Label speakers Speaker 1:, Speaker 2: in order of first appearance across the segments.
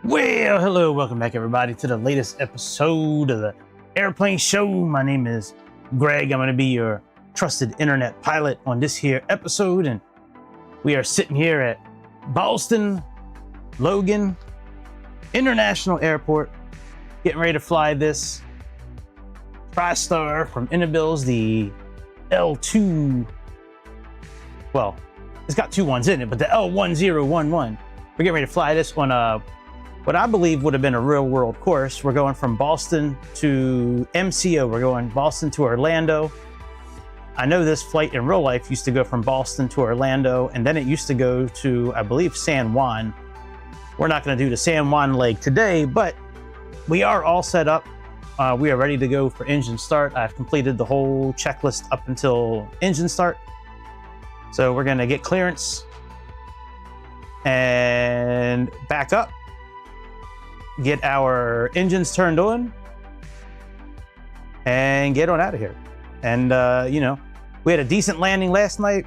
Speaker 1: Well, hello, welcome back everybody to the latest episode of the Airplane Show. My name is Greg. I'm going to be your trusted internet pilot on this here episode, and we are sitting here at Boston Logan International Airport, getting ready to fly this TriStar from iniBuilds, the L2. Well, it's got two ones in it, but the L1011. We're getting ready to fly this on what I believe would have been a real world course. We're going from Boston to MCO. We're going Boston to Orlando. I know this flight in real life used to go from Boston to Orlando, and then it used to go to, I believe, San Juan. We're not going to do the San Juan leg today, but we are all set up. We are ready to go for engine start. I've completed the whole checklist up until engine start. So we're going to get clearance and back up, get our engines turned on, and get on out of here. And you know, we had a decent landing last night,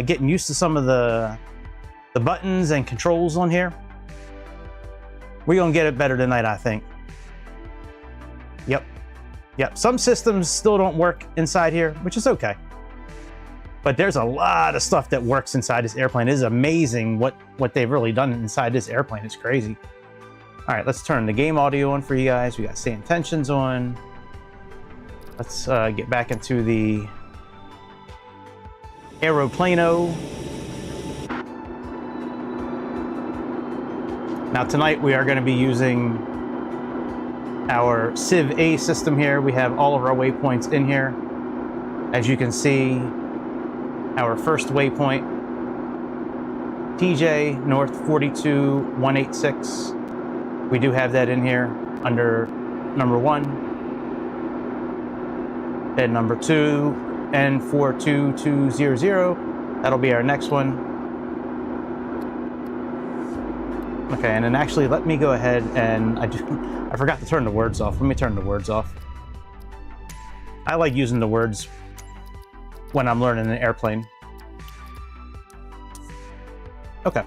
Speaker 1: getting used to some of the buttons and controls on here. We're gonna get it better tonight, I think. Yep, some systems still don't work inside here, which is okay. But there's a lot of stuff that works inside this airplane. It is amazing what they've really done inside this airplane. It's crazy. All right, let's turn the game audio on for you guys. We got SayIntentions on. Let's get back into the Aeroplano. Now tonight we are going to be using our Civ A system here. We have all of our waypoints in here. As you can see, our first waypoint, TJ North 42186. We do have that in here under number 1. Then number 2, N42200. That'll be our next one. Okay, and then actually let me go ahead and I forgot to turn the words off. Let me turn the words off. I like using the words when I'm learning an airplane. Okay.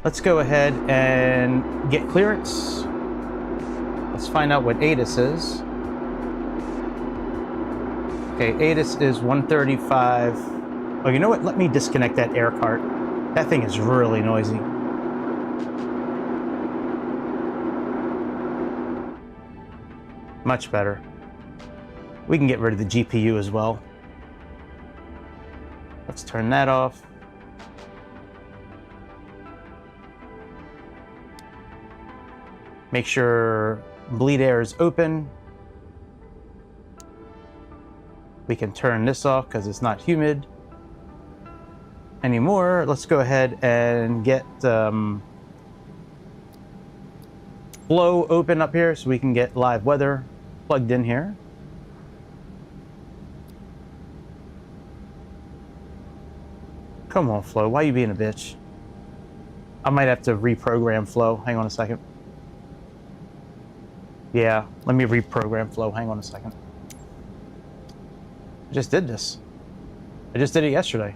Speaker 1: Let's go ahead and get clearance. Let's find out what ATIS is. Okay, ATIS is 135. Oh, you know what? Let me disconnect that air cart. That thing is really noisy. Much better. We can get rid of the GPU as well. Let's turn that off. Make sure bleed air is open. We can turn this off because it's not humid anymore. Let's go ahead and get flow open up here so we can get live weather plugged in here. Come on, Flow. Why are you being a bitch? I might have to reprogram Flow. Hang on a second. Yeah, let me reprogram Flow. Hang on a second. I just did this. I just did it yesterday.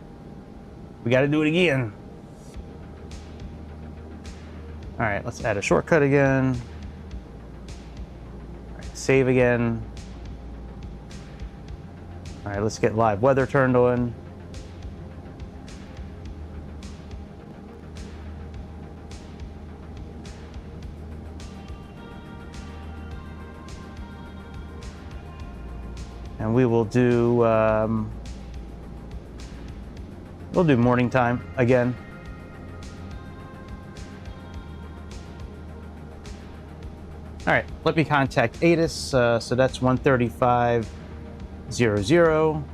Speaker 1: We got to do it again. All right, let's add a shortcut again. All right, save again. All right, let's get live weather turned on. And we will do, we'll do morning time again. All right, let me contact ATIS. So that's 13500.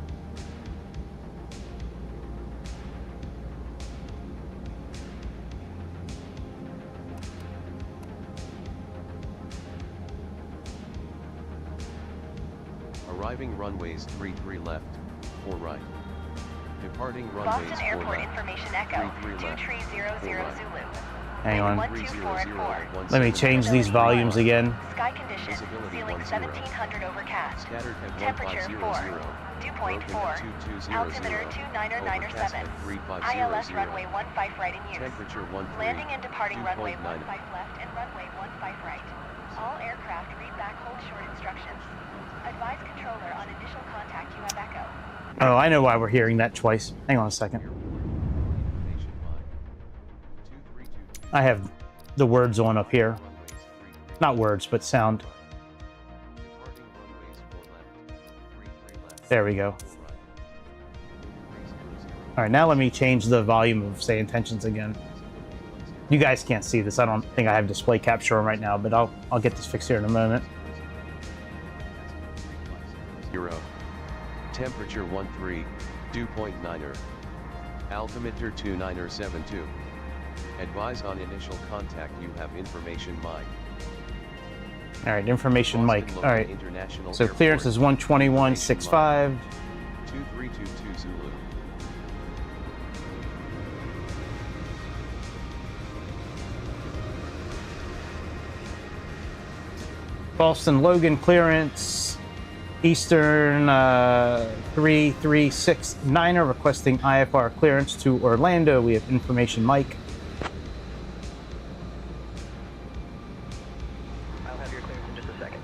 Speaker 2: Arriving runways 33 left, 4 right. Departing runways
Speaker 3: Boston
Speaker 2: 4
Speaker 3: Airport
Speaker 2: left,
Speaker 3: Information Echo,
Speaker 2: 33 left,
Speaker 3: 2300
Speaker 2: 4 right.
Speaker 3: Zulu.
Speaker 1: Hang on.
Speaker 2: 300
Speaker 1: Let me change these volumes again.
Speaker 3: Sky conditions, ceiling 1700 overcast.
Speaker 2: Scattered at
Speaker 3: Temperature 4. 2.4. Altimeter 29097. ILS runway 15 right in use.
Speaker 2: Temperature 13.
Speaker 3: Landing and departing runway 15
Speaker 2: 2.9.
Speaker 3: left and runway 15 right. All aircraft read back hold short instructions. Advise controller on initial contact you have echo.
Speaker 1: Oh, I know why we're hearing that twice. Hang on a second. I have the words on up here. Not words, but sound. There we go. All right, now let me change the volume of SayIntentions again. You guys can't see this. I don't think I have display capture on right now, but I'll get this fixed here in a moment.
Speaker 2: 0. Temperature 13, 2.9er. Altimeter 2972. Advise on initial contact you have information mic.
Speaker 1: All right, information mic. All right.
Speaker 2: International
Speaker 1: So
Speaker 2: Airport.
Speaker 1: clearance is 121.65.
Speaker 2: 2322 Zulu.
Speaker 1: Boston Logan clearance. Eastern 3369er requesting IFR clearance to Orlando. We have information mic.
Speaker 4: I'll have your clearance in just a second.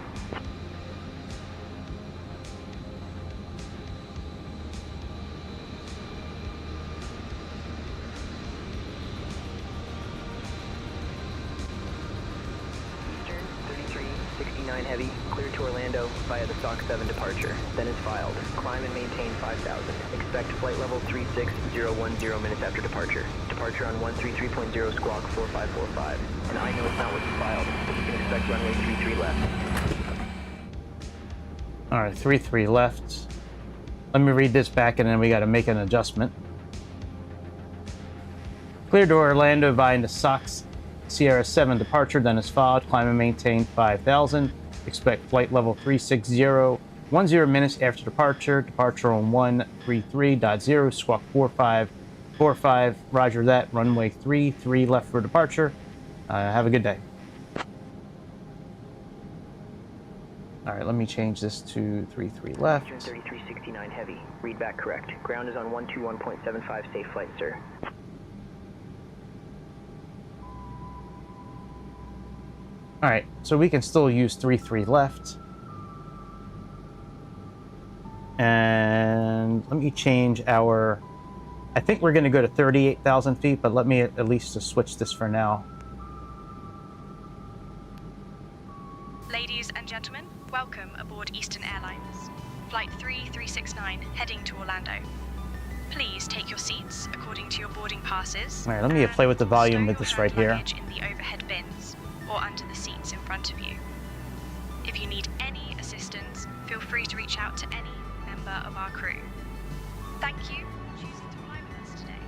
Speaker 4: Eastern 3369 Heavy, cleared to Orlando via the SOC 7 departure. Then is filed. Climb and maintain 5000. Expect flight level 36010 minutes after departure. Departure on 133.0 squawk 4545. And I know it's not what you filed, but you can expect runway 33 left.
Speaker 1: All right, 33 left. Let me read this back, and then we got to make an adjustment. Cleared to Orlando via the SOX Sierra 7 departure, then is followed. Climb and maintain 5,000. Expect flight level 36010 minutes after departure. Departure on 133.0, squawk 4545. Roger that. Runway 33 left for departure. Have a good day. All right, let me change this to 33 left.
Speaker 4: Eastern 3369 Heavy, read back correct. Ground is on 121.75, safe flight, sir.
Speaker 1: All right, so we can still use 33 left. And let me change our... I think we're going to go to 38,000 feet, but let me at least just switch this for now.
Speaker 5: Ladies and gentlemen, welcome aboard Eastern Airlines. Flight 3369 heading to Orlando. Please take your seats according to your boarding passes.
Speaker 1: All right, let me play with the volume with
Speaker 5: Stow
Speaker 1: this
Speaker 5: your
Speaker 1: right
Speaker 5: hand
Speaker 1: here.
Speaker 5: luggage in the overhead bins or under the seats in front of you. If you need any assistance, feel free to reach out to any member of our crew. Thank you for choosing to fly with us today.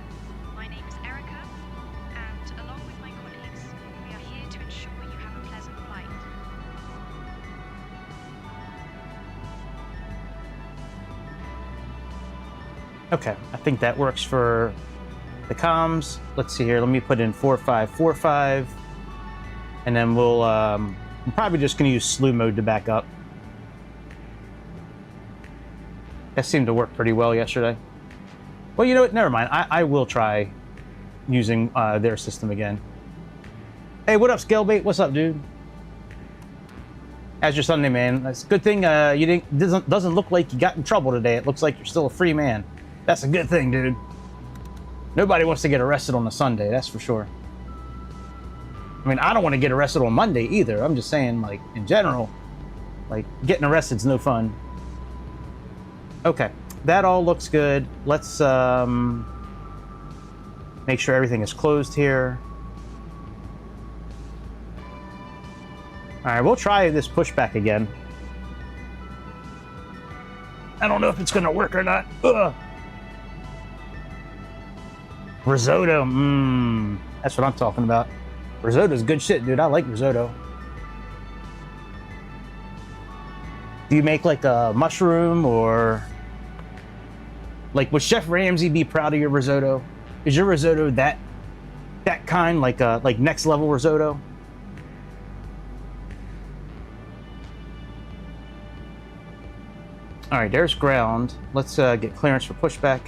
Speaker 5: My name is Erica, and along with my colleagues, we are here to ensure you have a pleasant flight.
Speaker 1: Okay, I think that works for the comms. Let's see here. Let me put in 4545. And then I'm probably just going to use slew mode to back up. That seemed to work pretty well yesterday. Well, you know what? Never mind. I will try using their system again. Hey, what up, Scalebait? What's up, dude? How's your Sunday, man? It's a good thing you didn't. Doesn't look like you got in trouble today. It looks like you're still a free man. That's a good thing, dude. Nobody wants to get arrested on a Sunday, that's for sure. I mean, I don't want to get arrested on Monday either. I'm just saying, like, in general, like, getting arrested's no fun. Okay, that all looks good. Let's make sure everything is closed here. All right, we'll try this pushback again. I don't know if it's gonna work or not. Ugh. Risotto, that's what I'm talking about. Risotto's good shit, dude. I like risotto. Do you make like a mushroom or like would Chef Ramsay be proud of your risotto? Is your risotto that that kind, like next level risotto. All right, there's ground. Let's get clearance for pushback.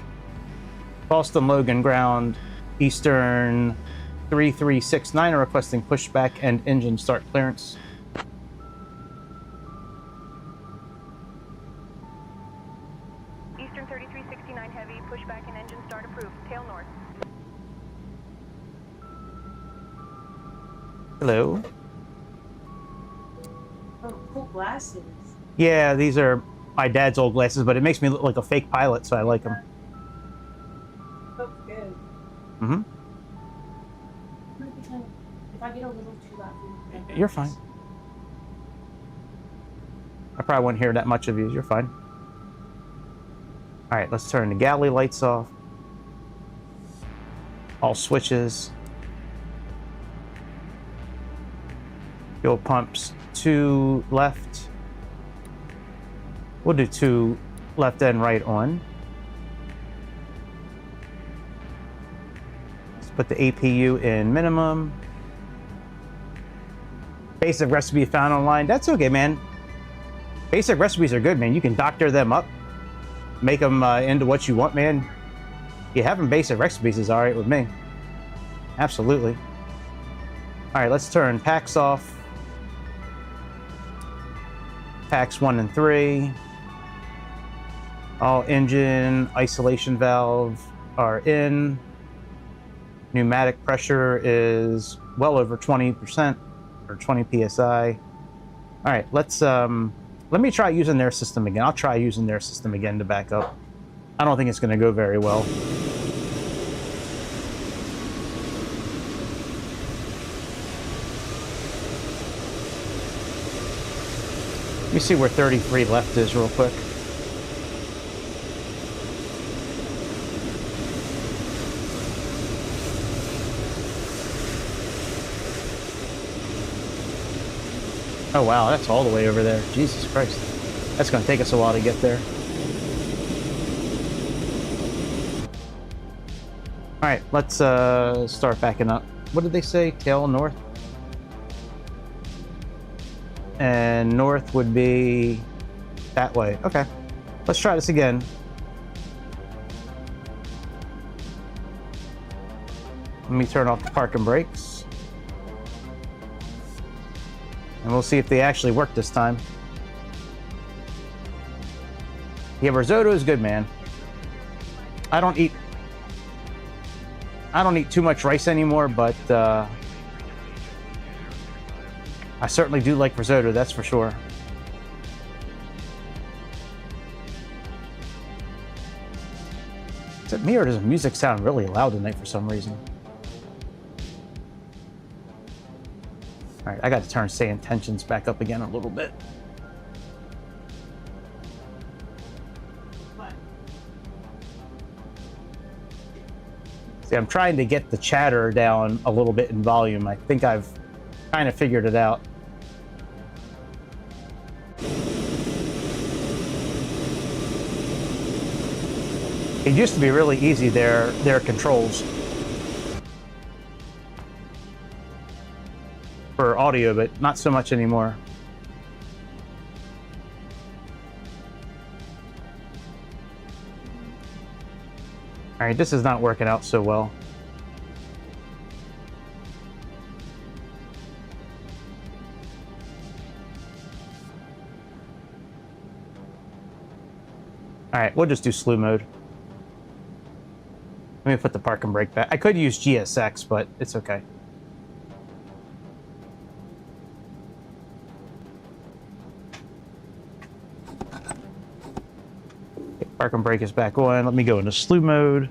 Speaker 1: Boston Logan ground. Eastern 3369 are requesting pushback and engine start clearance.
Speaker 3: Eastern 3369 heavy, pushback and engine start approved. Tail north.
Speaker 1: Hello.
Speaker 6: Oh, cool glasses.
Speaker 1: Yeah, these are my dad's old glasses, but it makes me look like a fake pilot, so I like them.
Speaker 6: Oh, good.
Speaker 1: Mm-hmm.
Speaker 6: If I get a little too loud,
Speaker 1: You're fine. I probably won't hear that much of you. You're fine. All right, let's turn the galley lights off. All switches. Fuel pumps 2 left. We'll do 2 left and right on. Let's put the APU in minimum. Basic recipe found online. That's okay, man. Basic recipes are good, man. You can doctor them up, make them into what you want, man. Yeah, having basic recipes is all right with me. Absolutely. All right, let's turn packs off. Packs 1 and 3. All engine isolation valve are in. Pneumatic pressure is well over 20% or 20 psi. All right, let me try using their system again. I'll try using their system again to back up. I don't think it's going to go very well. Let me see where 33 left is real quick. Oh wow, that's all the way over there. Jesus Christ. That's going to take us a while to get there. Alright, let's start backing up. What did they say? Tail north? And north would be that way. Okay. Let's try this again. Let me turn off the parking brakes. And we'll see if they actually work this time. Yeah, risotto is good, man. I don't eat too much rice anymore, but I certainly do like risotto, that's for sure. Is it me or does the music sound really loud tonight for some reason? All right, I got to turn SayIntentions back up again a little bit. See, I'm trying to get the chatter down a little bit in volume. I think I've kind of figured it out. It used to be really easy, their controls for audio, but not so much anymore. All right, this is not working out so well. All right, we'll just do slew mode. Let me put the park and brake back. I could use GSX, but it's okay. Okay, park and brake is back on. Let me go into slew mode.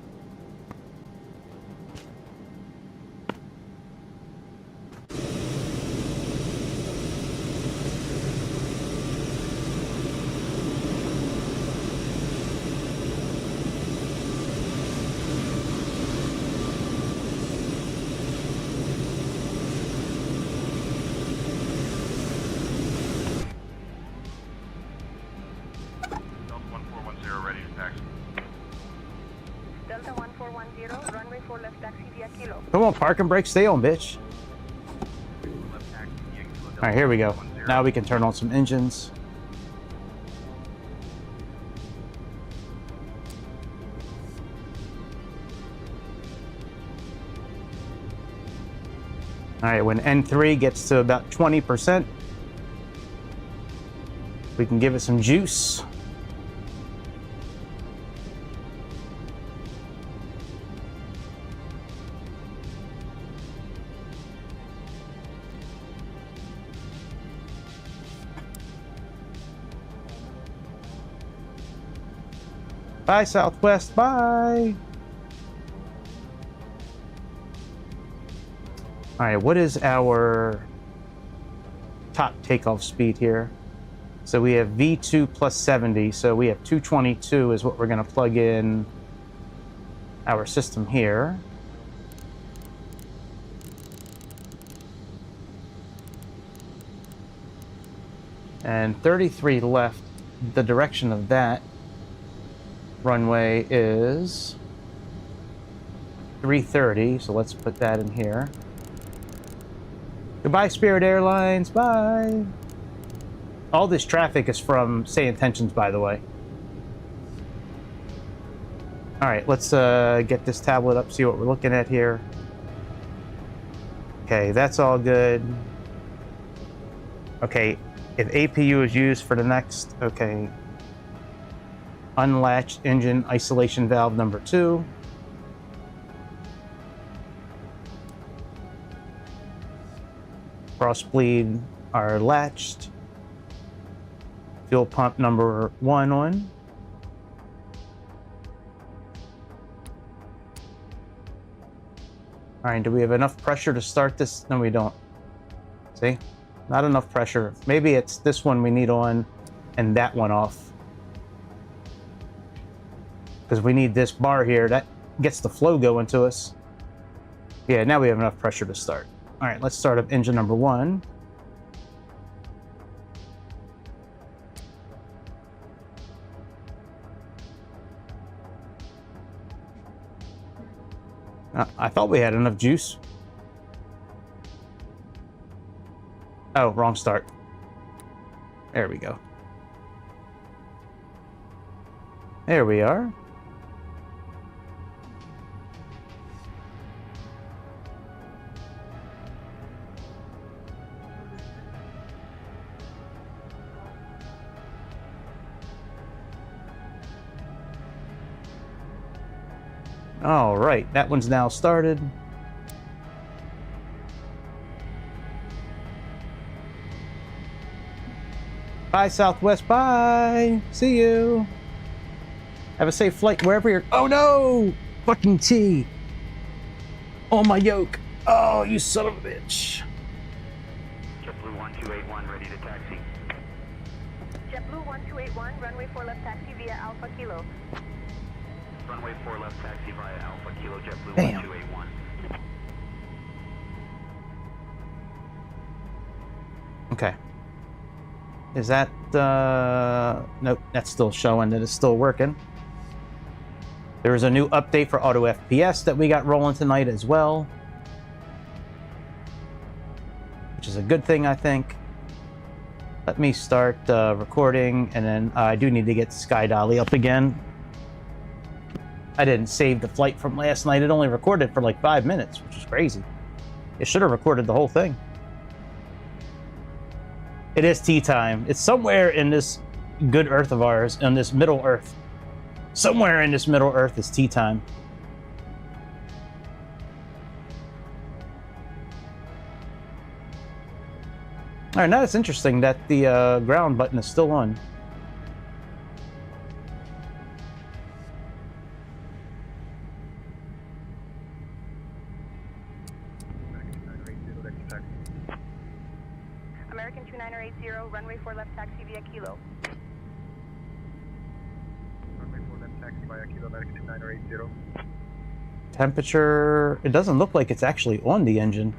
Speaker 3: Delta
Speaker 1: Come on, parking brake, stay on, bitch. All right, here we go. Now we can turn on some engines. All right, when N3 gets to about 20%, we can give it some juice. Bye, Southwest, bye. All right, what is our top takeoff speed here? So we have V2 plus 70, so we have 222 is what we're gonna plug in our system here. And 33 left. The direction of that runway is 330, so let's put that in here. Goodbye, Spirit Airlines, bye. All this traffic is from SayIntentions, by the way. All right, let's get this tablet up, see what we're looking at here. Okay, that's all good. Okay, if APU is used for the next, okay. Unlatched engine isolation valve number 2. Cross bleed are latched. Fuel pump number 1 on. All right, do we have enough pressure to start this? No, we don't. See? Not enough pressure. Maybe it's this one we need on and that one off. Because we need this bar here. That gets the flow going to us. Yeah, now we have enough pressure to start. All right, let's start up engine number 1. I thought we had enough juice. Oh, wrong start. There we go. There we are. All right, that one's now started. Bye, Southwest, bye. See you. Have a safe flight wherever you're. Oh no! Fucking T. Oh, my yoke. Oh, you son of a bitch.
Speaker 4: JetBlue 1281, ready to taxi.
Speaker 3: JetBlue 1281, runway 4 left taxi via Alpha Kilo.
Speaker 4: Runway 4 left taxi via Alpha Kilo, JetBlue
Speaker 1: Damn.
Speaker 4: 1281.
Speaker 1: Okay. Is that, nope, that's still showing that it's still working. There is a new update for AUTO FPS that we got rolling tonight as well, which is a good thing, I think. Let me start recording, and then I do need to get Sky Dolly up again. I didn't save the flight from last night. It only recorded for like 5 minutes, which is crazy. It should have recorded the whole thing. It is tea time. It's somewhere in this good Earth of ours, in this Middle Earth. Somewhere in this Middle Earth is tea time. All right, now it's interesting that the ground button is still on.
Speaker 3: American 2980, runway 4 left taxi via Kilo.
Speaker 7: Runway 4 left taxi via Kilo, American 2980.
Speaker 1: Temperature, it doesn't look like it's actually on the engine.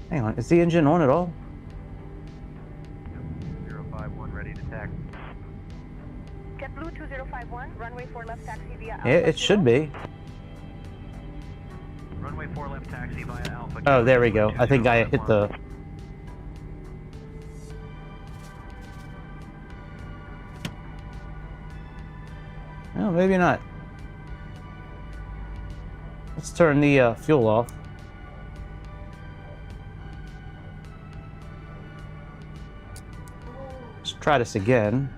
Speaker 1: Hang on, is the engine on at all?
Speaker 7: 051, ready to taxi.
Speaker 3: Runway 4 left taxi via
Speaker 1: Yeah, it should be.
Speaker 7: Runway 4 left taxi via Alpha.
Speaker 1: Oh, there we go. I think I hit the... Oh, maybe not. Let's turn the fuel off. Let's try this again.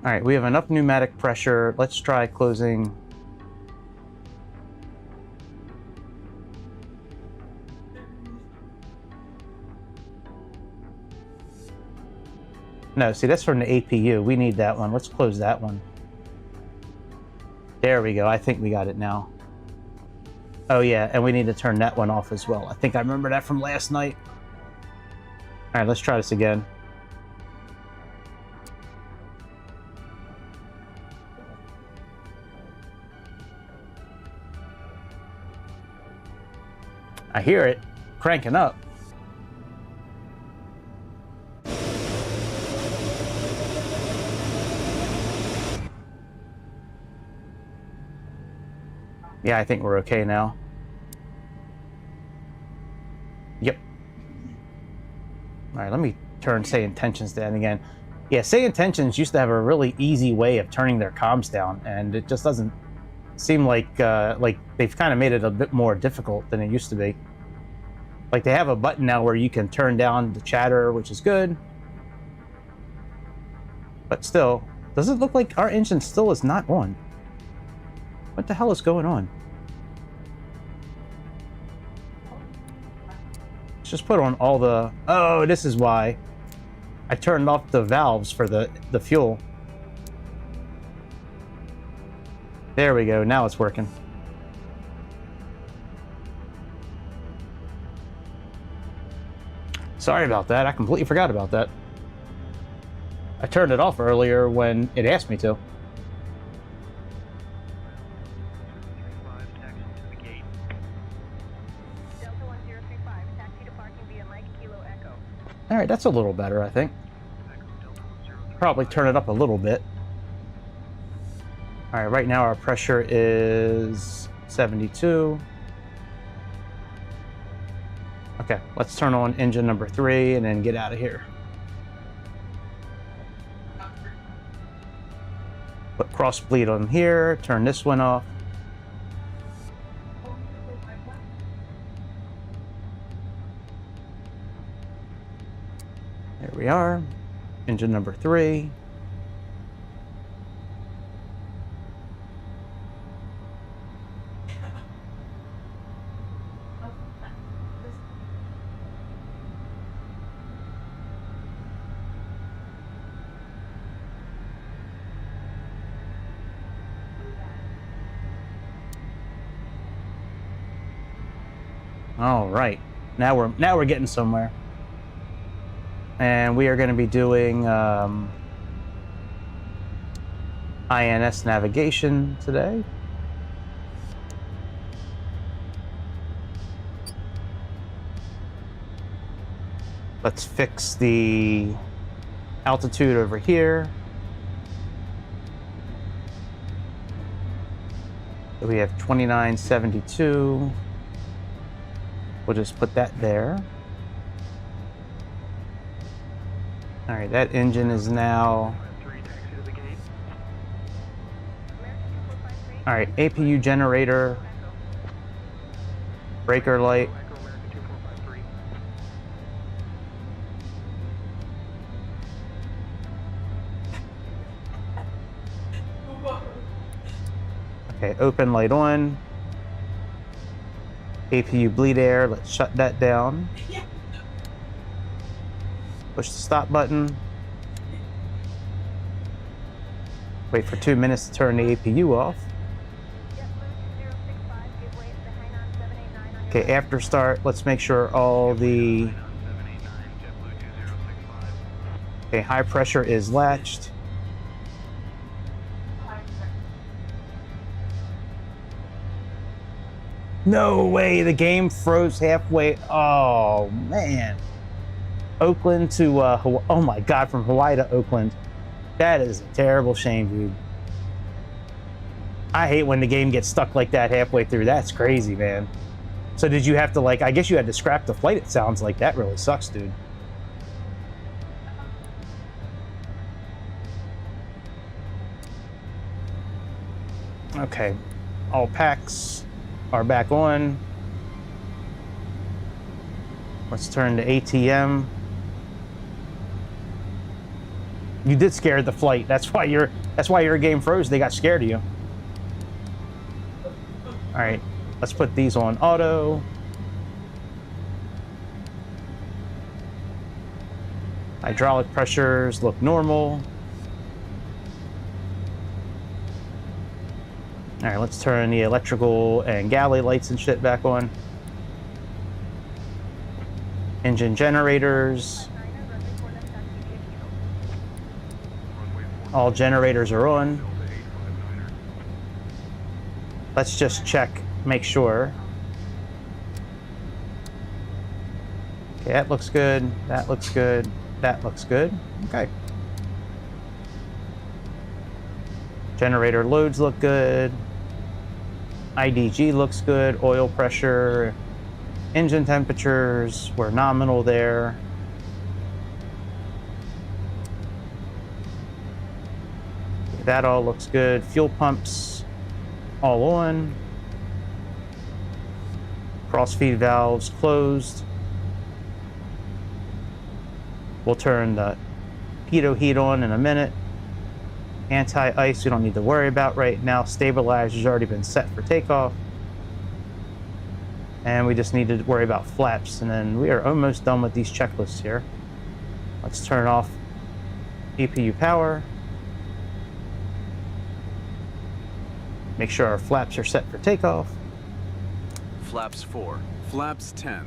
Speaker 1: All right, we have enough pneumatic pressure. Let's try closing. No, see, that's from the APU. We need that one. Let's close that one. There we go. I think we got it now. Oh, yeah, and we need to turn that one off as well. I think I remember that from last night. All right, let's try this again. I hear it cranking up. Yeah, I think we're okay now. Yep. All right, let me turn SayIntentions down again. Yeah, SayIntentions used to have a really easy way of turning their comms down, and it just doesn't seem like they've kind of made it a bit more difficult than it used to be. Like they have a button now where you can turn down the chatter, which is good. But still, does it look like our engine still is not on? What the hell is going on? Let's just put on all the... Oh, this is why. I turned off the valves for the fuel. There we go, now it's working. Sorry about that, I completely forgot about that. I turned it off earlier when it asked me to.
Speaker 3: Delta 1035, taxi to parking via Mike Kilo Echo.
Speaker 1: All right, that's a little better, I think. Probably turn it up a little bit. All right, right now our pressure is 72. Okay, let's turn on engine number 3 and then get out of here. Put cross bleed on here, turn this one off. There we are, engine number 3. All right, now we're getting somewhere, and we are going to be doing INS navigation today. Let's fix the altitude over here. So we have 2972. We'll just put that there. All right, that engine is now... All right, APU generator, breaker light. Okay, open light on. APU bleed air, let's shut that down. Push the stop button. Wait for 2 minutes to turn the APU off. Okay, after start, let's make sure all the... Okay, high pressure is latched. No way, the game froze halfway. Oh, man. Oakland to Hawaii. Oh my God, from Hawaii to Oakland. That is a terrible shame, dude. I hate when the game gets stuck like that halfway through. That's crazy, man. So did you have to, like, I guess you had to scrap the flight, it sounds like. That really sucks, dude. Okay, all packs are back on. Let's turn to ATM. You did scare the flight. That's why your game froze. They got scared of you. All right, let's put these on auto. Hydraulic pressures look normal. All right, let's turn the electrical and galley lights and shit back on. Engine generators. All generators are on. Let's just check, make sure. Okay, that looks good. That looks good. That looks good. Okay. Generator loads look good. IDG looks good. Oil pressure. Engine temperatures were nominal there. That all looks good. Fuel pumps all on. Cross feed valves closed. We'll turn the pitot heat on in a minute. Anti-ice we don't need to worry about right now. Stabilizer's already been set for takeoff. And we just need to worry about flaps, and then we are almost done with these checklists here. Let's turn off APU power. Make sure our flaps are set for takeoff.
Speaker 8: Flaps 4. Flaps 10.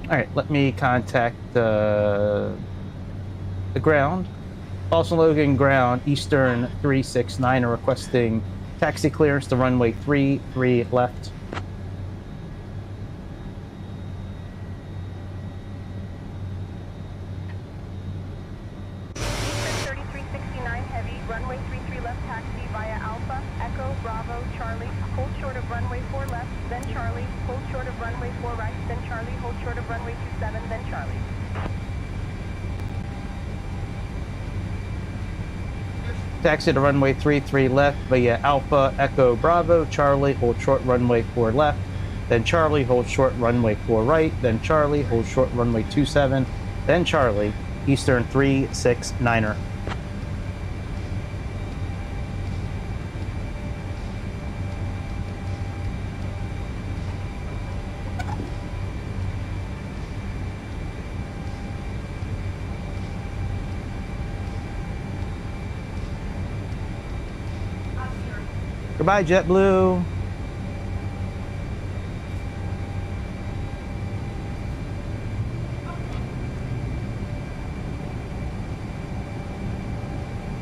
Speaker 1: All right, let me contact the ground. Boston Logan ground, Eastern 369 are requesting taxi clearance to runway 33 left.
Speaker 3: Eastern 3369 heavy, runway 33 left taxi via Alpha, Echo, Bravo, Charlie, hold short of runway 4 left, then Charlie, hold short of runway 4 right, then Charlie, hold short of runway 27, then Charlie.
Speaker 1: Taxi to runway 33 left via Alpha, Echo, Bravo, Charlie, hold short runway 4 left, then Charlie, hold short runway 4 right, then Charlie, hold short runway 27, then Charlie, Eastern 369er. Goodbye, JetBlue. All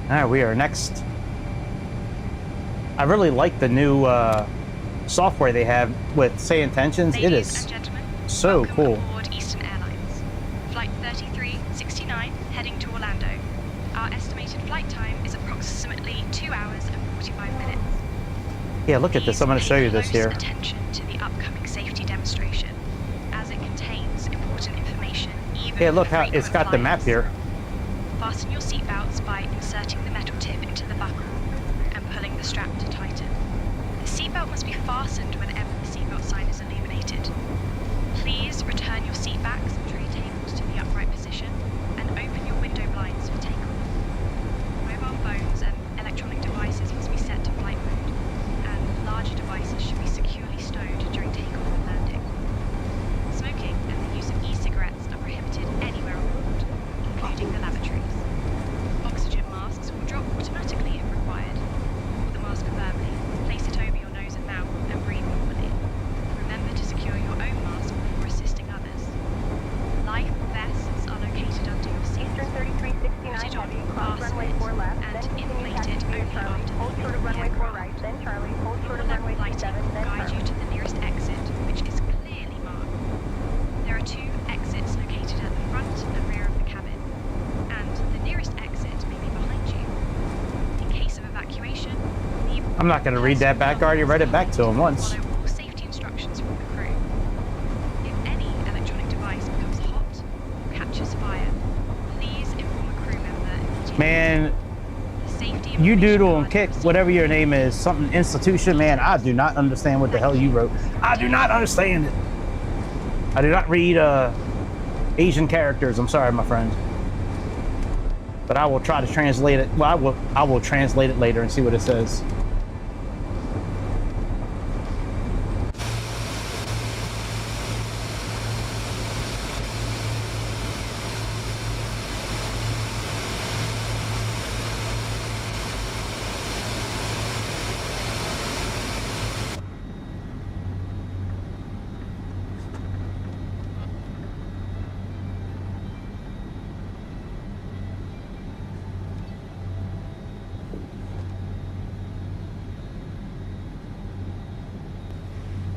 Speaker 1: right, we are next. I really like the new software they have with SayIntentions. It
Speaker 5: Ladies
Speaker 1: is
Speaker 5: and gentlemen,
Speaker 1: so
Speaker 5: welcome
Speaker 1: cool.
Speaker 5: aboard Eastern Airlines. Flight 3369 heading to Orlando. Our estimated flight time is approximately 2 hours and 45 minutes.
Speaker 1: Yeah, look at this. I'm going to show you this here.
Speaker 5: Please pay close attention to the upcoming safety demonstration, as it contains important information. Even
Speaker 1: Yeah, look
Speaker 5: for
Speaker 1: how it's got the map
Speaker 5: frequent
Speaker 1: here.
Speaker 5: flyers. Fasten your seatbelts by inserting the metal tip into the buckle and pulling the strap to tighten. The seatbelt must be fastened whenever the seatbelt sign is illuminated. Please return your seat backs and tray tables to the upright position and open your window blinds for takeoff. Mobile phones and electronic devices must be set to flight mode, and larger devices should be securely stowed during takeoff and landing. Smoking and the use of e-cigarettes are prohibited anywhere on board, including the lavatories. Oxygen masks will drop automatically if required. Hold the mask firmly, place it over your nose and mouth, and breathe normally.
Speaker 1: I'm not going to read that back. I already read it back to him once.
Speaker 5: Follow all safety instructions from the crew. If any electronic device becomes hot or catches fire, please inform a crew member immediately.
Speaker 1: Man,
Speaker 5: The safety
Speaker 1: you
Speaker 5: information
Speaker 1: doodle
Speaker 5: card
Speaker 1: and kick,
Speaker 5: received
Speaker 1: whatever your name is, something institution, man, I do not understand what the hell you wrote. I do not understand it. I do not read Asian characters. I'm sorry, my friend. But I will try to translate it. Well, I will translate it later and see what it says.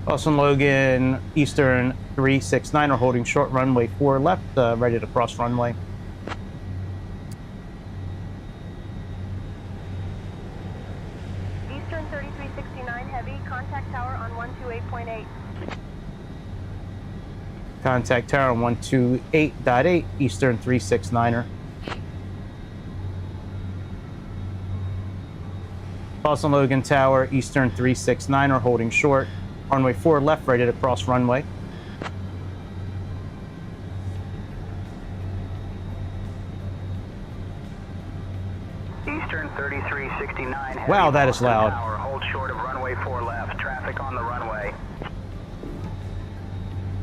Speaker 1: Austin Logan, Eastern 369 are holding short runway 4 left, ready to cross runway.
Speaker 3: Eastern 3369 Heavy, contact tower on 128.8.
Speaker 1: Contact tower on 128.8, Eastern 369er. Austin Logan Tower, Eastern 369er holding short. Runway 4 left, ready to cross runway.
Speaker 9: Eastern 3369 Heavy.
Speaker 1: Wow, that is loud.
Speaker 9: Tower, hold short of runway 4 left. Traffic on the runway.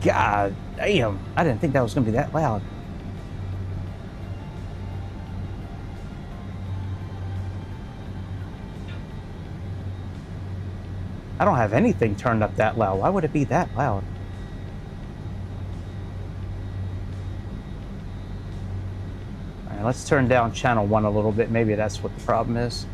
Speaker 1: God damn, I didn't think that was going to be that loud. I don't have anything turned up that loud. Why would it be that loud? All right, let's turn down channel 1 a little bit. Maybe that's what the problem is.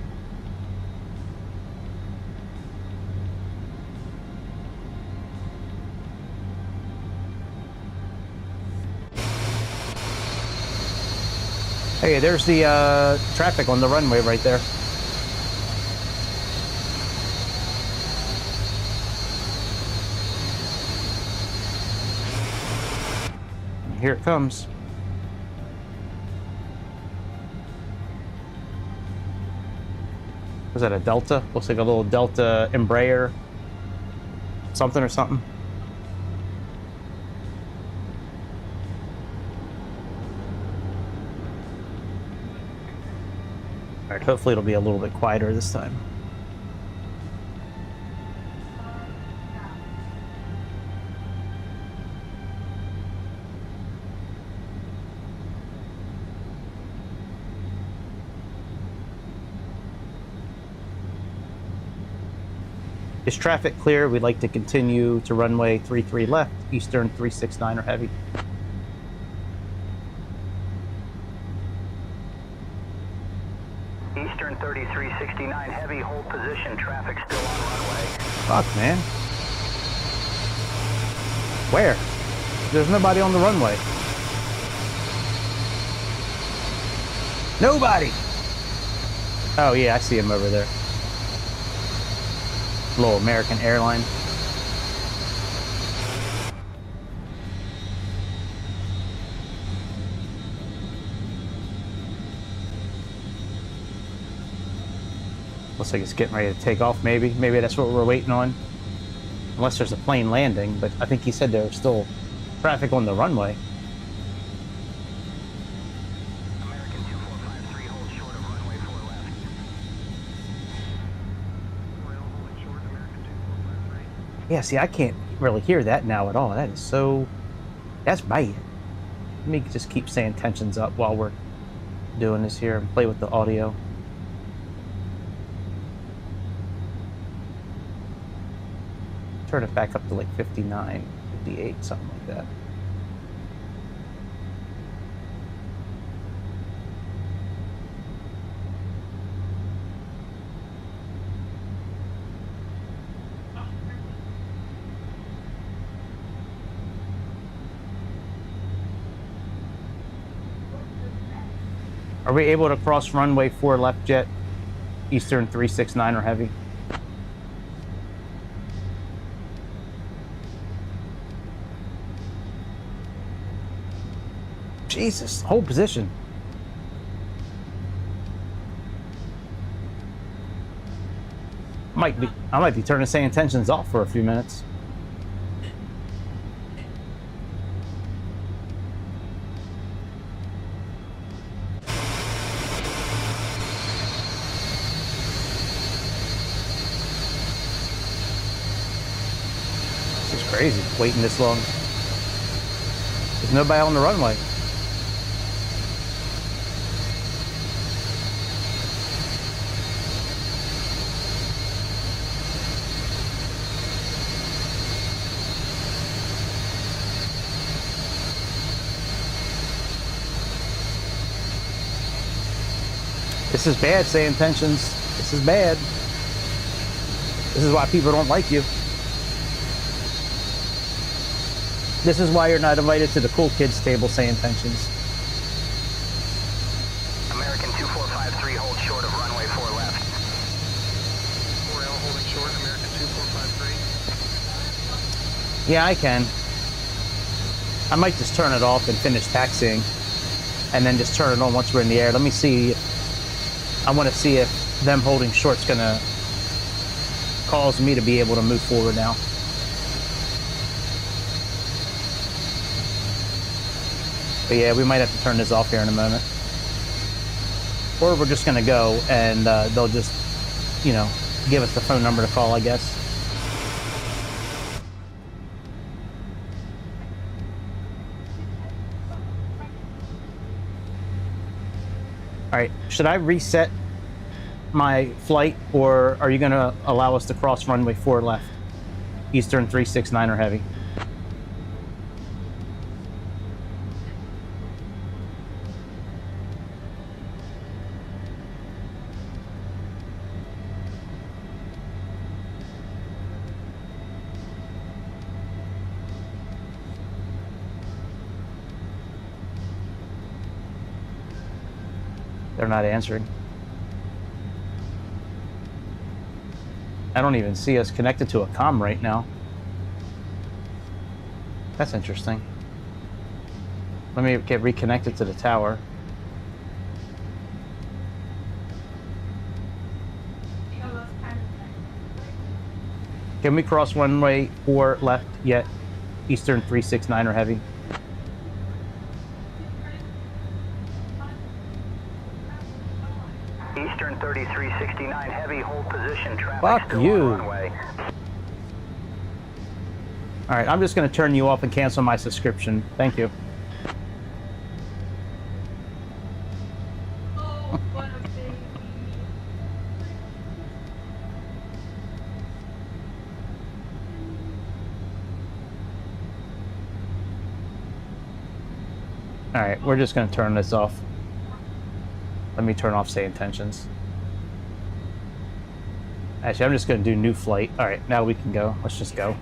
Speaker 1: Hey, there's the traffic on the runway right there. Here it comes. Was that a Delta? Looks like a little Delta Embraer. Something or something. All right, hopefully it'll be a little bit quieter this time. Is traffic clear? We'd like to continue to runway 33 left, Eastern 369 or heavy.
Speaker 9: Eastern 3369 Heavy, hold position. Traffic still on runway.
Speaker 1: Fuck, man. Where? There's nobody on the runway. Nobody! Oh yeah, I see him over there. Little American airline. Looks like it's getting ready to take off, maybe. Maybe that's what we're waiting on. Unless there's a plane landing, but I think he said there was still traffic on the runway.
Speaker 9: American 2453, hold short of runway 4 left. Holding short, American 2453.
Speaker 1: Yeah, see, I can't really hear that now at all. That is so... That's bad. Let me just keep saying tensions up while we're doing this here and play with the audio. Turn it back up to like 59, 58, something like that. Are we able to cross runway 4 left jet, Eastern 369 or heavy? Jesus, hold position. I might be turning SayIntentions off for a few minutes. This is crazy, waiting this long. There's nobody on the runway. This is bad, SayIntentions. This is bad. This is why people don't like you. This is why you're not invited to the cool kids table, SayIntentions.
Speaker 9: American 2453, hold short of runway 4 left.
Speaker 7: 4L holding short, American 2453.
Speaker 1: Yeah, I can. I might just turn it off and finish taxiing, and then just turn it on once we're in the air. Let me see. I want to see if them holding short's gonna cause me to be able to move forward now. But yeah, we might have to turn this off here in a moment. Or we're just gonna go and they'll just, you know, give us the phone number to call, I guess. All right, should I reset my flight, or are you gonna allow us to cross runway 4 left? Eastern 369er heavy. They're not answering. I don't even see us connected to a comm right now. That's interesting. Let me get reconnected to the tower. Can we cross runway 4 left yet? Eastern 369er heavy.
Speaker 9: Eastern 3369 heavy, hold position. Traffic
Speaker 1: Fuck
Speaker 9: still
Speaker 1: you.
Speaker 9: on runway.
Speaker 1: All right, I'm just going to turn you off and cancel my subscription. Thank you. All right, we're just going to turn this off. Let me turn off SayIntentions. Actually, I'm just going to do new flight. All right, now we can go. Let's just go.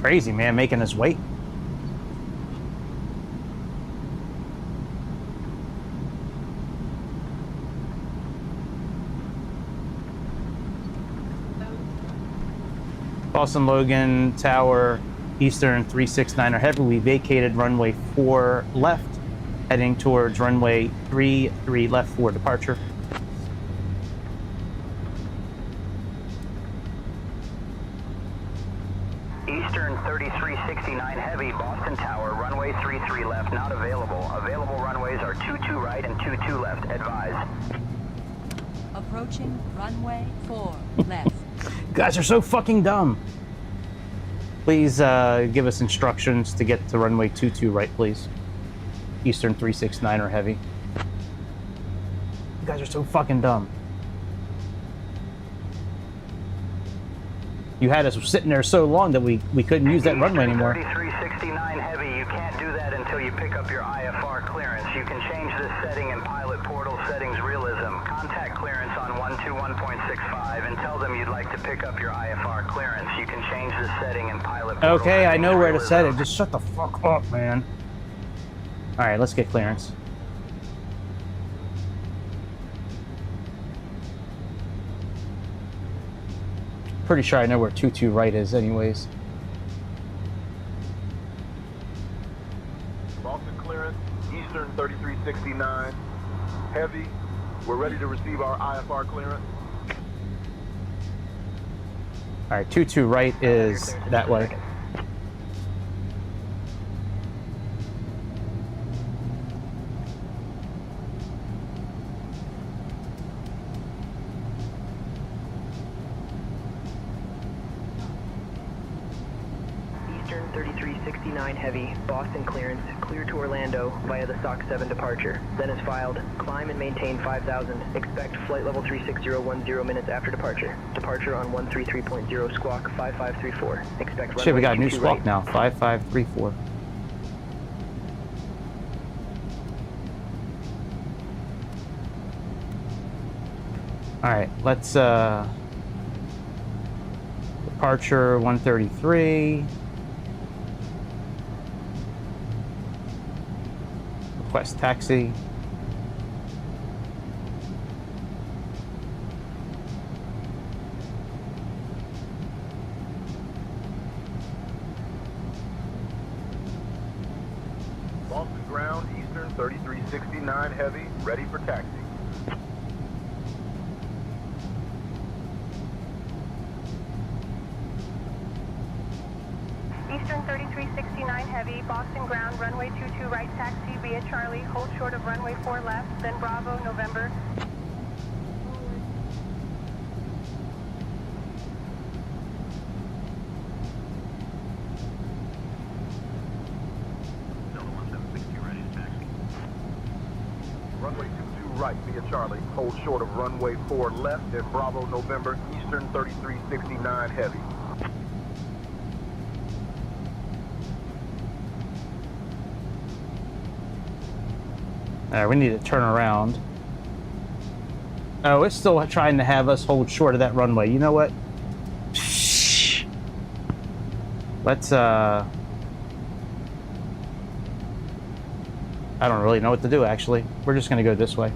Speaker 1: Crazy, man, making us wait. Boston Logan Tower, Eastern 369er heavy. We vacated runway 4 left, heading towards runway 33 left for departure.
Speaker 9: Eastern 3369 heavy, Boston Tower, runway 33 left, not available. Available runways are 22 right and 22 left. Advise.
Speaker 10: Approaching runway 4 left.
Speaker 1: You guys are so fucking dumb. Please give us instructions to get to runway 22 right, please. Eastern 369er heavy. You guys are so fucking dumb. You had us sitting there so long that we couldn't use that runway anymore.
Speaker 9: 3369 heavy, you can't do that until you pick up your IFR clearance. You can change this setting in Pilot Portal Settings Realism. Contact clearance on 121.65 and tell them you'd like like to pick up your IFR clearance, you can change the setting in pilot.
Speaker 1: Okay, I know where to set it. Just shut the fuck up, man. All right, let's get clearance. Pretty sure I know where 22 right is anyways.
Speaker 11: Boston clearance, Eastern 3369. Heavy, we're ready to receive our IFR clearance.
Speaker 1: All right, 22 right is that way.
Speaker 4: Eastern 3369 Heavy, Boston clearance, clear to Orlando via the SOC 7 departure. Then is filed. Climb and maintain 5,000. Expect flight level 36010 minutes after departure. Departure on 133.0 squawk 5534. Expect
Speaker 1: Shit, we got a new
Speaker 4: 22
Speaker 1: squawk
Speaker 4: right.
Speaker 1: now, 5534. All right, let's departure 133. Request taxi.
Speaker 11: Boston ground, Eastern 3369 Heavy, ready for taxi.
Speaker 3: Eastern 3369 Heavy, Boston ground, runway 22 right, taxi via Charlie, hold short of runway 4 left, then Bravo, November.
Speaker 11: Runway 22 right via Charlie, hold short of runway 4 left and Bravo, November, Eastern 3369 Heavy.
Speaker 1: All right, we need to turn around. Oh, it's still trying to have us hold short of that runway. You know what? Let's, I don't really know what to do, actually. We're just going to go this way.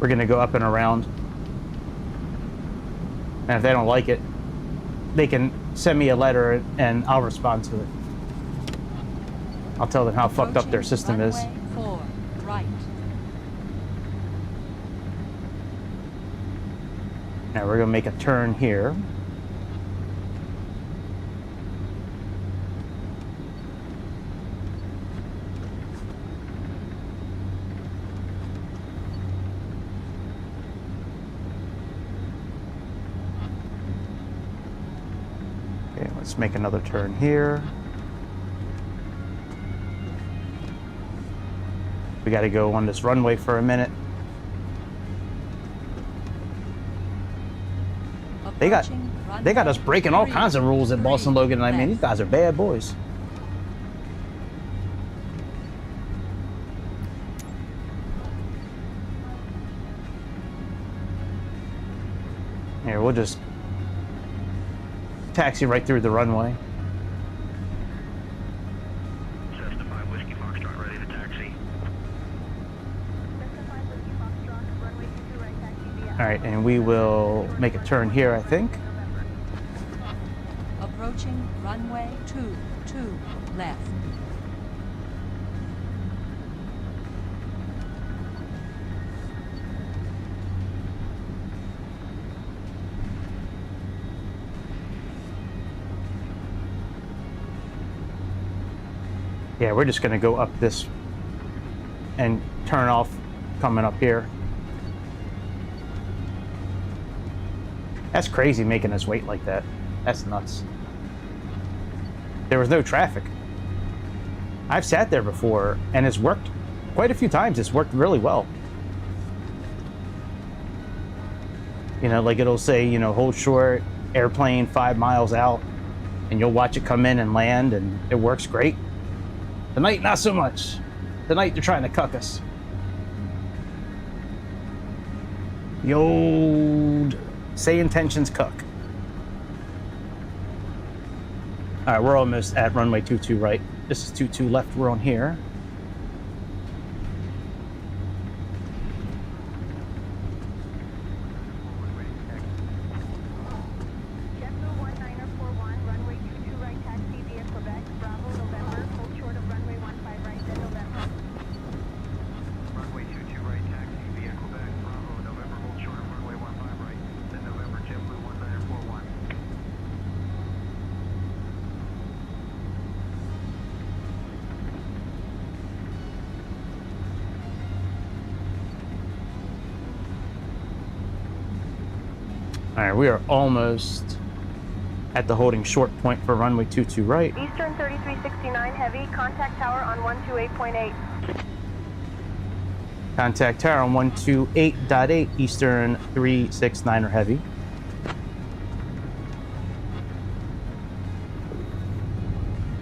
Speaker 1: We're going to go up and around. And if they don't like it, they can send me a letter and I'll respond to it. I'll tell them how fucked up their system is.
Speaker 10: Runway 4 right.
Speaker 1: Now we're going to make a turn here. Okay, let's make another turn here. We got to go on this runway for a minute. They got us breaking all kinds of rules at Boston Logan, and I mean, these guys are bad boys. Here, we'll just taxi right through the runway.
Speaker 9: Justify Whiskey Foxtrot, ready to taxi.
Speaker 3: Justify Whiskey Foxtrot, runway 22 right, taxi via
Speaker 1: All right, and we will make a turn here, I think.
Speaker 10: Approaching runway 22 left.
Speaker 1: Yeah, we're just gonna go up this and turn off coming up here. That's crazy making us wait like that. That's nuts. There was no traffic. I've sat there before and it's worked quite a few times. It's worked really well. You know, like it'll say, you know, hold short, airplane 5 miles out, and you'll watch it come in and land and it works great. Tonight, not so much. Tonight they're trying to cuck us. The old say intentions cuck. All right, we're almost at runway 22 right. This is 22 left. We're on here. All right, we are almost at the holding short point for runway 22 right.
Speaker 3: Eastern 3369 heavy, contact tower on 128.8.
Speaker 1: Contact tower on 128.8, Eastern 369er heavy.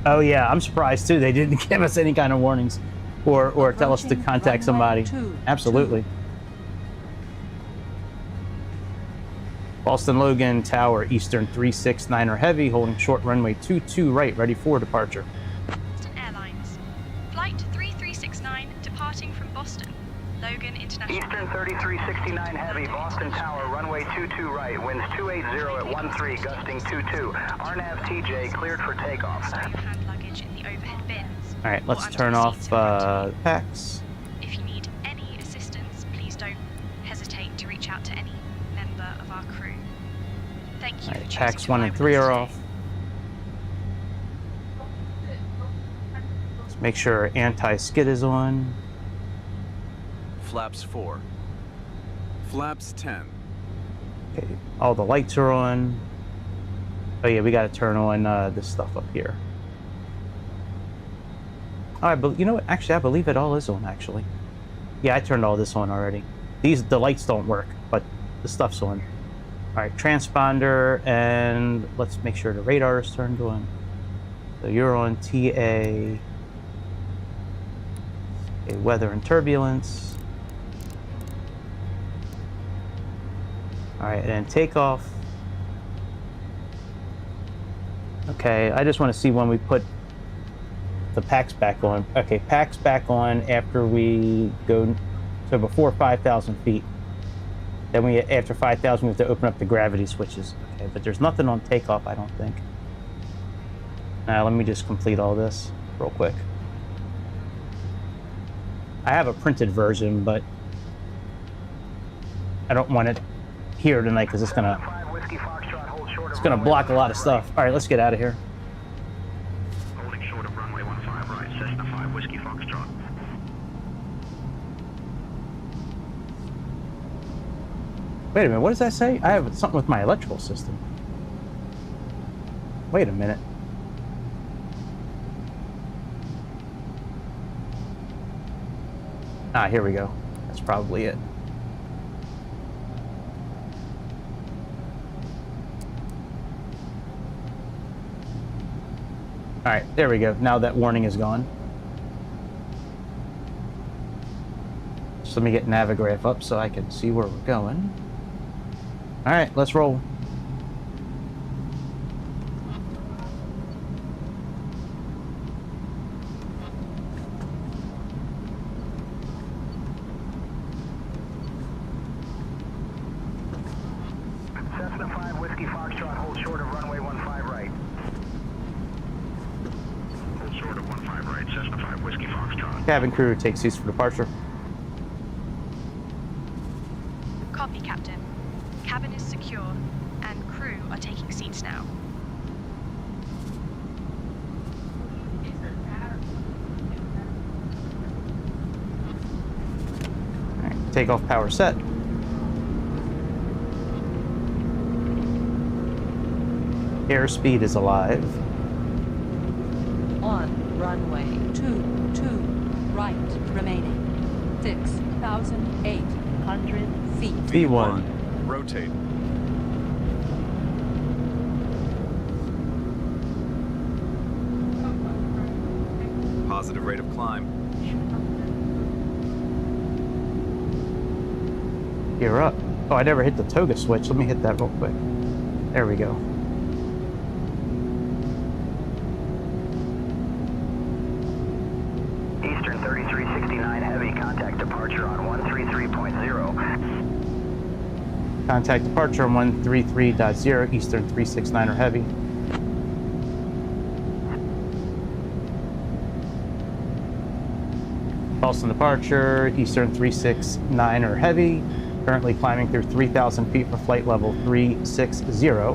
Speaker 1: Oh yeah, I'm surprised too. They didn't give us any kind of warnings or tell us to contact somebody. Absolutely. Boston Logan Tower, Eastern 369er heavy, holding short runway 22 right, ready for departure.
Speaker 5: Eastern Airlines. Flight 3369 departing from Boston. Logan International.
Speaker 9: Eastern 3369 heavy, Boston Tower, runway 22 right, winds 280 at 13, gusting 22. RNAV TJ cleared for takeoff.
Speaker 5: Store your hand luggage in the overhead bins.
Speaker 1: All right, let's turn off packs.
Speaker 5: If you need any assistance, please don't hesitate to reach out to any member of our crew. Thank you.
Speaker 1: All right, packs 1 and 3 are off. Let's make sure anti-skid is on.
Speaker 8: Flaps 4. Flaps 10.
Speaker 1: Okay, all the lights are on. Oh yeah, we got to turn on this stuff up here. All right, but you know what? Actually, I believe it all is on. Actually, yeah, I turned all this on already. The lights don't work, but the stuff's on. All right, transponder, and let's make sure the radar is turned on. So you're on TA. Okay, weather and turbulence. All right, and then takeoff. Okay, I just want to see when we put the packs back on. Okay, packs back on after we go, so before 5,000 feet. Then after 5,000, we have to open up the gravity switches. Okay, but there's nothing on takeoff, I don't think. Now, let me just complete all this real quick. I have a printed version, but I don't want it here tonight because it's gonna block a lot of stuff. All right, let's get out of here.
Speaker 9: Holding short of runway 15 right, Cessna 5 Whiskey Foxtrot.
Speaker 1: Wait a minute, what does that say? I have something with my electrical system. Wait a minute. Ah, here we go. That's probably it. All right, there we go. Now that warning is gone. So let me get Navigraph up so I can see where we're going. All right, let's roll.
Speaker 9: Cessna 5 Whiskey Foxtrot, hold short of runway 15 right. Hold short of 15 right, Cessna 5 Whiskey Foxtrot.
Speaker 1: Cabin crew takes seats for departure.
Speaker 5: Copy, Captain. Cabin is secure, and crew are taking seats now.
Speaker 1: All right, takeoff power set. Airspeed is alive.
Speaker 10: On runway 22 right remaining. 6,800 feet.
Speaker 1: V1.
Speaker 8: Rotate. Positive rate of climb.
Speaker 1: Gear up. Oh, I never hit the toga switch. Let me hit that real quick. There we go.
Speaker 9: Eastern 3369 Heavy, contact departure on 133.0.
Speaker 1: Contact departure on 133.0, Eastern 369er Heavy. Boston departure, Eastern 369er Heavy. Currently climbing through 3,000 feet for flight level 360.
Speaker 9: Eastern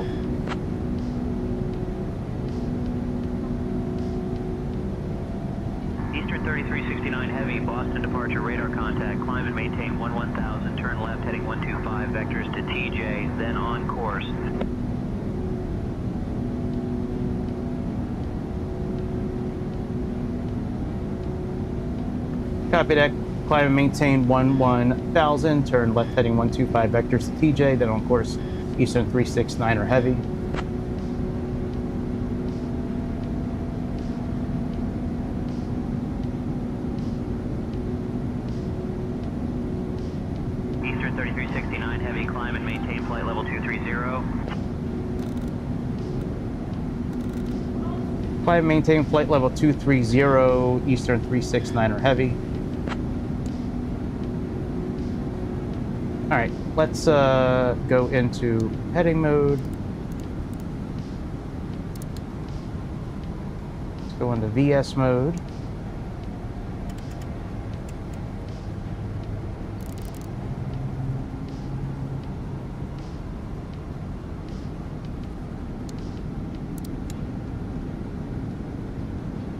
Speaker 9: 3369 Heavy, Boston departure, radar contact, climb and maintain 11,000, turn left heading 125, vectors to TJ, then on course.
Speaker 1: Copy that. Climb and maintain 11,000, turn left heading 125, vectors to TJ, then on course, Eastern 369er Heavy.
Speaker 9: Eastern 3369 Heavy, climb and maintain flight level 230.
Speaker 1: Climb and maintain flight level 230, Eastern 369er Heavy. All right, let's go into heading mode. Let's go into VS mode.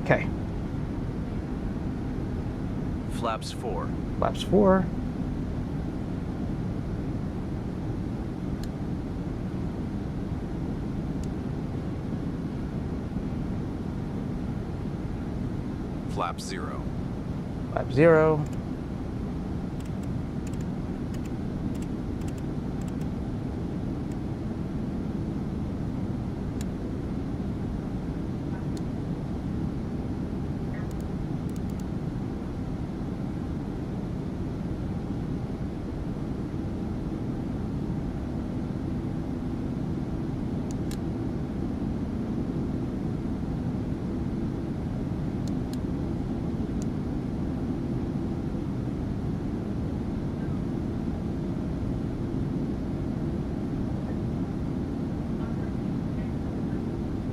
Speaker 1: Okay.
Speaker 8: Flaps 4.
Speaker 1: Flaps 4.
Speaker 8: Flap 0.
Speaker 1: Flap 0.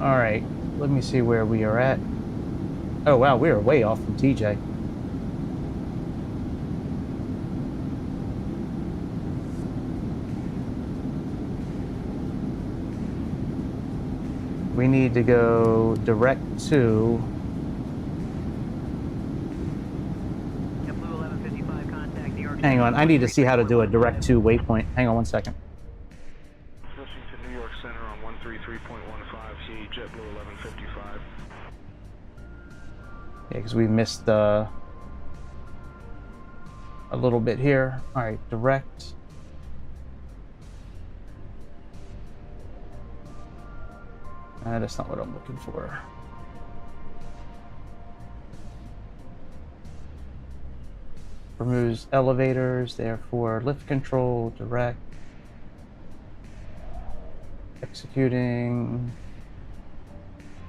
Speaker 1: All right, let me see where we are at. Oh wow, we are way off from TJ. We need to go direct to hang on, I need to see how to do a direct to waypoint. Hang on one second.
Speaker 11: Switching to New York Center on 133.15, CA JetBlue 1155.
Speaker 1: Yeah, because we missed a little bit here. All right, direct. That's not what I'm looking for. Removes elevators, therefore lift control, direct. Executing.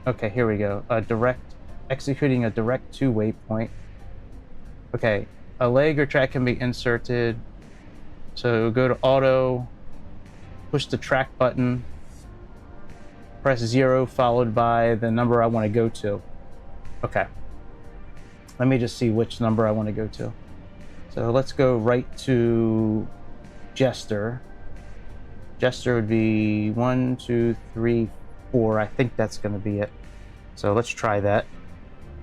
Speaker 1: Okay, here we go. Executing a direct to waypoint. Okay, a leg or track can be inserted. So go to auto, push the track button, press 0 followed by the number I want to go to. Okay. Let me just see which number I want to go to. So let's go right to Jester. Jester would be 1, 2, 3, 4. I think that's going to be it. So let's try that.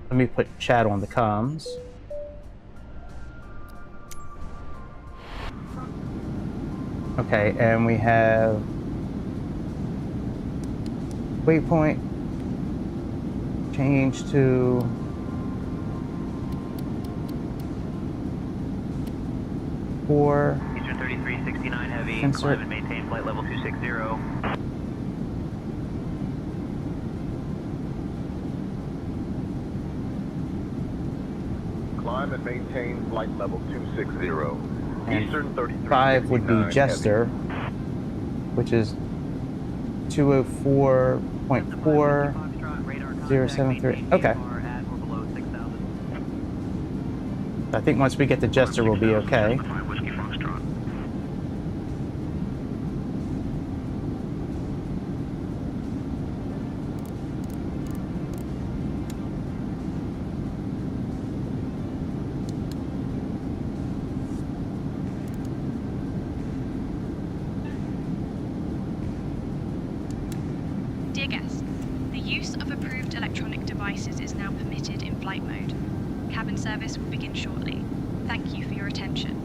Speaker 1: Let me put chat on the comms. Okay, and we have waypoint change to four.
Speaker 9: Eastern 3369 Heavy,
Speaker 1: Insert.
Speaker 9: climb and maintain flight level 260.
Speaker 11: Climb and maintain flight level 260.
Speaker 1: And
Speaker 11: Eastern
Speaker 1: 5 would be
Speaker 11: 3369
Speaker 1: Jester, which is 204.4073. Okay. I think once we get to Jester, we'll be okay.
Speaker 5: Dear guests, the use of approved electronic devices is now permitted in flight mode. Cabin service will begin shortly. Thank you for your attention.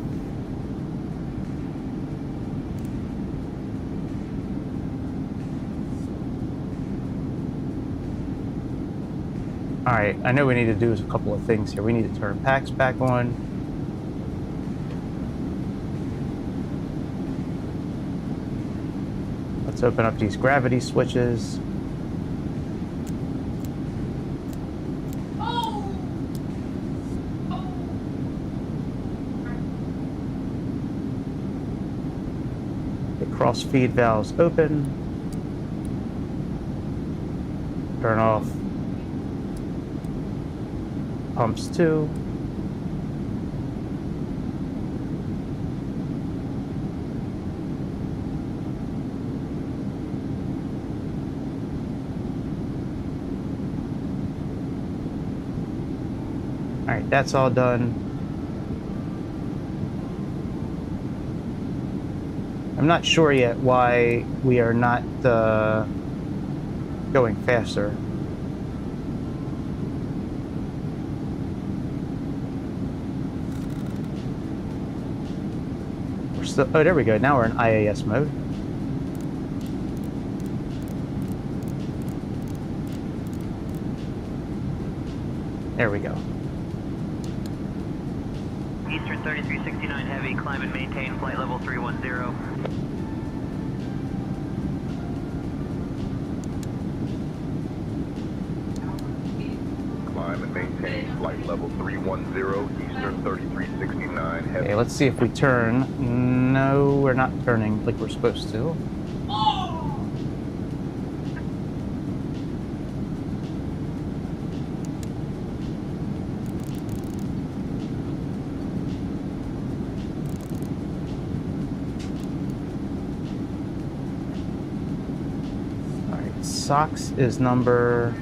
Speaker 1: Alright, I know we need to do a couple of things here. We need to turn packs back on. Let's open up these gravity switches. Cross feed valves open. Turn off pumps 2. Alright, that's all done. I'm not sure yet why we are not going faster. We're still, oh, there we go. Now we're in IAS mode. There we go.
Speaker 4: Eastern 3369 Heavy, climb and maintain flight level 310.
Speaker 11: Climb and maintain flight level 310, Eastern 3369 Heavy.
Speaker 1: Okay, let's see if we turn. No, we're not turning like we're supposed to. SOX is number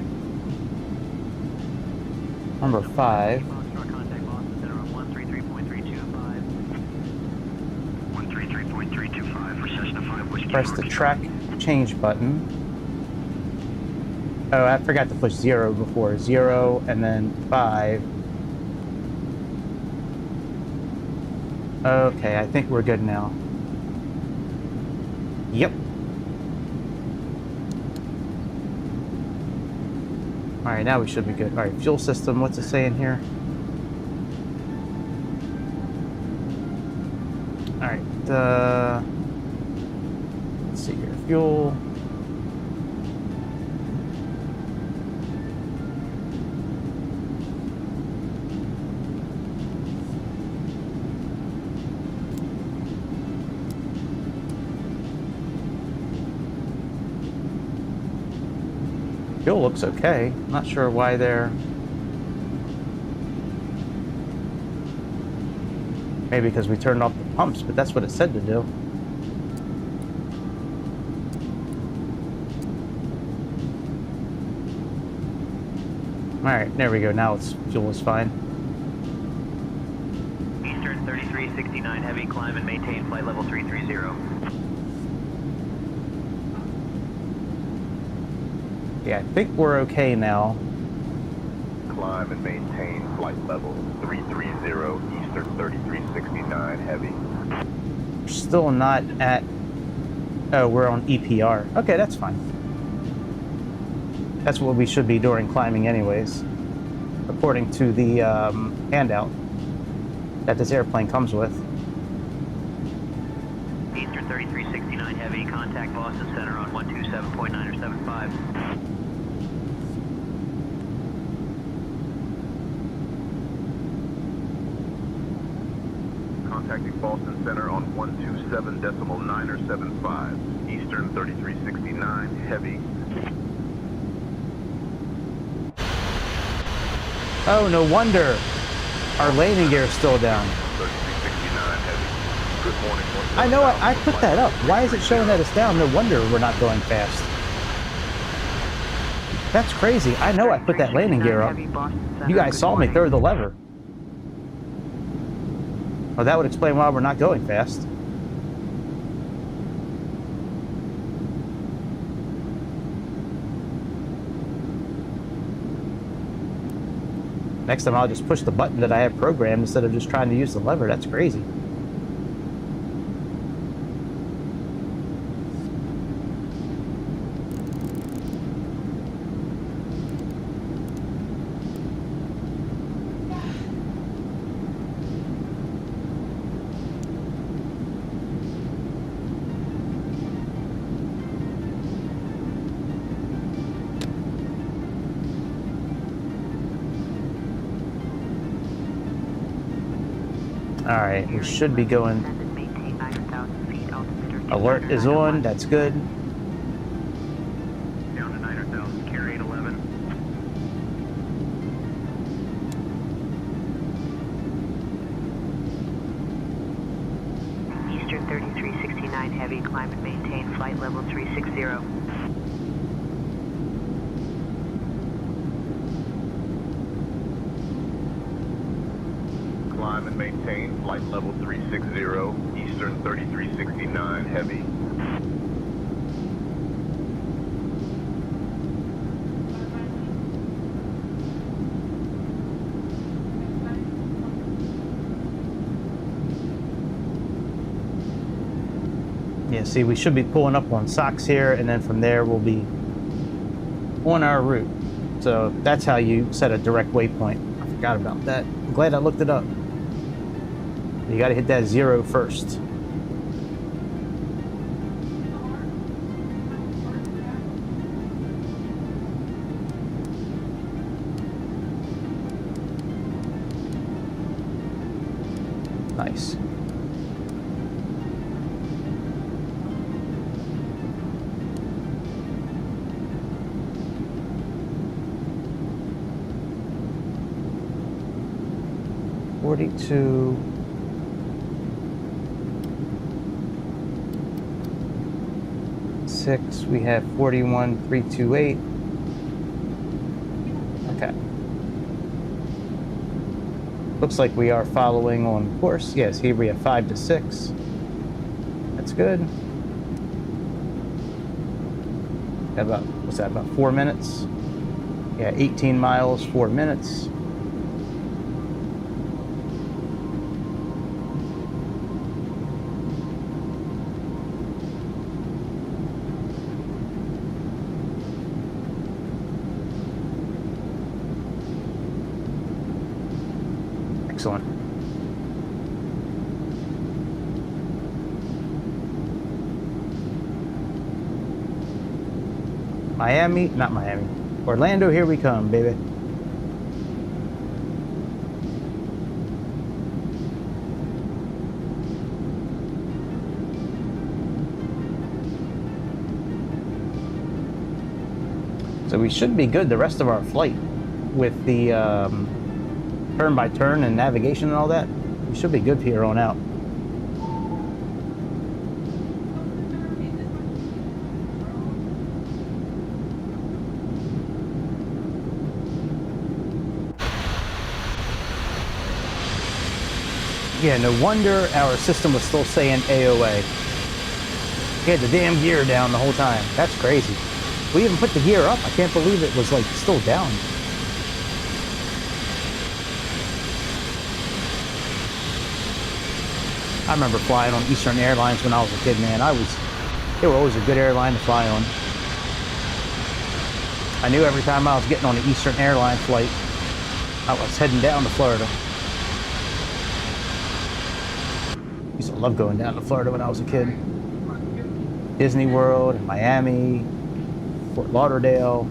Speaker 1: 5. Press the track change button. Oh, I forgot to push 0 before. 0 and then 5. Okay, I think we're good now. Yep. Alright, now we should be good. Alright, fuel system, what's it saying here? Alright, let's see here. Fuel. Fuel looks okay. I'm not sure why they're... Maybe because we turned off the pumps, but that's what it said to do. Alright, there we go. Now it's fuel is fine.
Speaker 4: Eastern 3369 Heavy, climb and maintain flight level 330.
Speaker 1: Yeah, I think we're okay now.
Speaker 11: Climb and maintain flight level 330, Eastern 3369 Heavy.
Speaker 1: We're still not at... Oh, we're on EPR. Okay, that's fine. That's what we should be during climbing anyways, according to the handout that this airplane comes with.
Speaker 4: Eastern 3369 Heavy, contact Boston Center on 127.9 or 75.
Speaker 11: Contacting Boston 127.975. Eastern 3369 heavy.
Speaker 1: Oh, no wonder our landing gear is still down.
Speaker 11: 3369 heavy. Good morning.
Speaker 1: I know, I put that up. Why is it showing that it's down? No wonder we're not going fast. That's crazy. I know I put that landing gear up. You guys saw me throw the lever. Well, that would explain why we're not going fast. Next time I'll just push the button that I have programmed instead of just trying to use the lever. That's crazy. Alright, we should be going. Alert is on, that's good.
Speaker 7: Down to 900,000, carry 811.
Speaker 4: Eastern 3369 heavy, climb and maintain flight level 360.
Speaker 11: Climb and maintain flight level 360, Eastern 3369 heavy.
Speaker 1: Yeah, see, we should be pulling up on SOX here, and then from there we'll be on our route. So that's how you set a direct waypoint. I forgot about that. I'm glad I looked it up. You got to hit that 0 first. Nice. $42. We have 41,328. Okay. Looks like we are following on course. Yes, here we have 5 to 6. That's good. Got about, what's that, about 4 minutes? Yeah, 18 miles, 4 minutes. Excellent. Miami, not Miami. Orlando, here we come, baby. So we should be good the rest of our flight with the turn by turn and navigation and all that. We should be good here on out. Yeah, no wonder our system was still saying AOA. We had the damn gear down the whole time. That's crazy. We even put the gear up. I can't believe it was like still down. I remember flying on Eastern Airlines when I was a kid, man. They were always a good airline to fly on. I knew every time I was getting on an Eastern Airlines flight, I was heading down to Florida. Used to love going down to Florida when I was a kid. Disney World, Miami, Fort Lauderdale.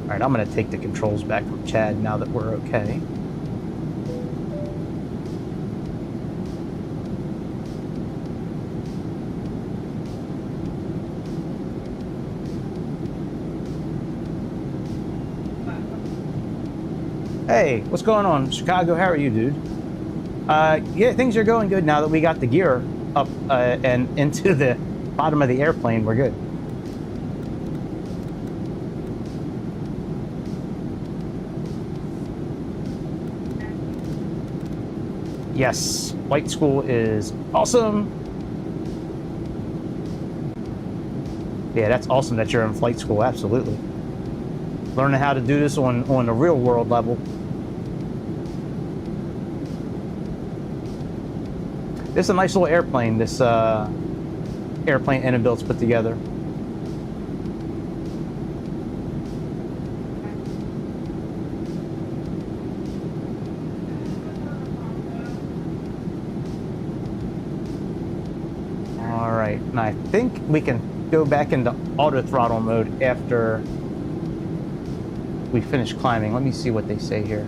Speaker 1: All right, I'm gonna take the controls back from Chad now that we're okay. Hey, what's going on, Chicago? How are you, dude? Yeah, things are going good now that we got the gear up and into the bottom of the airplane. We're good. Yes, flight school is awesome. Yeah, that's awesome that you're in flight school. Absolutely. Learning how to do this on the real world level. This is a nice little airplane, this airplane iniBuilds put together. All right, and I think we can go back into auto throttle mode after we finish climbing. Let me see what they say here.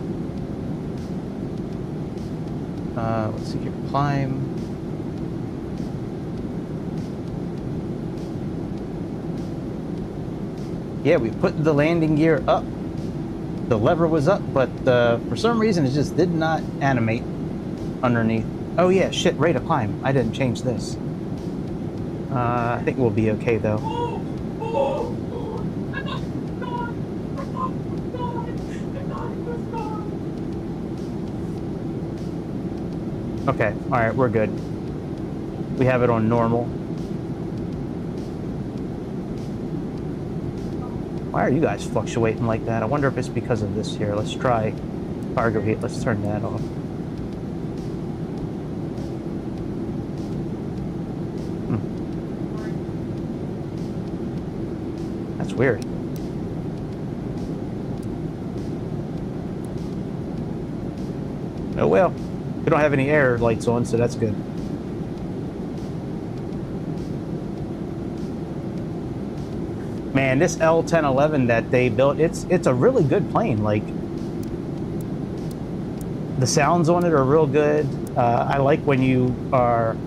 Speaker 1: Let's see here, climb. Yeah, we put the landing gear up. The lever was up, but for some reason it just did not animate underneath. Oh yeah, shit, rate of climb. I didn't change this. I think we'll be okay though. Okay, alright, we're good. We have it on normal. Why are you guys fluctuating like that? I wonder if it's because of this here. Let's try cargo heat. Let's turn that off. That's weird. Oh well. We don't have any air lights on, so that's good. Man, this L-1011 that they built, it's a really good plane. Like, the sounds on it are real good. I like when you are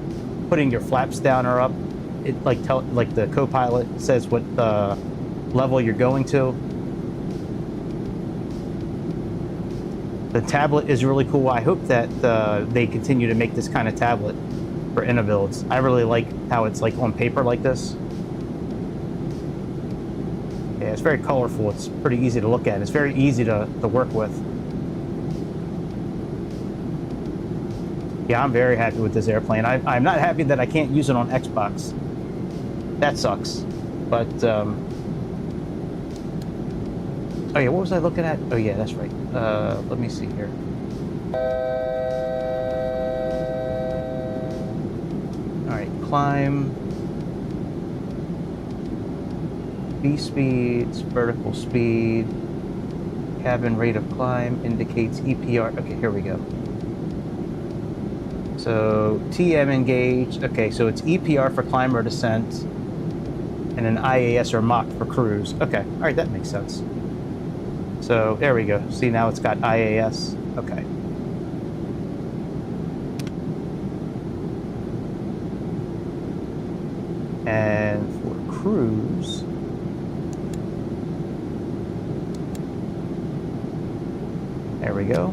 Speaker 1: putting your flaps down or up. It like the co-pilot says what level you're going to. The tablet is really cool. I hope that they continue to make this kind of tablet for iniBuilds. I really like how it's like on paper like this. Yeah, it's very colorful. It's pretty easy to look at. It's very easy to work with. Yeah, I'm very happy with this airplane. I'm not happy that I can't use it on Xbox. That sucks. But, oh yeah, what was I looking at? Oh yeah, that's right. Let me see here. All right, climb. V speeds, vertical speed, cabin rate of climb indicates EPR. Okay, here we go. So TM engaged. Okay, so it's EPR for climb or descent, and an IAS or Mach for cruise. Okay, all right, that makes sense. So there we go. See, now it's got IAS. Okay. And for cruise, there we go.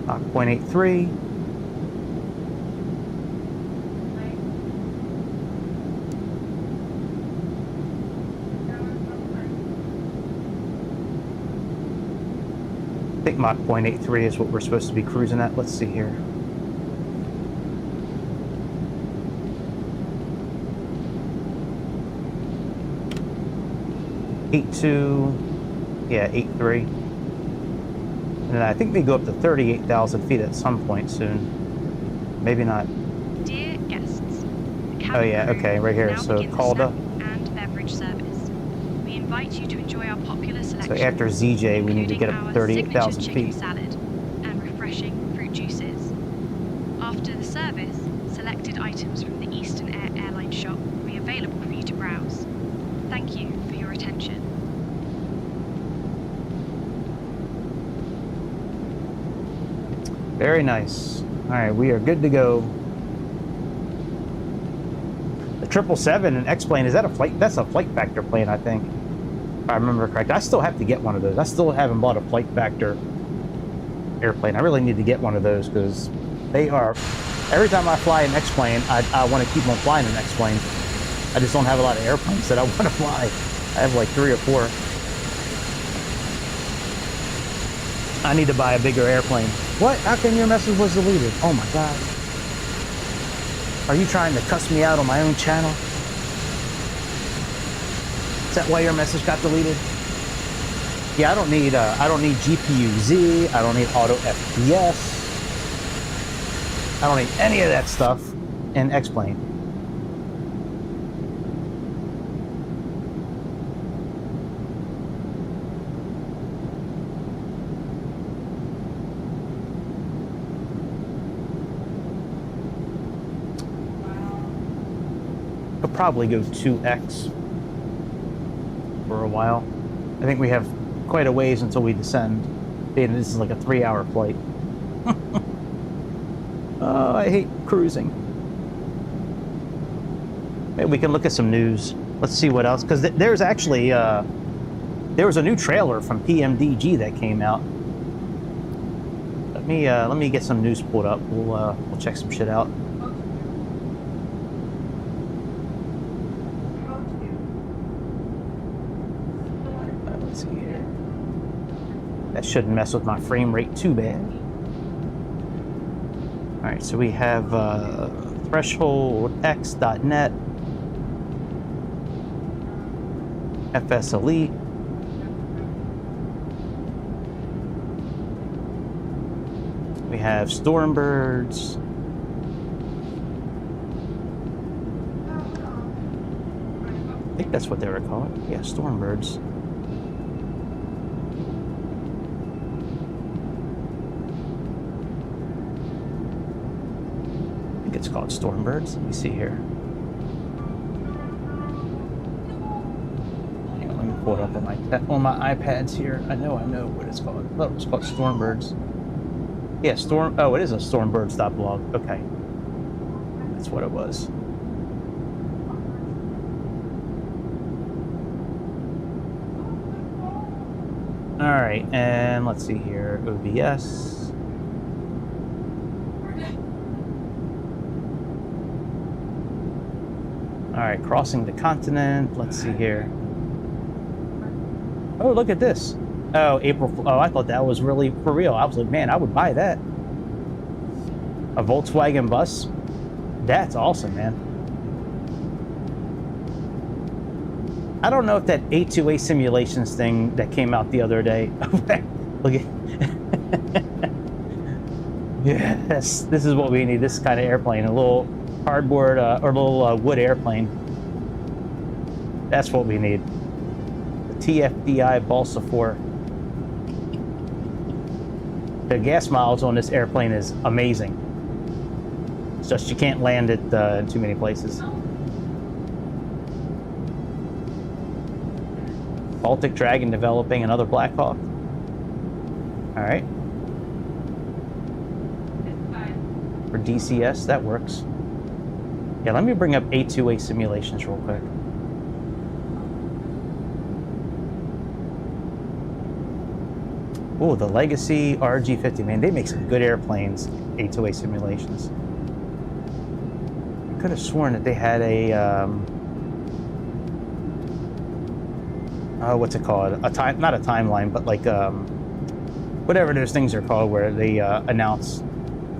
Speaker 1: Mach 0.83. I think Mach 0.83 is what we're supposed to be cruising at. Let's see here. Yeah, 8.3. And I think they go up to 38,000 feet at some point soon. Maybe not.
Speaker 5: Dear guests,
Speaker 1: oh yeah, okay, right here. So Calda.
Speaker 5: And beverage service. We invite you to enjoy our popular selection.
Speaker 1: So after ZJ, we need to get up to 38,000 feet.
Speaker 5: Salad and refreshing fruit juices. After the service, selected items from the Eastern Airlines shop will be available for you to browse. Thank you for your attention.
Speaker 1: Very nice. All right, we are good to go. The 777 and X-plane, is that a flight? That's a flight factor plane, I think. If I remember correct. I still have to get one of those. I still haven't bought a flight factor airplane. I really need to get one of those because they are, every time I fly an X-plane, I want to keep on flying an X-plane. I just don't have a lot of airplanes that I want to fly. I have like 3 or 4. I need to buy a bigger airplane. What? How come your message was deleted? Oh my God. Are you trying to cuss me out on my own channel? Is that why your message got deleted? Yeah, I don't need GPU-Z. I don't need AUTO FPS. I don't need any of that stuff in X-plane. I'll probably go 2X for a while. I think we have quite a ways until we descend. And this is like a 3-hour flight. Oh, I hate cruising. Maybe we can look at some news. Let's see what else, because there's actually there was a new trailer from PMDG that came out. Let me get some news pulled up. We'll check some shit out. Let's see here. That shouldn't mess with my frame rate too bad. All right, so we have thresholdx.net, FS Elite, we have Stormbirds, I think that's what they were called. Yeah, Stormbirds. It's called Stormbirds. Let me see here. Hang on, let me pull it up on my iPads here. I know what it's called. I thought it was called Stormbirds. Yeah, oh, it is a Stormbirds.blog. Okay, that's what it was. All right, and let's see here. OBS. All right, crossing the continent. Let's see here. Oh, look at this. Oh, April. Oh, I thought that was really for real. I was like, man, I would buy that. A Volkswagen bus. That's awesome, man. I don't know if that A2A simulations thing that came out the other day. Look at. Yes, this is what we need. This kind of airplane, a little cardboard or a little wood airplane. That's what we need. The TFDI Balsa 4. The gas mileage on this airplane is amazing. It's just you can't land it in too many places. Baltic Dragon developing another Black Hawk. All right. For DCS, that works. Yeah, let me bring up A2A simulations real quick. Oh, the Legacy RG50, man, they make some good airplanes, A2A simulations. I could have sworn that they had a, what's it called? Not a timeline, but like, whatever those things are called where they announce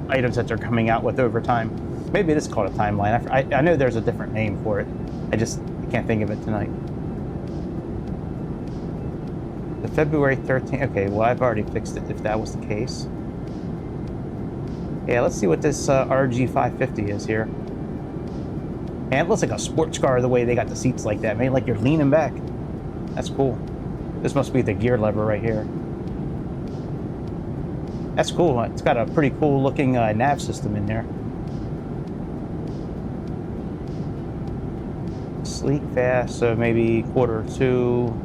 Speaker 1: items that they're coming out with over time. Maybe it is called a timeline. I know there's a different name for it. I can't think of it tonight. The February 13th. Okay, well, I've already fixed it if that was the case. Yeah, let's see what this RG550 is here. And it looks like a sports car the way they got the seats like that. Man, like you're leaning back. That's cool. This must be the gear lever right here. That's cool. It's got a pretty cool looking nav system in there. Sleek, fast, so maybe Q2.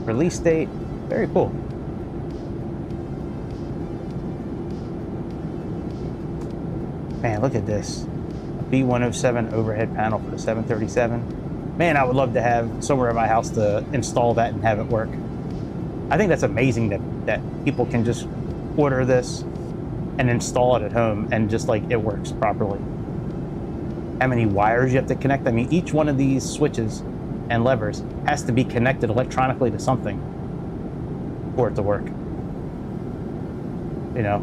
Speaker 1: Release date, very cool. Man, look at this. A B107 overhead panel for the 737. Man, I would love to have somewhere in my house to install that and have it work. I think that's amazing that people can just order this and install it at home, and just like it works properly. How many wires you have to connect? I mean, each one of these switches and levers has to be connected electronically to something for it to work. You know,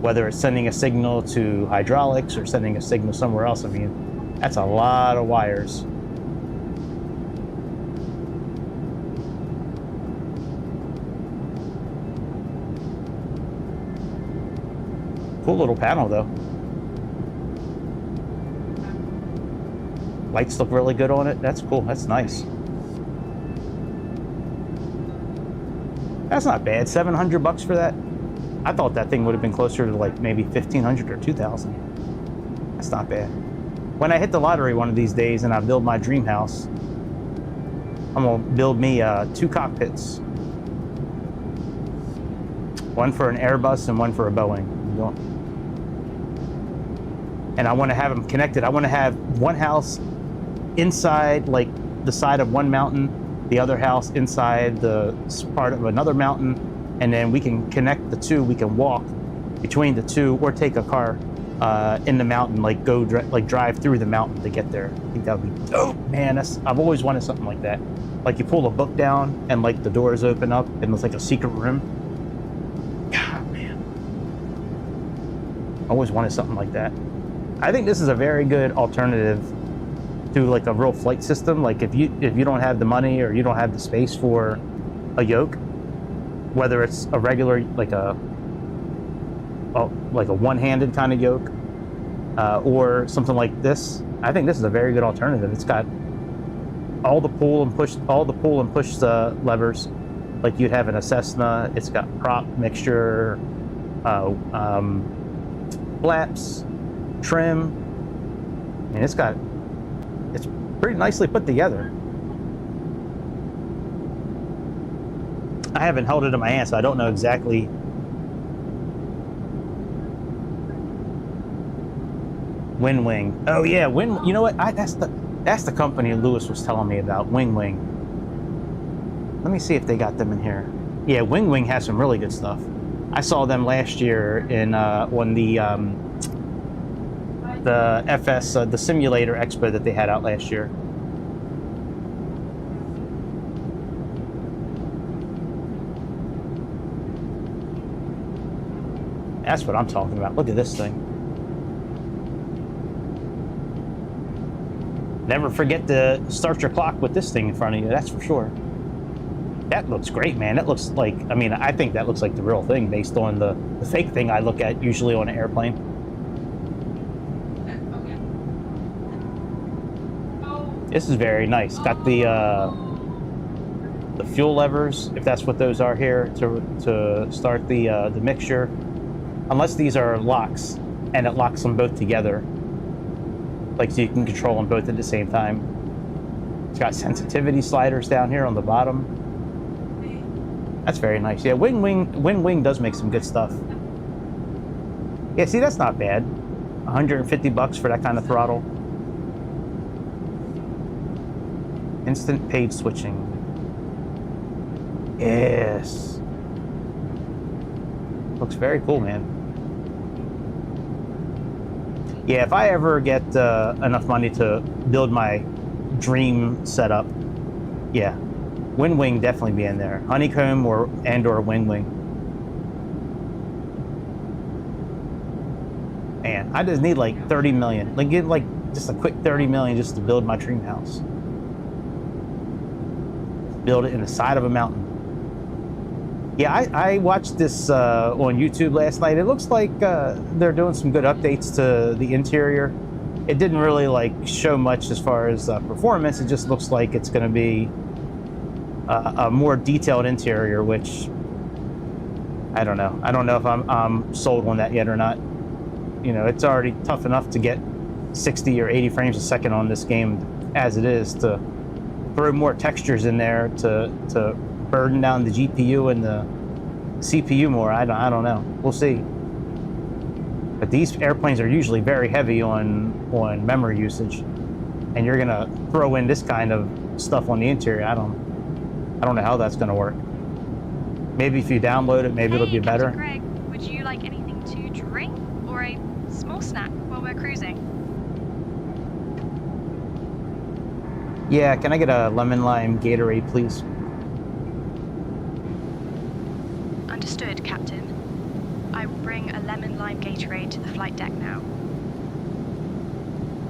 Speaker 1: whether it's sending a signal to hydraulics or sending a signal somewhere else. I mean, that's a lot of wires. Cool little panel though. Lights look really good on it. That's cool. That's nice. That's not bad. $700 for that. I thought that thing would have been closer to like maybe $1,500 or $2,000. That's not bad. When I hit the lottery one of these days and I build my dream house, I'm gonna build me 2 cockpits. One for an Airbus and one for a Boeing. And I want to have them connected. I want to have one house inside like the side of one mountain, the other house inside the part of another mountain, and then we can connect the two. We can walk between the two, or take a car in the mountain, like drive through the mountain to get there. I think that would be dope, man. I've always wanted something like that. Like you pull a book down and like the doors open up and it's like a secret room. God, man. I always wanted something like that. I think this is a very good alternative to like a real flight system. Like if you don't have the money or you don't have the space for a yoke, whether it's a regular like a one-handed kind of yoke or something like this, I think this is a very good alternative. It's got all the pull and push levers like you'd have in a Cessna. It's got prop, mixture, flaps, trim, and it's pretty nicely put together. I haven't held it in my hand, so I don't know exactly. Wing. Oh yeah, you know what? That's the company Lewis was telling me about. Wing. Let me see if they got them in here. Yeah, Wing has some really good stuff. I saw them last year in on the FS, the simulator expo that they had out last year. That's what I'm talking about. Look at this thing. Never forget to start your clock with this thing in front of you, that's for sure. That looks great, man. That looks like, I mean, I think that looks like the real thing based on the fake thing I look at usually on an airplane. This is very nice. Got the fuel levers, if that's what those are here, to start the mixture. Unless these are locks, and it locks them both together. Like, so you can control them both at the same time. It's got sensitivity sliders down here on the bottom. That's very nice. Yeah, Wing does make some good stuff. Yeah, see, that's not bad. $150 for that kind of throttle. Instant page switching. Yes. Looks very cool, man. Yeah, if I ever get enough money to build my dream setup, yeah, Wing definitely be in there. Honeycomb or Wing. Man, I just need like 30 million. Like get like just a quick 30 million just to build my dream house. Build it in the side of a mountain. Yeah, I watched this on YouTube last night. It looks like they're doing some good updates to the interior. It didn't really like show much as far as performance. It just looks like it's going to be a more detailed interior, which I don't know. I don't know if I'm sold on that yet or not. You know, it's already tough enough to get 60 or 80 frames a second on this game as it is. To throw more textures in there to burden down the GPU and the CPU more. I don't know. We'll see. But these airplanes are usually very heavy on memory usage, and you're gonna throw in this kind of stuff on the interior. I don't know how that's gonna work. Maybe if you download it, maybe it'll be better.
Speaker 5: Greg, would drink or a small snack while we're cruising?
Speaker 1: Yeah, can I get a lemon lime Gatorade, please?
Speaker 5: Understood, Captain. I will bring a lemon lime Gatorade to the flight deck now.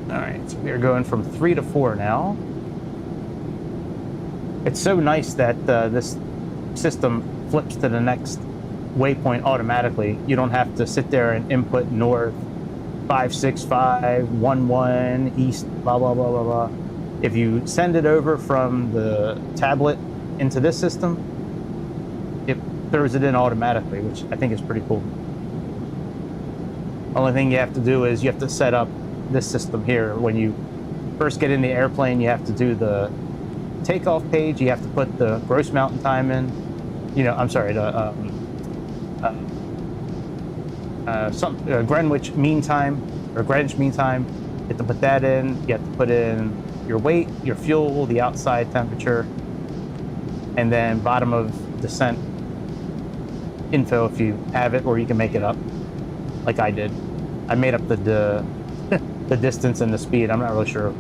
Speaker 1: Alright, so we are going from 3 to 4 now. It's so nice that this system flips to the next waypoint automatically. You don't have to sit there and input north 56511 east, blah blah blah blah blah. If you send it over from the tablet into this system, it throws it in automatically, which I think is pretty cool. Only thing you have to do is you have to set up this system here. When you first get in the airplane, you have to do the takeoff page. You have to put the gross mountain time in. I'm sorry, the Greenwich Mean Time, or Greenwich Mean Time. You have to put that in. You have to put in your weight, your fuel, the outside temperature, and then bottom of descent info if you have it, or you can make it up, like I did. I made up the distance and the speed. I'm not really sure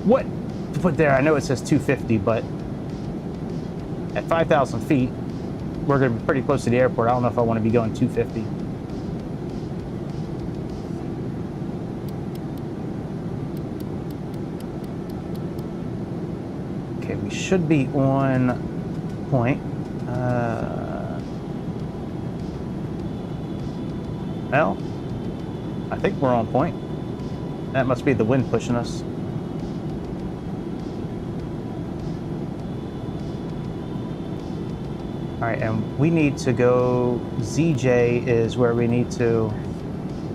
Speaker 1: what to put there. I know it says 250, but at 5,000 feet, we're going to be pretty close to the airport. I don't know if I want to be going 250. Okay, we should be on point. Well, I think we're on point. That must be the wind pushing us. All right, and we need to go, ZJ is where we need to,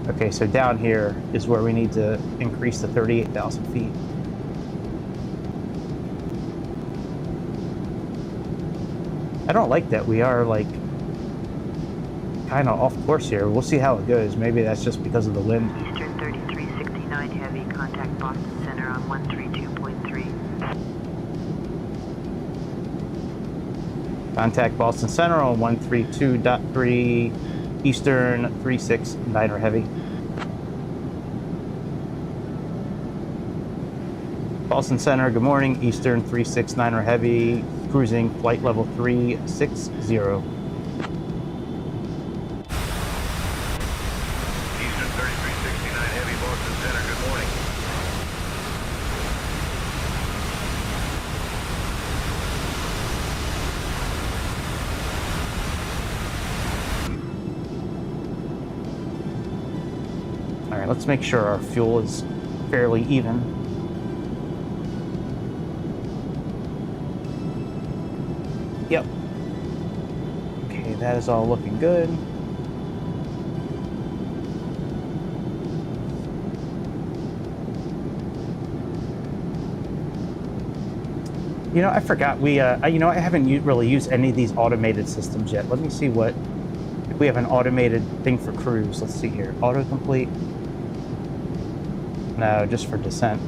Speaker 1: okay, so down here is where we need to increase to 38,000 feet. I don't like that we are like kind of off course here. We'll see how it goes. Maybe that's just because of the wind.
Speaker 12: Eastern 3369 Heavy, contact Boston Center on 132.3.
Speaker 1: Contact Boston Center on 132.3, Eastern 369er Heavy. Boston Center, good morning. Eastern 369er Heavy, cruising flight level 360.
Speaker 11: Eastern 3369 Heavy, Boston Center, good morning.
Speaker 1: All right, let's make sure our fuel is fairly even. Yep. Okay, that is all looking good. You know, I forgot I haven't really used any of these automated systems yet. Let me see if we have an automated thing for cruise. Let's see here. Autocomplete. No, just for descent.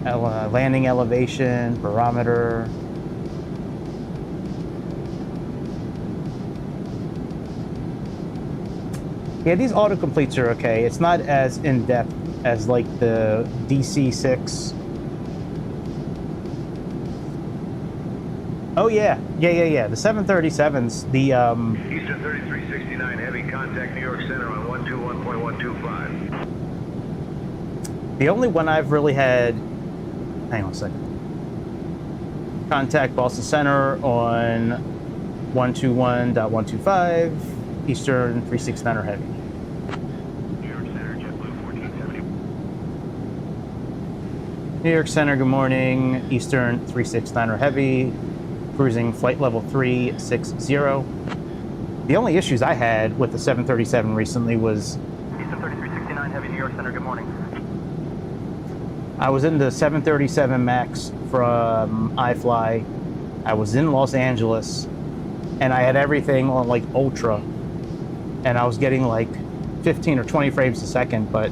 Speaker 1: Landing elevation, barometer. Yeah, these autocompletes are okay. It's not as in-depth as like the DC-6. Oh yeah. The 737s, the
Speaker 11: Eastern 3369 Heavy, contact New York Center on 121.125.
Speaker 1: The only one I've really had, hang on a second. Contact Boston Center on 121.125, Eastern 369er Heavy.
Speaker 11: New York Center, JetBlue 1470.
Speaker 1: New York Center, good morning. Eastern 369er Heavy, cruising flight level 360. The only issues I had with the 737 recently was
Speaker 7: Eastern 3369 Heavy, New York Center, good morning.
Speaker 1: I was in the 737 MAX from iFly. I was in Los Angeles, and I had everything on like Ultra, and I was getting like 15 or 20 frames a second. But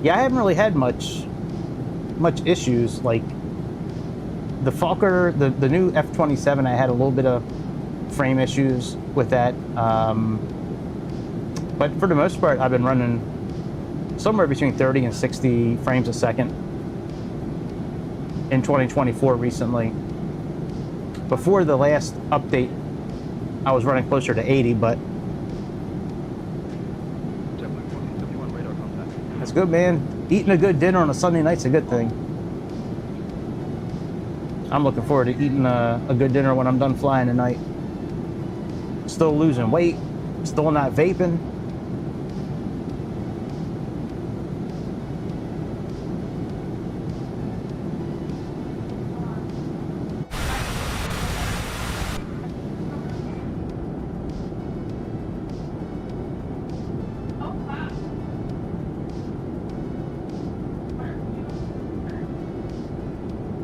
Speaker 1: yeah, I haven't really had much issues. Like the Fokker, the new F-27, I had a little bit of frame issues. with that. But for the most part, I've been running somewhere between 30 and 60 frames a second in 2024 recently. Before the last update, I was running closer to 80, but that's good, man. Eating a good dinner on a Sunday night's a good thing. I'm looking forward to eating a good dinner when I'm done flying tonight. Still losing weight, still not vaping.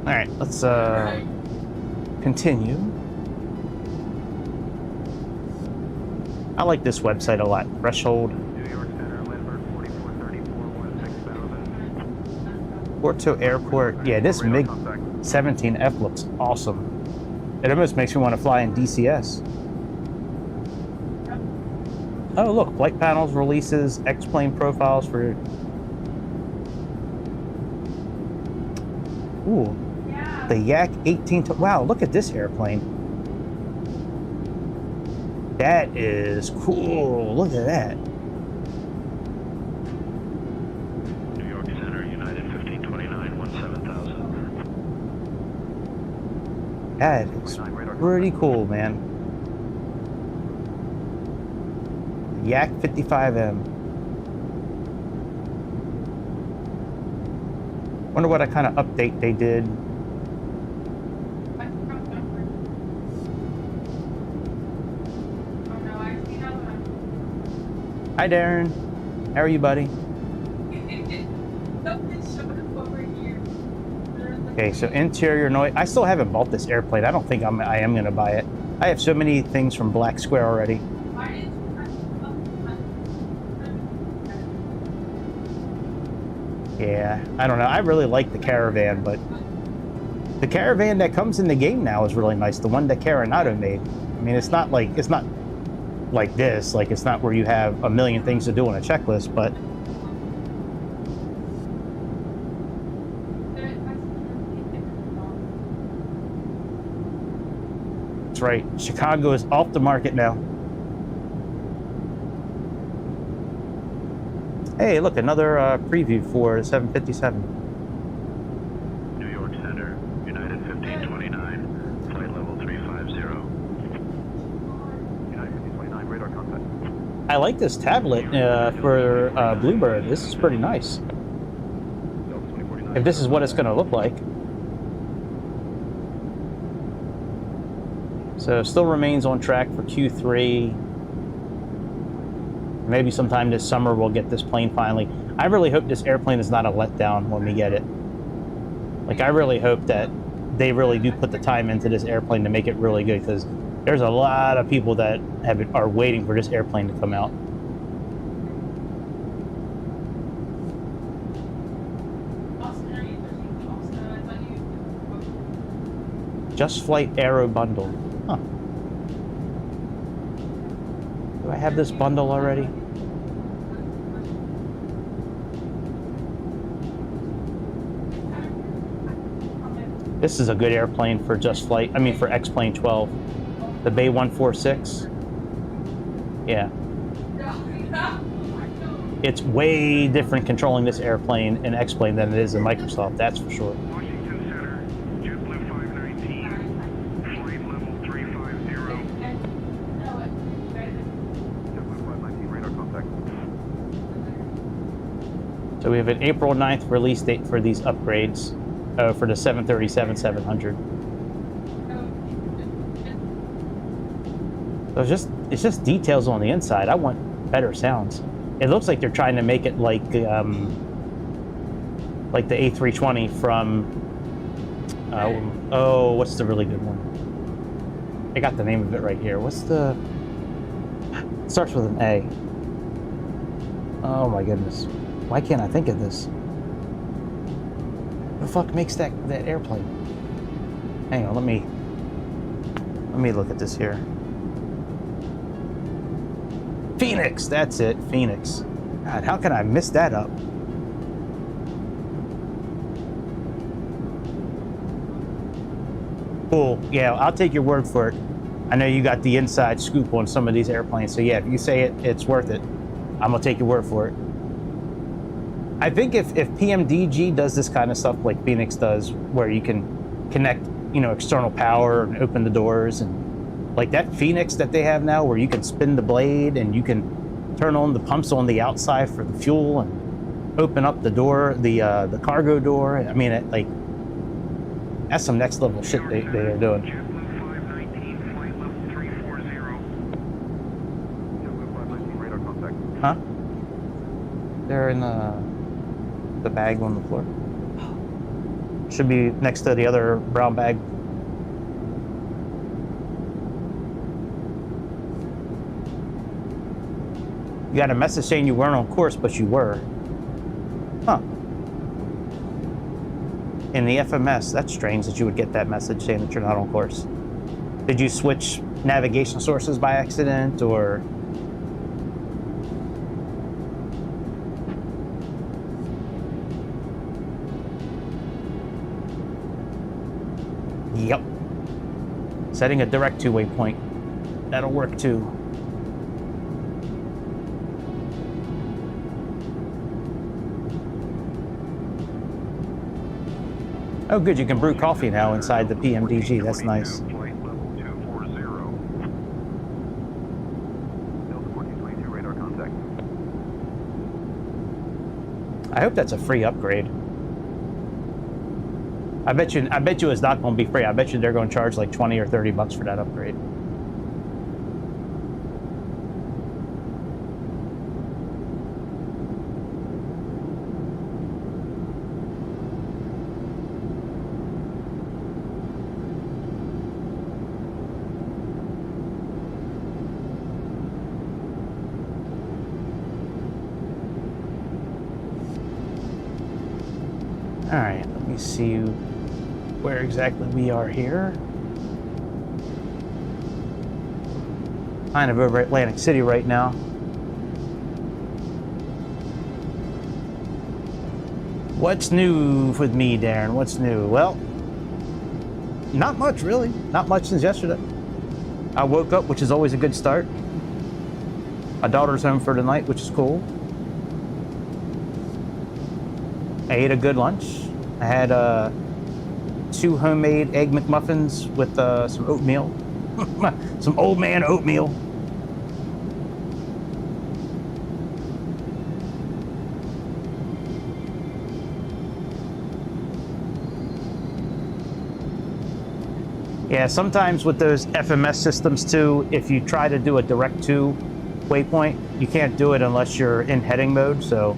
Speaker 1: All right, let's continue. I like this website a lot. Threshold.
Speaker 7: New York Center, Lindbergh 4434, 16,000.
Speaker 1: Porto Airport. Yeah, this MiG 17F looks awesome. It almost makes me want to fly in DCS. Oh, look, flight panels, releases, X-plane profiles for... Ooh, the Yak 18... Wow, look at this airplane. That is cool. Look at that.
Speaker 7: New York Center, United 1529, 17,000.
Speaker 1: That is pretty cool, man. Yak 55M. Wonder what kind of update they did. Hi, Darren. How are you, buddy? Okay, so interior noise. I still haven't bought this airplane. I don't think I am going to buy it. I have so many things from Black Square already. Yeah, I don't know. I really like the Caravan, but the Caravan that comes in the game now is really nice. The one that Caronado made. I mean, it's not like this. Like, it's not where you have a million things to do on a checklist, but that's right. Chicago is off the market now. Hey, look, another preview for the 757.
Speaker 7: New York Center, United 1529, flight level 350. United 1529, radar contact.
Speaker 1: I like this tablet for Bluebird. This is pretty nice. If this is what it's going to look like. So still remains on track for Q3. Maybe sometime this summer we'll get this plane finally. I really hope this airplane is not a letdown when we get it. Like, I really hope that they really do put the time into this airplane to make it really good, because there's a lot of people that are waiting for this airplane to come out. Just Flight Aero bundle. Huh. Do I have this bundle already? This is a good airplane for Just Flight. I mean, for X-Plane 12. The Bay 146. Yeah. It's way different controlling this airplane in X-Plane than it is in Microsoft, that's for sure.
Speaker 7: Washington Center, JetBlue 519, flight level 350. JetBlue 519, radar contact.
Speaker 1: So we have an April 9th release date for these upgrades for the 737-700. So it's just details on the inside. I want better sounds. It looks like they're trying to make it like the A320 from oh, what's the really good one? I got the name of it right here. What's the? It starts with an A. Oh my goodness! Why can't I think of this? Who the fuck makes that airplane? Hang on, let me look at this here. Phoenix, that's it, Phoenix. God, how can I miss that up? Cool, yeah, I'll take your word for it. I know you got the inside scoop on some of these airplanes, so yeah, if you say it's worth it, I'm gonna take your word for it. I think if PMDG does this kind of stuff like Phoenix does, where you can connect, you know, external power and open the doors, and like that Phoenix that they have now, where you can spin the blade and you can turn on the pumps on the outside for the fuel and open up the door, the cargo door. I mean, that's some next level shit they are doing. Huh? They're in the bag on the floor. Should be next to the other brown bag. You got a message saying you weren't on course, but you were. Huh. In the FMS, that's strange that you would get that message saying that you're not on course. Did you switch navigation sources by accident, or? Yep. Setting a direct two-way point. That'll work too. Oh good, you can brew coffee now inside the PMDG. That's nice. I hope that's a free upgrade. I bet you it's not going to be free. I bet you they're going to charge like 20 or 30 bucks for that upgrade. All right, let me see where exactly we are here. Kind of over Atlantic City right now. What's new with me, Darren? What's new? Well, not much really. Not much since yesterday. I woke up, which is always a good start. My daughter's home for the night, which is cool. I ate a good lunch. I had 2 homemade egg McMuffins with some oatmeal. Some old man oatmeal. Yeah, sometimes with those FMS systems too, if you try to do a direct to waypoint, you can't do it unless you're in heading mode. So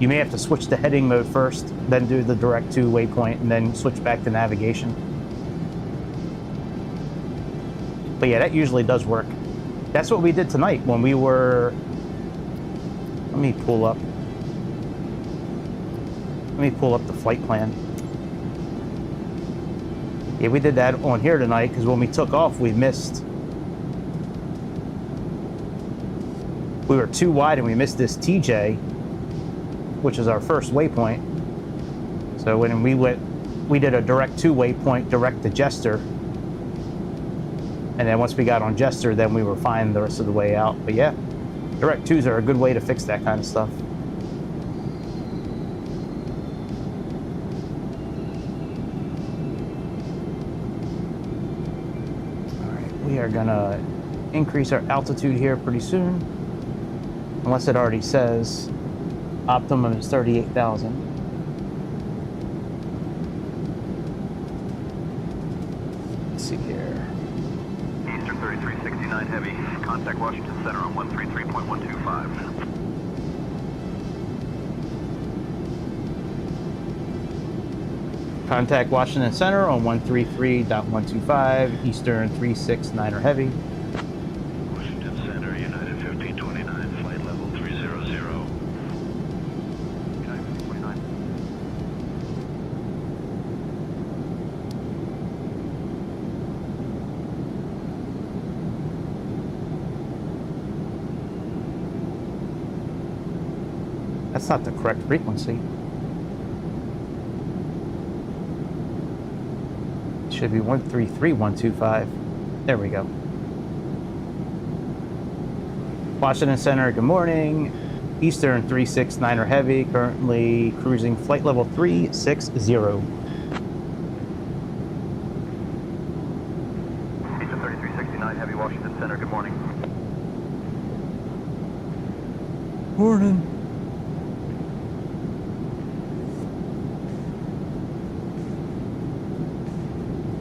Speaker 1: you may have to switch to heading mode first, then do the direct to waypoint, and then switch back to navigation. But yeah, that usually does work. That's what we did tonight when we were... Let me pull up the flight plan. Yeah, we did that on here tonight because when we took off, we missed. We were too wide and we missed this TJ, which is our first waypoint. So when we did a direct to waypoint, direct to Jester. And then once we got on Jester, then we were fine the rest of the way out. But yeah, direct twos are a good way to fix that kind of stuff. We are gonna increase our altitude here pretty soon, unless it already says optimum is 38,000. Let's see here.
Speaker 11: Eastern 3369 Heavy, contact Washington Center on 133.125.
Speaker 1: Contact Washington Center on 133.125, Eastern 369er Heavy.
Speaker 11: Washington Center, United 1529, flight level 300. United 1529.
Speaker 1: That's not the correct frequency. It should be 133125. There we go. Washington Center, good morning. Eastern 369er Heavy, currently cruising flight level 360.
Speaker 7: Eastern 3369 Heavy, Washington Center, good morning.
Speaker 1: Morning.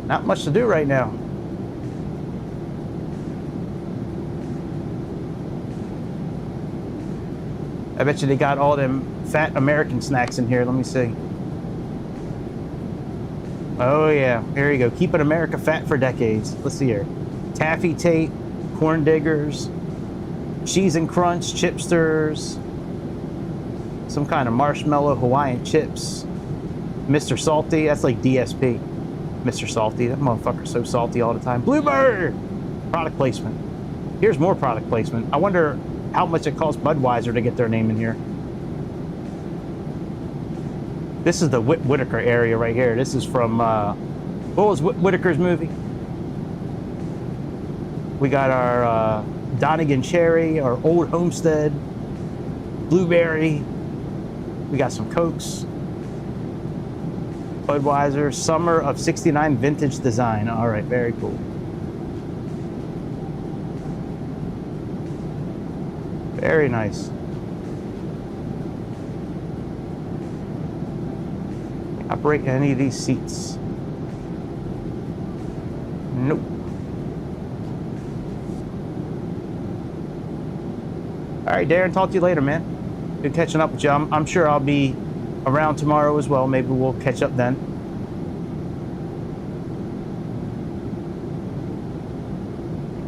Speaker 1: Not much to do right now. I bet you they got all them fat American snacks in here. Let me see. Oh yeah, here you go. Keeping America fat for decades. Let's see here. Taffy tape, corn diggers, cheese and crunch, chipsters, some kind of marshmallow, Hawaiian chips, Mr. Salty. That's like DSP. Mr. Salty. That motherfucker's so salty all the time. Bluebird! Product placement. Here's more product placement. I wonder how much it costs Budweiser to get their name in here. This is the Whitaker area right here. This is from, what was Whitaker's movie? We got our Donegan Cherry, our Old Homestead, Blueberry. We got some Cokes. Budweiser, Summer of '69 Vintage Design. All right, very cool. Very nice. Operate any of these seats? Nope. All right, Darren, talk to you later, man. Good catching up with you. I'm sure I'll be around tomorrow as well. Maybe we'll catch up then.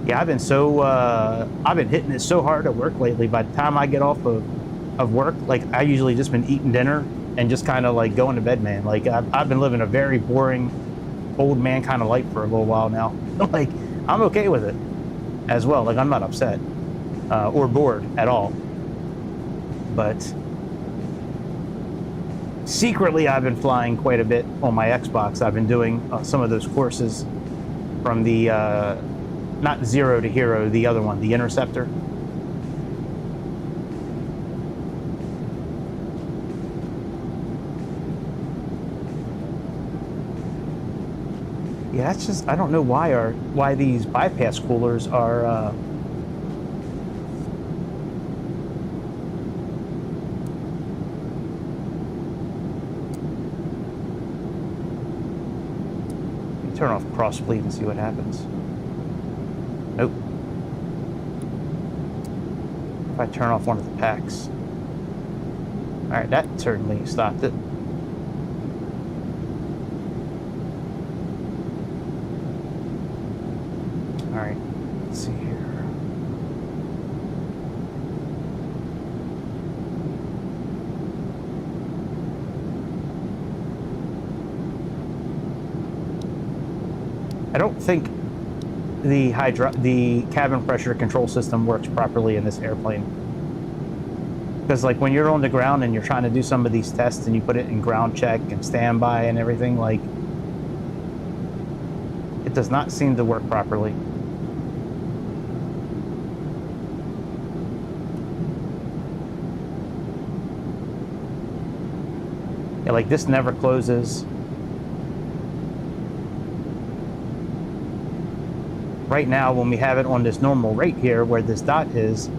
Speaker 1: Yeah, I've been hitting it so hard at work lately. By the time I get off of work, like I usually just been eating dinner and just kind of like going to bed, man. Like I've been living a very boring old man kind of life for a little while now. Like I'm okay with it as well. Like I'm not upset or bored at all. But secretly, I've been flying quite a bit on my Xbox. I've been doing some of those courses from the not Zero to Hero, the other one, the Interceptor. Yeah, that's just, I don't know why these bypass coolers are turn off cross bleed and see what happens. Nope. If I turn off one of the packs. Alright, that certainly stopped it. Alright, let's see here. I don't think the cabin pressure control system works properly in this airplane. Because like when you're on the ground and you're trying to do some of these tests and you put it in ground check and standby and everything, like it does not seem to work properly. Yeah, like this never closes. Right now, when we have it on this normal rate here, where this dot is,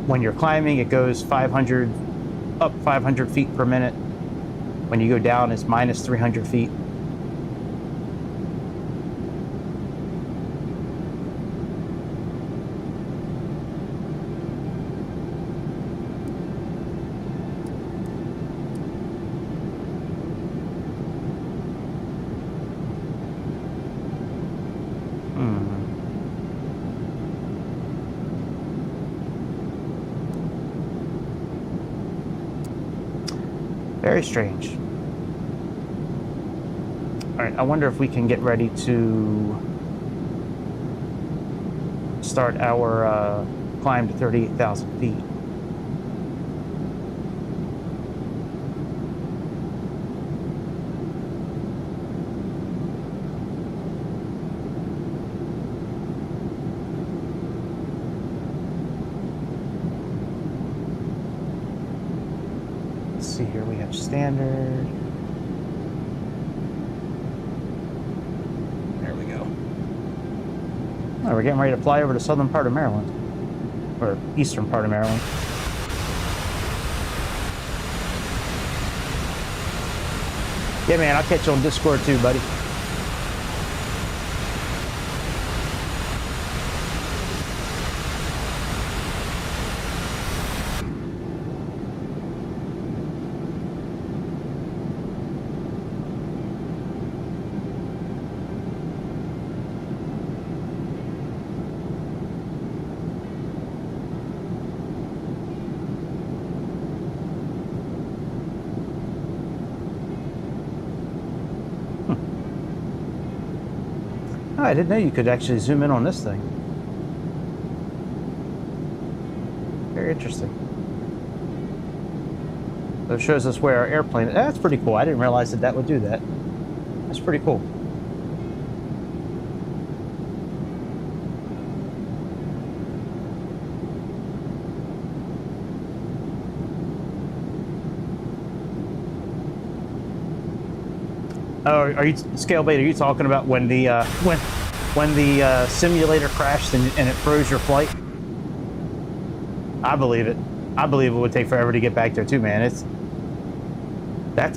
Speaker 1: when you're climbing, it goes 500, up 500 feet per minute. When you go down, it's minus 300 feet. Very strange. All right, I wonder if we can get ready to start our climb to 38,000 feet. Let's see here, we have standard. There we go. Oh, we're getting ready to fly over the southern part of Maryland. Or eastern part of Maryland. Yeah, man, I'll catch you on Discord too, buddy. I didn't know you could actually zoom in on this thing. Very interesting. So it shows us where our airplane is. That's pretty cool. I didn't realize that that would do that. That's pretty cool. Oh, are you Scalebait? Are you talking about when the when the simulator crashed and it froze your flight? I believe it. I believe it would take forever to get back there too, man.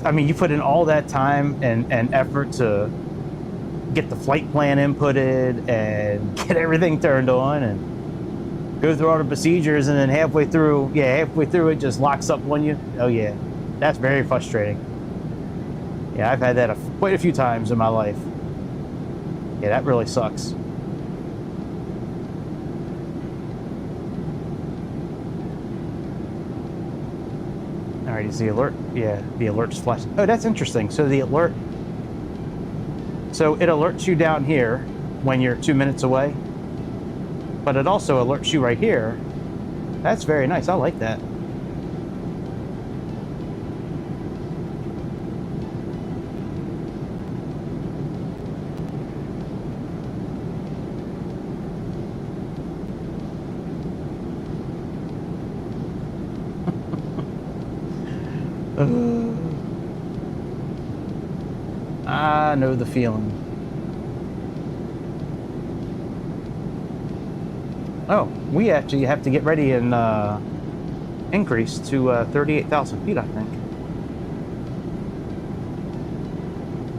Speaker 1: I mean, you put in all that time and effort to get the flight plan inputted and get everything turned on and go through all the procedures, and then halfway through it just locks up on you. Oh yeah, that's very frustrating. Yeah, I've had that quite a few times in my life. Yeah, that really sucks. All right, is the alert? Yeah, the alert's flashing. Oh, that's interesting. So the alert, so it alerts you down here when you're 2 minutes away, but it also alerts you right here. That's very nice. I like that. I know the feeling. Oh, we actually have to get ready and increase to 38,000 feet, I think.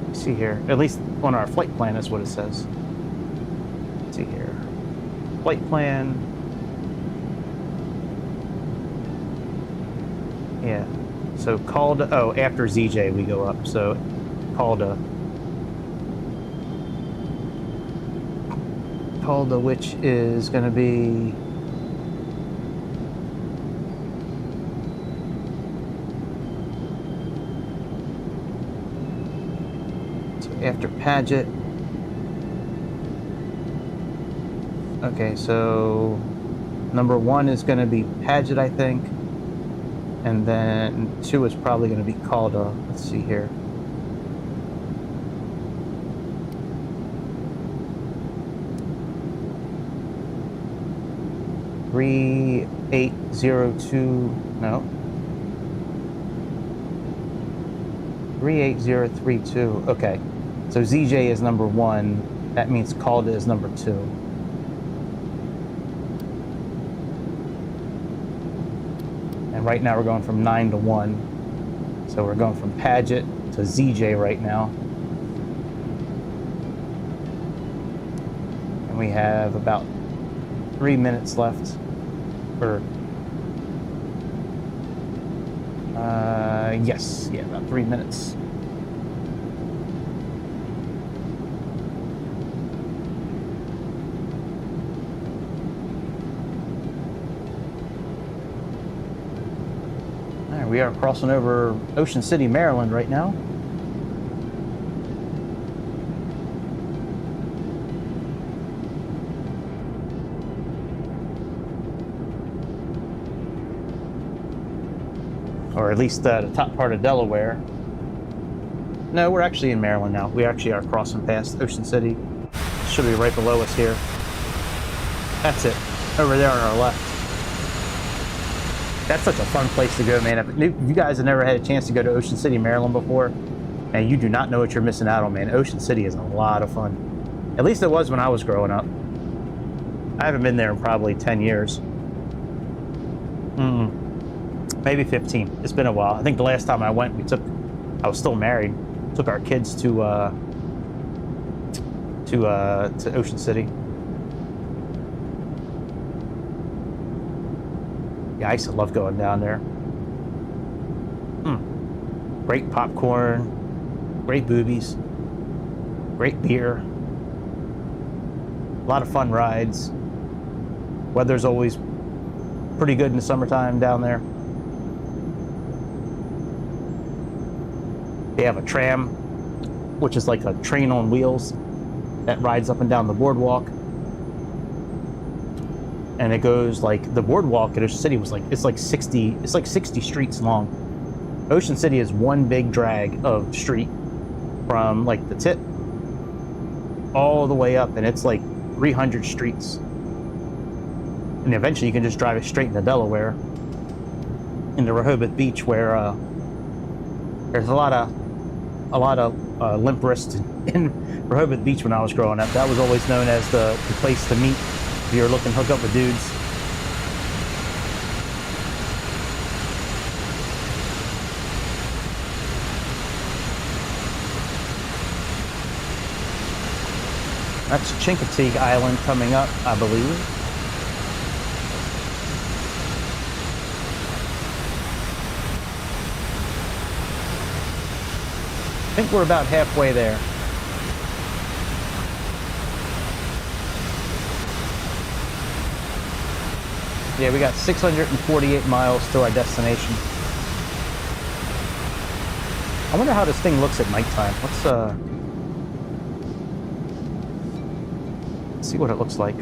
Speaker 1: Let's see here. At least on our flight plan is what it says. Let's see here. Flight plan. Yeah. So called, oh, after ZJ we go up. So called which is going to be so after Paget. Okay, so number 1 is going to be Paget, I think. And then 2 is probably going to be called let's see here. No. 38032. Okay. So ZJ is number 1. That means called is number 2. And right now we're going from 9 to 1. So we're going from Paget to ZJ right now. And we have about 3 minutes left. Or yes, yeah, about 3 minutes. All right, we are crossing over Ocean City, Maryland right now. Or at least the top part of Delaware. No, we're actually in Maryland now. We actually are crossing past Ocean City. Should be right below us here. That's it. Over there on our left. That's such a fun place to go, man. If you guys have never had a chance to go to Ocean City, Maryland before, and you do not know what you're missing out on, man. Ocean City is a lot of fun. At least it was when I was growing up. I haven't been there in probably 10 years. Maybe 15. It's been a while. I think the last time I went, I was still married, took our kids to Ocean City. Yeah, I used to love going down there. Great popcorn, great boobies, great beer, a lot of fun rides. Weather's always pretty good in the summertime down there. They have a tram, which is like a train on wheels that rides up and down the boardwalk. And it goes like the boardwalk at Ocean City was like it's like 60 streets long. Ocean City is one big drag of street from like the tip all the way up, and it's like 300 streets. And eventually you can just drive it straight into Delaware, into Rehoboth Beach, where there's a lot of limp wrists in Rehoboth Beach when I was growing up. That was always known as the place to meet if you're looking to hook up with dudes. That's Chincoteague Island coming up, I believe. I think we're about halfway there. Yeah, we got 648 miles to our destination. I wonder how this thing looks at nighttime. Let's see what it looks like.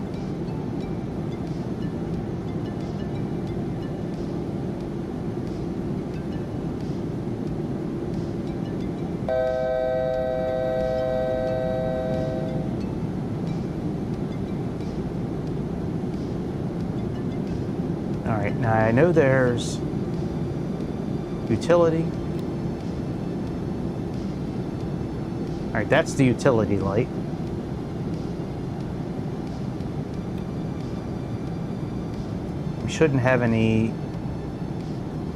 Speaker 1: Alright, now I know there's utility. Alright, that's the utility light. We shouldn't have any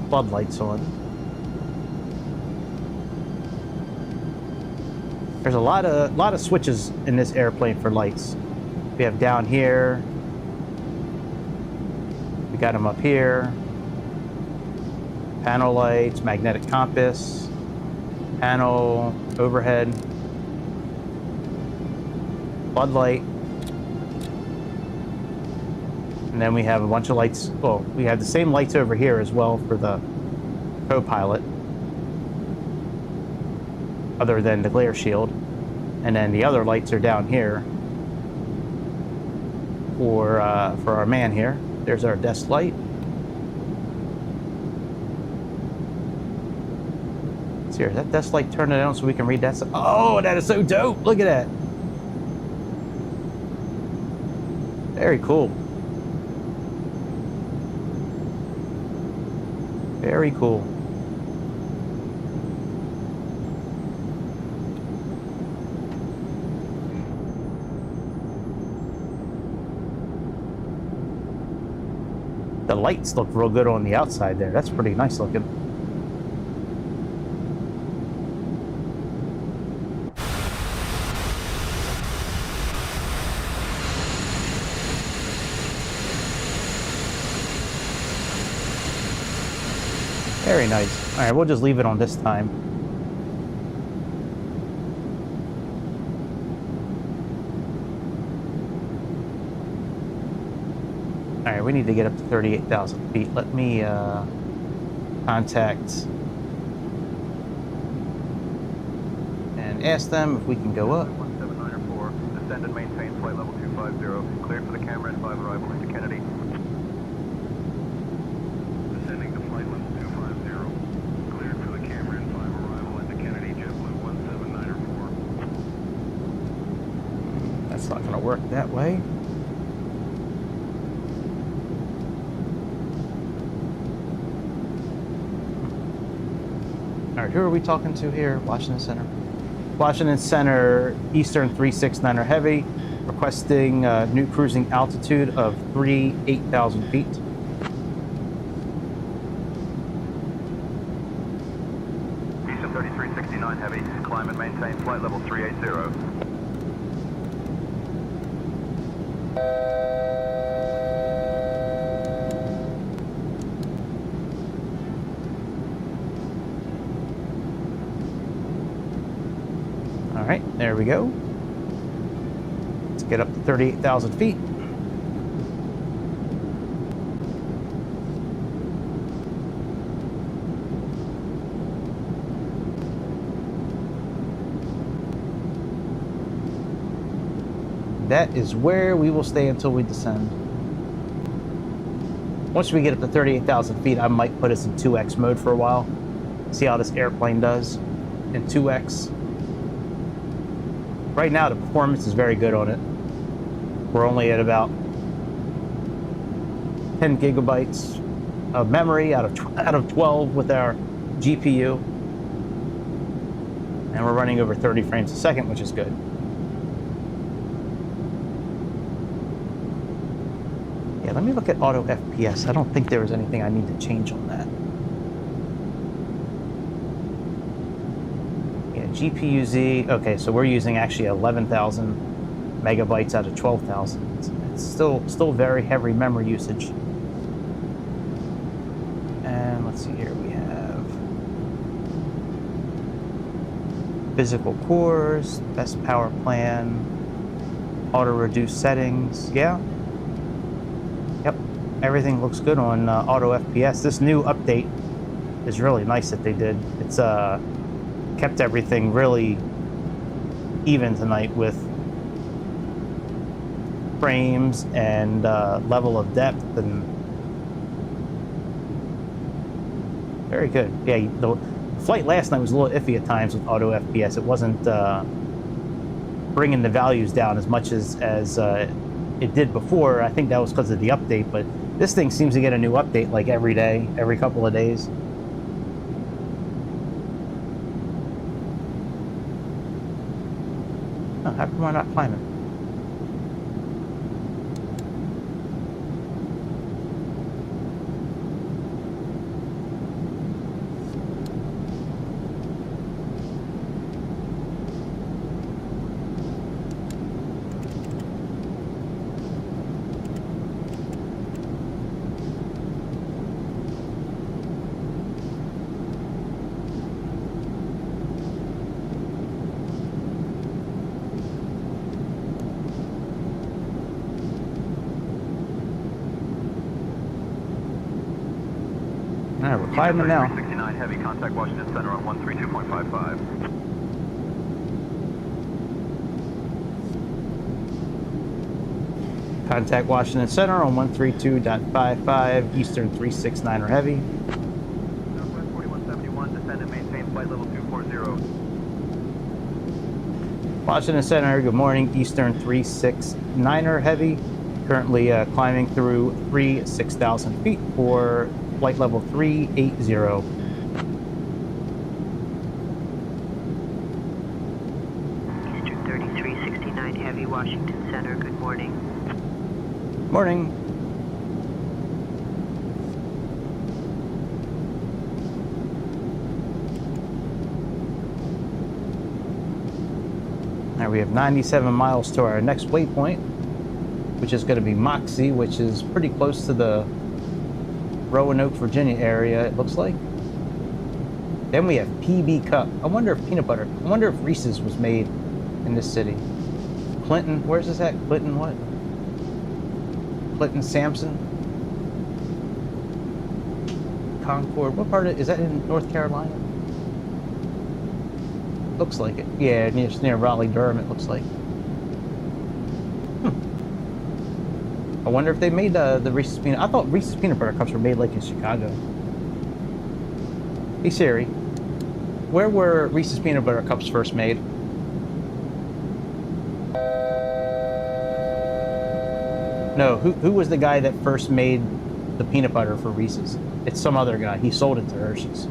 Speaker 1: floodlights on. There's a lot of switches in this airplane for lights. We have down here. We got them up here. Panel lights, magnetic compass, panel, overhead, floodlight. And then we have a bunch of lights. Well, we have the same lights over here as well for the co-pilot, other than the glare shield. And then the other lights are down here for our man here. There's our desk light. Let's see here. Is that desk light turning on so we can read that stuff? Oh, that is so dope. Look at that. Very cool. Very cool. The lights look real good on the outside there. That's pretty nice looking. Very nice. All right, we'll just leave it on this time. All right, we need to get up to 38,000 feet. Let me contact and ask them if we can go up.
Speaker 7: 1794, descend and maintain flight level 250, cleared for the camera and 5 arrival into Kennedy. Descending to flight level 250, cleared for the camera and 5 arrival into Kennedy, JetBlue 1794.
Speaker 1: That's not going to work that way. All right, who are we talking to here? Washington Center. Washington Center, Eastern 369er Heavy, requesting new cruising altitude of 8,000 feet.
Speaker 11: Eastern 3369 Heavy, climb and maintain flight level 380.
Speaker 1: All right, there we go. Let's get up to 38,000 feet. That is where we will stay until we descend. Once we get up to 38,000 feet, I might put us in 2X mode for a while. See how this airplane does in 2X. Right now, the performance is very good on it. We're only at about 10 gigabytes of memory out of 12 with our GPU. And we're running over 30 frames a second, which is good. Yeah, let me look at AUTO FPS. I don't think there was anything I need to change on that. GPU-Z, okay, so we're using actually 11,000 megabytes out of 12,000. It's still very heavy memory usage. And let's see here, we have physical cores, best power plan, auto reduce settings. Yeah. Yep, everything looks good on AUTO FPS. This new update is really nice that they did. It's kept everything really even tonight with frames and level of depth, and very good. Yeah, the flight last night was a little iffy at times with AUTO FPS. It wasn't bringing the values down as much as it did before. I think that was because of the update, but this thing seems to get a new update like every day, every couple of days. Oh, how come we're not climbing? All right, we're climbing now.
Speaker 11: 69 Heavy, contact Washington Center on 132.55.
Speaker 1: Contact Washington Center on 132.55, Eastern 369er Heavy.
Speaker 11: Southwest 4171, descend and maintain flight level 240.
Speaker 1: Washington Center, good morning, Eastern 369er Heavy. Currently climbing through 6,000 feet for flight level 380.
Speaker 12: Eastern 3369 Heavy, Washington Center, good morning.
Speaker 1: Morning. All right, we have 97 miles to our next waypoint, which is going to be Moxie, which is pretty close to the Roanoke, Virginia area, it looks like. Then we have PB Cup. I wonder if peanut butter, I wonder if Reese's was made in this city. Clinton, where's this at? Clinton what? Clinton Sampson? Concord, what part of, is that in North Carolina? Looks like it. Yeah, near Raleigh-Durham, it looks like. I wonder if they made the Reese's peanut. I thought Reese's peanut butter cups were made like in Chicago. Hey Siri, where were Reese's peanut butter cups first made? No, who was the guy that first made the peanut butter for Reese's? It's some other guy. He sold it to Hershey's.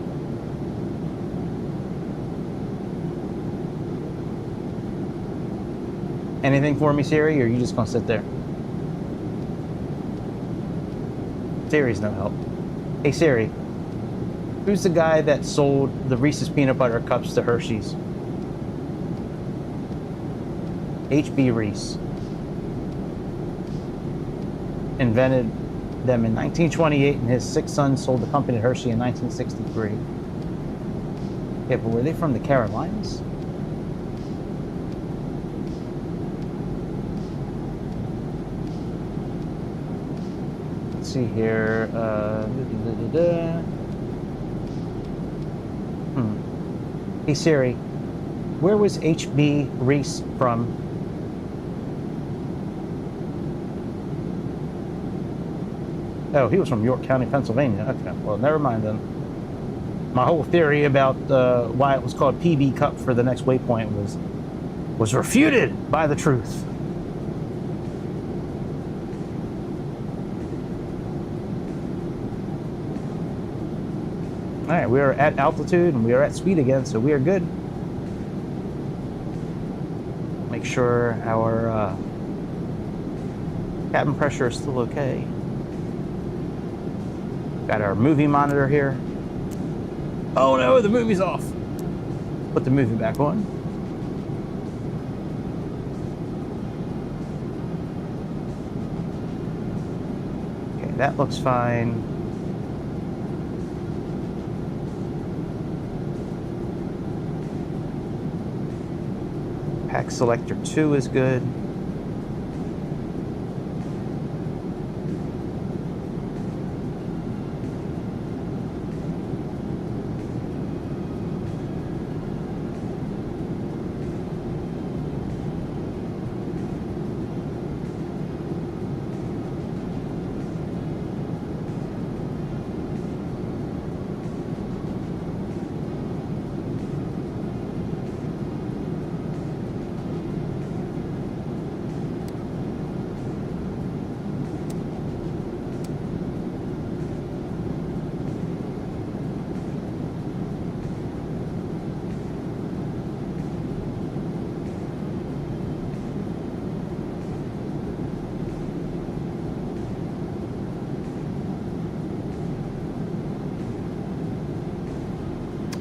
Speaker 1: Anything for me, Siri, or are you just gonna sit there? Siri's no help. Hey Siri, who's the guy that sold the Reese's peanut butter cups to Hershey's? H.B. Reese. Invented them in 1928, and his 6 sons sold the company to Hershey in 1963. Yeah, but were they from the Carolinas? Let's see here. Hey Siri, where was H.B. Reese from? Oh, he was from York County, Pennsylvania. Okay, well, never mind then. My whole theory about why it was called PB Cup for the next waypoint was refuted by the truth. All right, we are at altitude and we are at speed again, so we are good. Make sure our cabin pressure is still okay. Got our movie monitor here. Oh no, the movie's off. Put the movie back on. Okay, that looks fine. Pack selector 2 is good.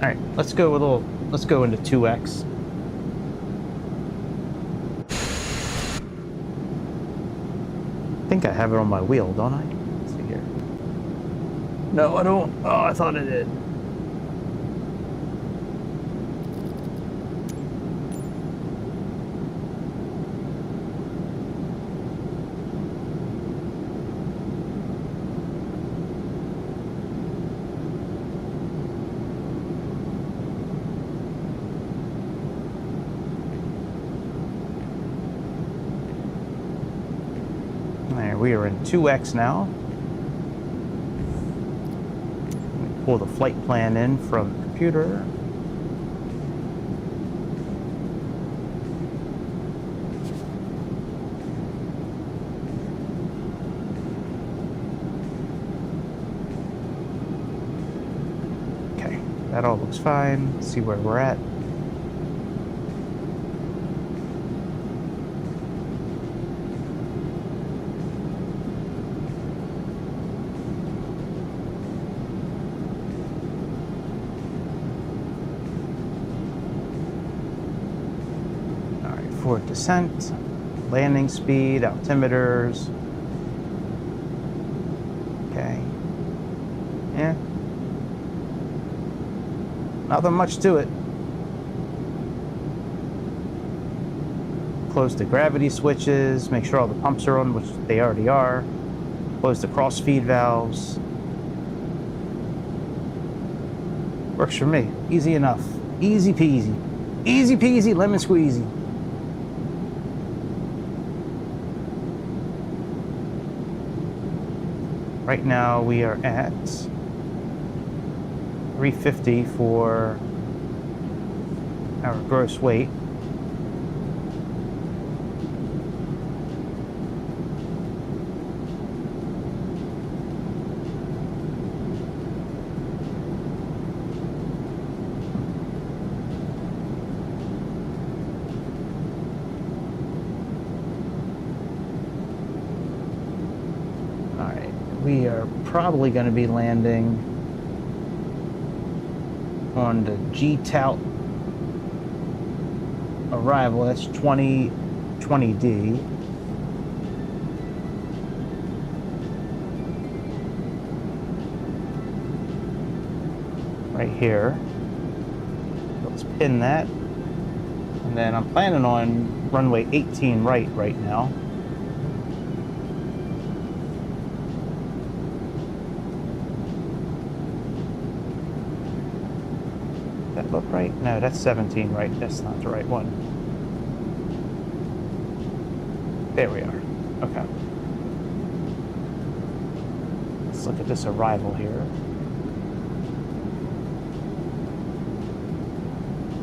Speaker 1: All right, let's go into 2x. I think I have it on my wheel, don't I? Let's see here. No, I don't. Oh, I thought I did. We are in 2x now. Pull the flight plan in from the computer. Okay, that all looks fine. Let's see where we're at. Forward descent, landing speed, altimeters. Okay. Yeah. Nothing much to it. Close the gravity switches, make sure all the pumps are on, which they already are. Close the cross feed valves. Works for me. Easy enough. Easy peasy. Easy peasy, lemon squeezy. Right now we are at 350 for our gross weight. probably going to be landing on the G-Tout arrival. That's 20D. Right here. Let's pin that. And then I'm planning on runway 18 right now. That look right? No, that's 17 right. That's not the right one. There we are. Okay. Let's look at this arrival here.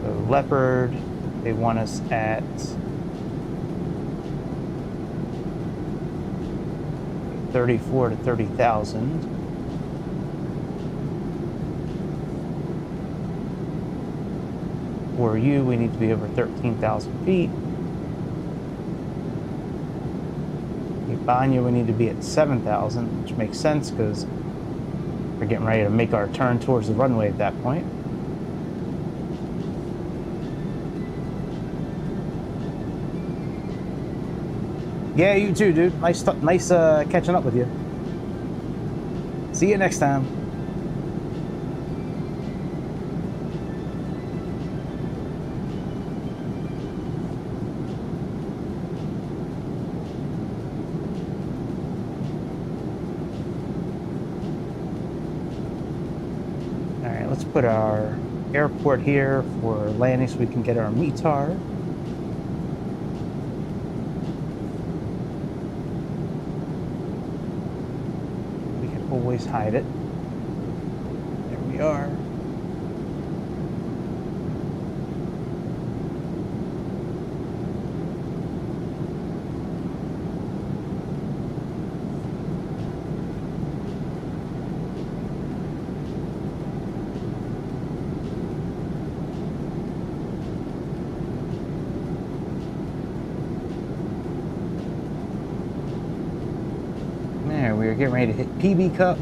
Speaker 1: So Leopard, they want us at 34 to 30,000. For you, we need to be over 13,000 feet. Banya, we need to be at 7,000, which makes sense because we're getting ready to make our turn towards the runway at that point. Yeah, you too, dude. Nice catching up with you. See you next time. Let's put our airport here for landing so we can get our METAR. We can always hide it. There we are. We're getting ready to hit PB Cup.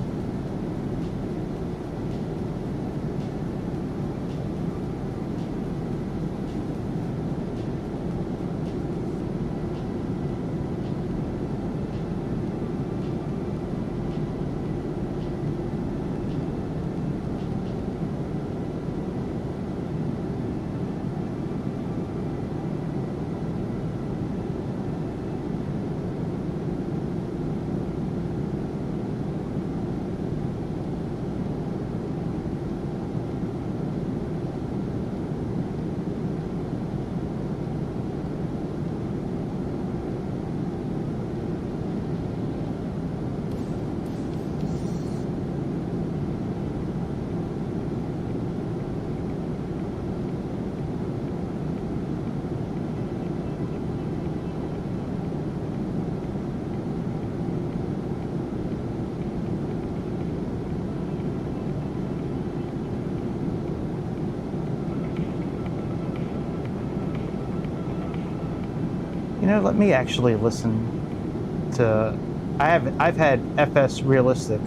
Speaker 1: You know, let me actually listen to. I've had FS Realistic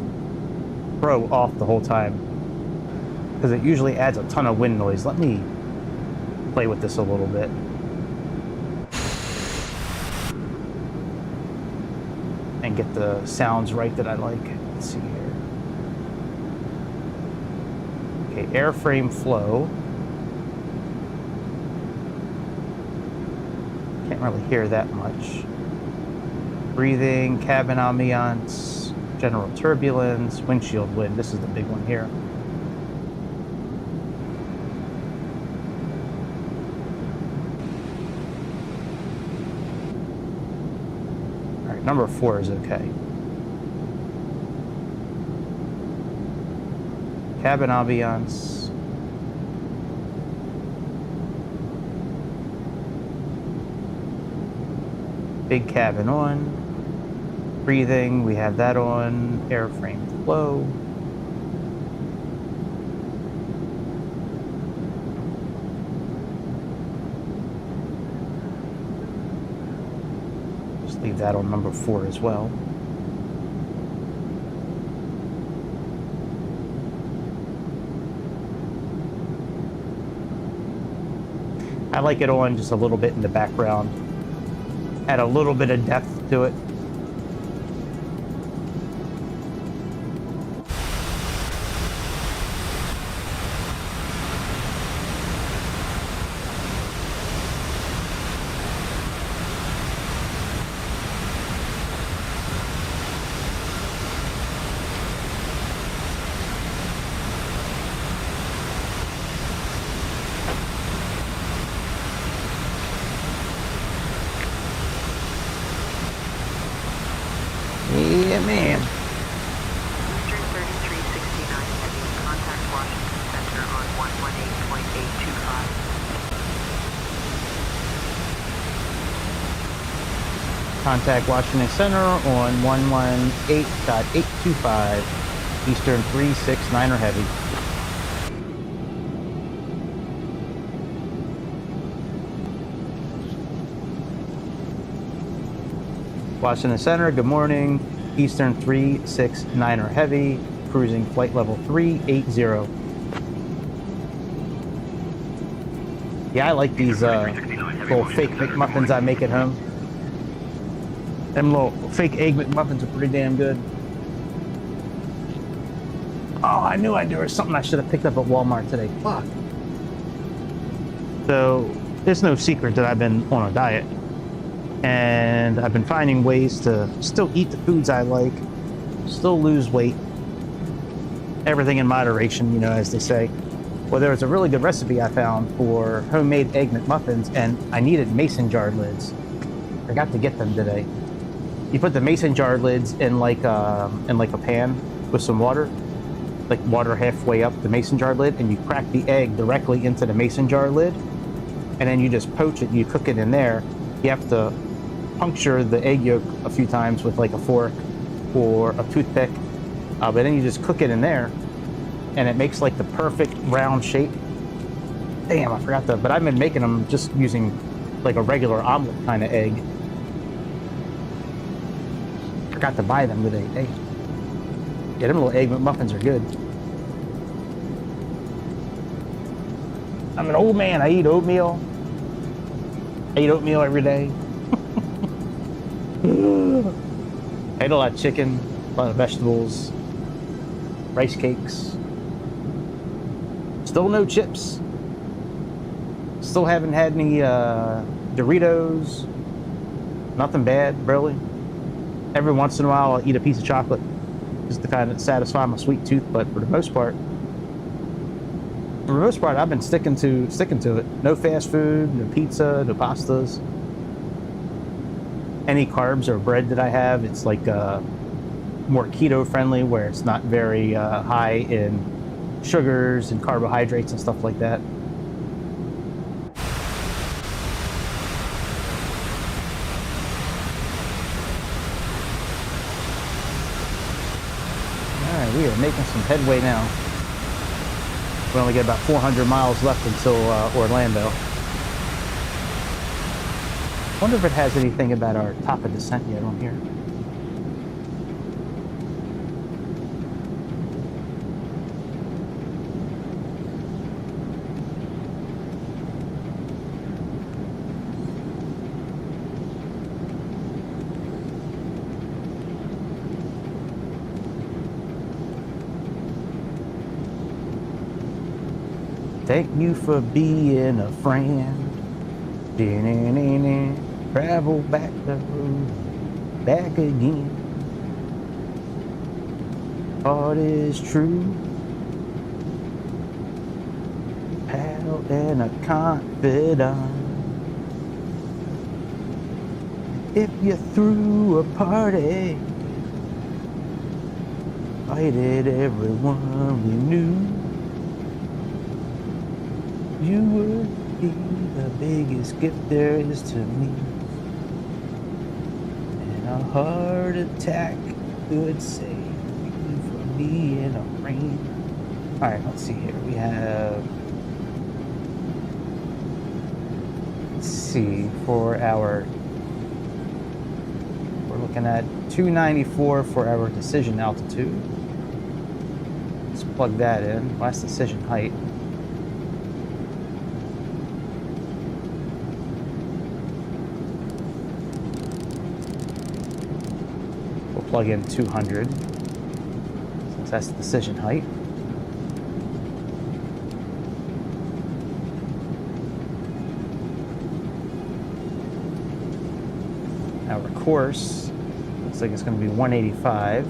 Speaker 1: Pro off the whole time because it usually adds a ton of wind noise. Let me play with this a little bit. And get the sounds right that I like. Let's see here. Okay, airframe flow. Can't really hear that much. Breathing, cabin ambiance, general turbulence, windshield wind. This is the big one here. All right, number 4 is okay. Cabin ambiance. Big cabin on. Breathing, we have that on. Airframe flow. Just leave that on number 4 as well. I like it on just a little bit in the background. Add a little bit of depth to it. Yeah, man.
Speaker 12: Eastern 3369 Heavy, contact Washington Center on 118.825.
Speaker 1: Contact Washington Center on 118.825. Eastern 369 Heavy. Washington Center, good morning. Eastern 369 Heavy, cruising flight level 380. Yeah, I like these little fake McMuffins I make at home. Them little fake egg McMuffins are pretty damn good. Oh, I knew there was something I should have picked up at Walmart today. Fuck. So, it's no secret that I've been on a diet. And I've been finding ways to still eat the foods I like, still lose weight, everything in moderation, you know, as they say. Well, there was a really good recipe I found for homemade egg McMuffins, and I needed mason jar lids. Forgot to get them today. You put the mason jar lids in like a pan with some water, like water halfway up the mason jar lid, and you crack the egg directly into the mason jar lid, and then you just poach it. You cook it in there. You have to puncture the egg yolk a few times with like a fork or a toothpick, but then you just cook it in there, and it makes like the perfect round shape. Damn, I forgot that, but I've been making them just using like a regular omelet kind of egg. Forgot to buy them today. Hey, yeah, them little egg McMuffins are good. I'm an old man. I eat oatmeal. I eat oatmeal every day. I ate a lot of chicken, a lot of vegetables, rice cakes. Still no chips. Still haven't had any Doritos. Nothing bad, really. Every once in a while I'll eat a piece of chocolate just to kind of satisfy my sweet tooth, but for the most part I've been sticking to it. No fast food, no pizza, no pastas. Any carbs or bread that I have, it's like more keto friendly, where it's not very high in sugars and carbohydrates and stuff like that. All right, we are making some headway now. We only got about 400 miles left until Orlando. Wonder if it has anything about our top of descent yet on here. Thank you for being a friend. Travel back the road, back again. Heart is true. Pal and a confidant. If you threw a party, invited everyone we knew, you would be the biggest gift there is to me. And a heart attack could save you from being a rain. Alright, let's see here. We have, let's see, for our, we're looking at 294 for our decision altitude. Let's plug that in. Well, that's decision height. plug in 200, since that's the decision height. Our course looks like it's going to be 185.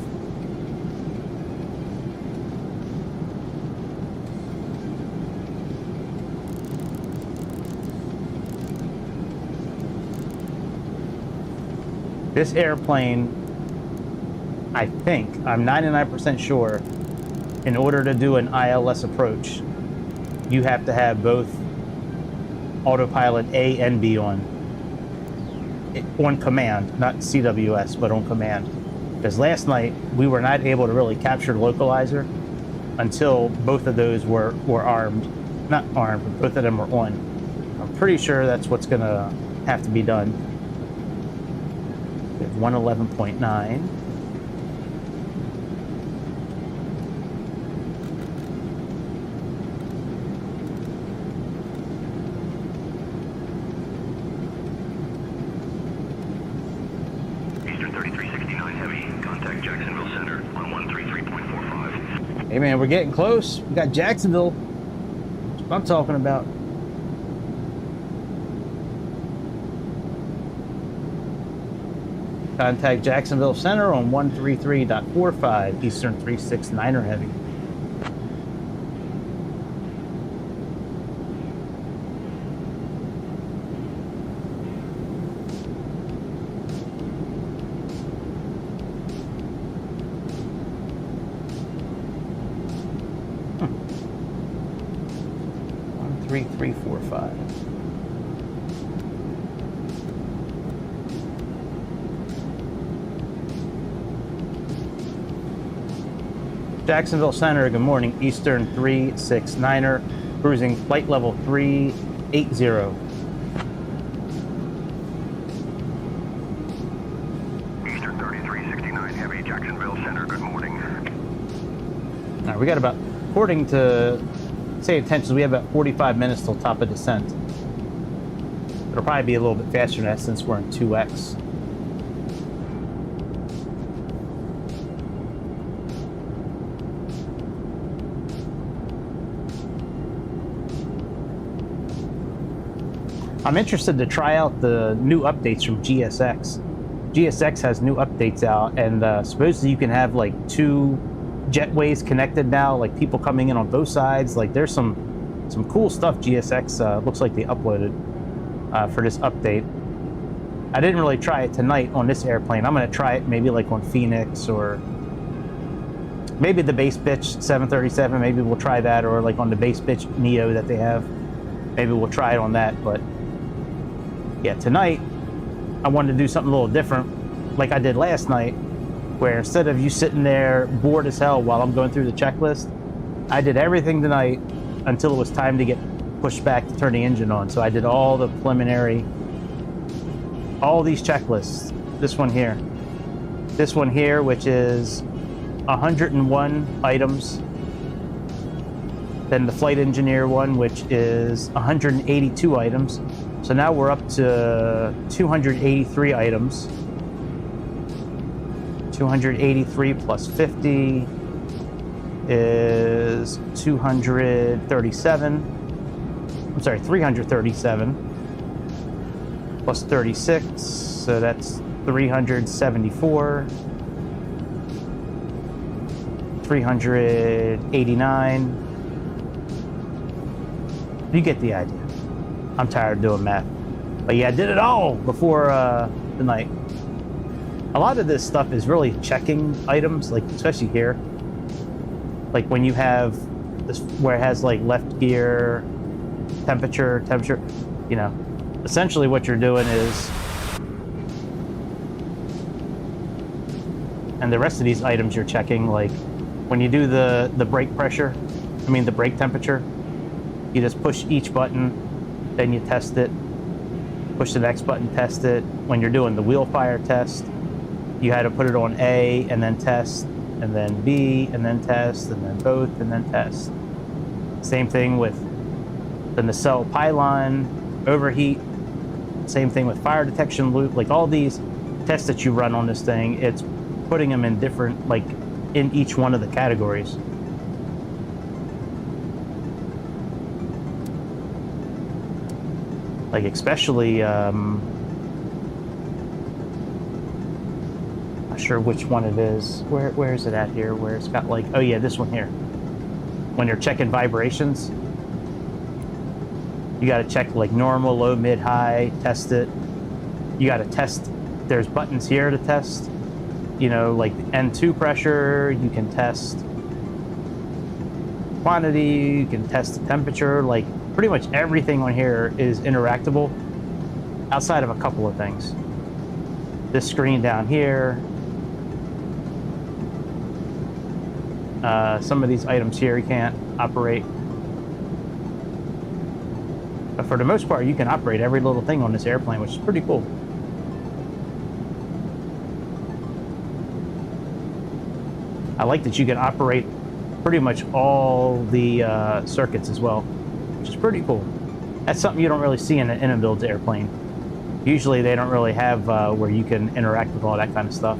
Speaker 1: This airplane, I think, I'm 99% sure, in order to do an ILS approach, you have to have both autopilot A and B on command, not CWS, but on command. Because last night, we were not able to really capture the localizer until both of those were armed. Not armed, but both of them were on. I'm pretty sure that's what's going to have to be done. We have 111.9.
Speaker 7: Eastern 3369 Heavy, contact Jacksonville Center on 133.45.
Speaker 1: Hey man, we're getting close. We got Jacksonville. That's what I'm talking about. Contact Jacksonville Center on 133.45, Eastern 369er Heavy. Hmm. 13345. Jacksonville Center, good morning. Eastern 369er, cruising flight level 380.
Speaker 7: Eastern 3369 Heavy, Jacksonville Center, good morning.
Speaker 1: All right, we got about, according to SayIntentions, we have about 45 minutes till top of descent. It'll probably be a little bit faster than that since we're in 2X. I'm interested to try out the new updates from GSX. GSX has new updates out, and supposedly you can have like 2 jetways connected now, like people coming in on both sides. Like there's some cool stuff GSX looks like they uploaded for this update. I didn't really try it tonight on this airplane. I'm going to try it maybe like on Phoenix or maybe the base bitch 737. Maybe we'll try that, or like on the base bitch Neo that they have. Maybe we'll try it on that, but yeah, tonight I wanted to do something a little different like I did last night, where instead of you sitting there bored as hell while I'm going through the checklist, I did everything tonight until it was time to get pushed back to turn the engine on. So I did all the preliminary, all these checklists. This one here, which is 101 items. Then the flight engineer one, which is 182 items. So now we're up to 283 items. 283 plus 50 is 237. I'm sorry, 337 plus 36. So that's 374. 389. You get the idea. I'm tired of doing math. But yeah, I did it all before the night. A lot of this stuff is really checking items, like especially here. Like when you have this, where it has like left gear, temperature, you know, essentially what you're doing is, and the rest of these items you're checking, like when you do the brake pressure, the brake temperature, you just push each button, then you test it, push the next button, test it. When you're doing the wheel fire test, you had to put it on A and then test, and then B and then test, and then both and then test. Same thing with the nacelle pylon overheat. Same thing with fire detection loop. Like all these tests that you run on this thing, it's putting them in different, like, in each one of the categories. Like, especially, not sure which one it is. Where is it at here? Where it's got, like, oh yeah, this one here. When you're checking vibrations, you got to check, like, normal, low, mid, high, test it. You got to test, there's buttons here to test, you know, like N2 pressure, you can test quantity, you can test the temperature, like pretty much everything on here is interactable outside of a couple of things. This screen down here, some of these items here you can't operate. But for the most part, you can operate every little thing on this airplane, which is pretty cool. I like that you can operate pretty much all the circuits as well, which is pretty cool. That's something you don't really see in an iniBuilds airplane. Usually they don't really have where you can interact with all that kind of stuff.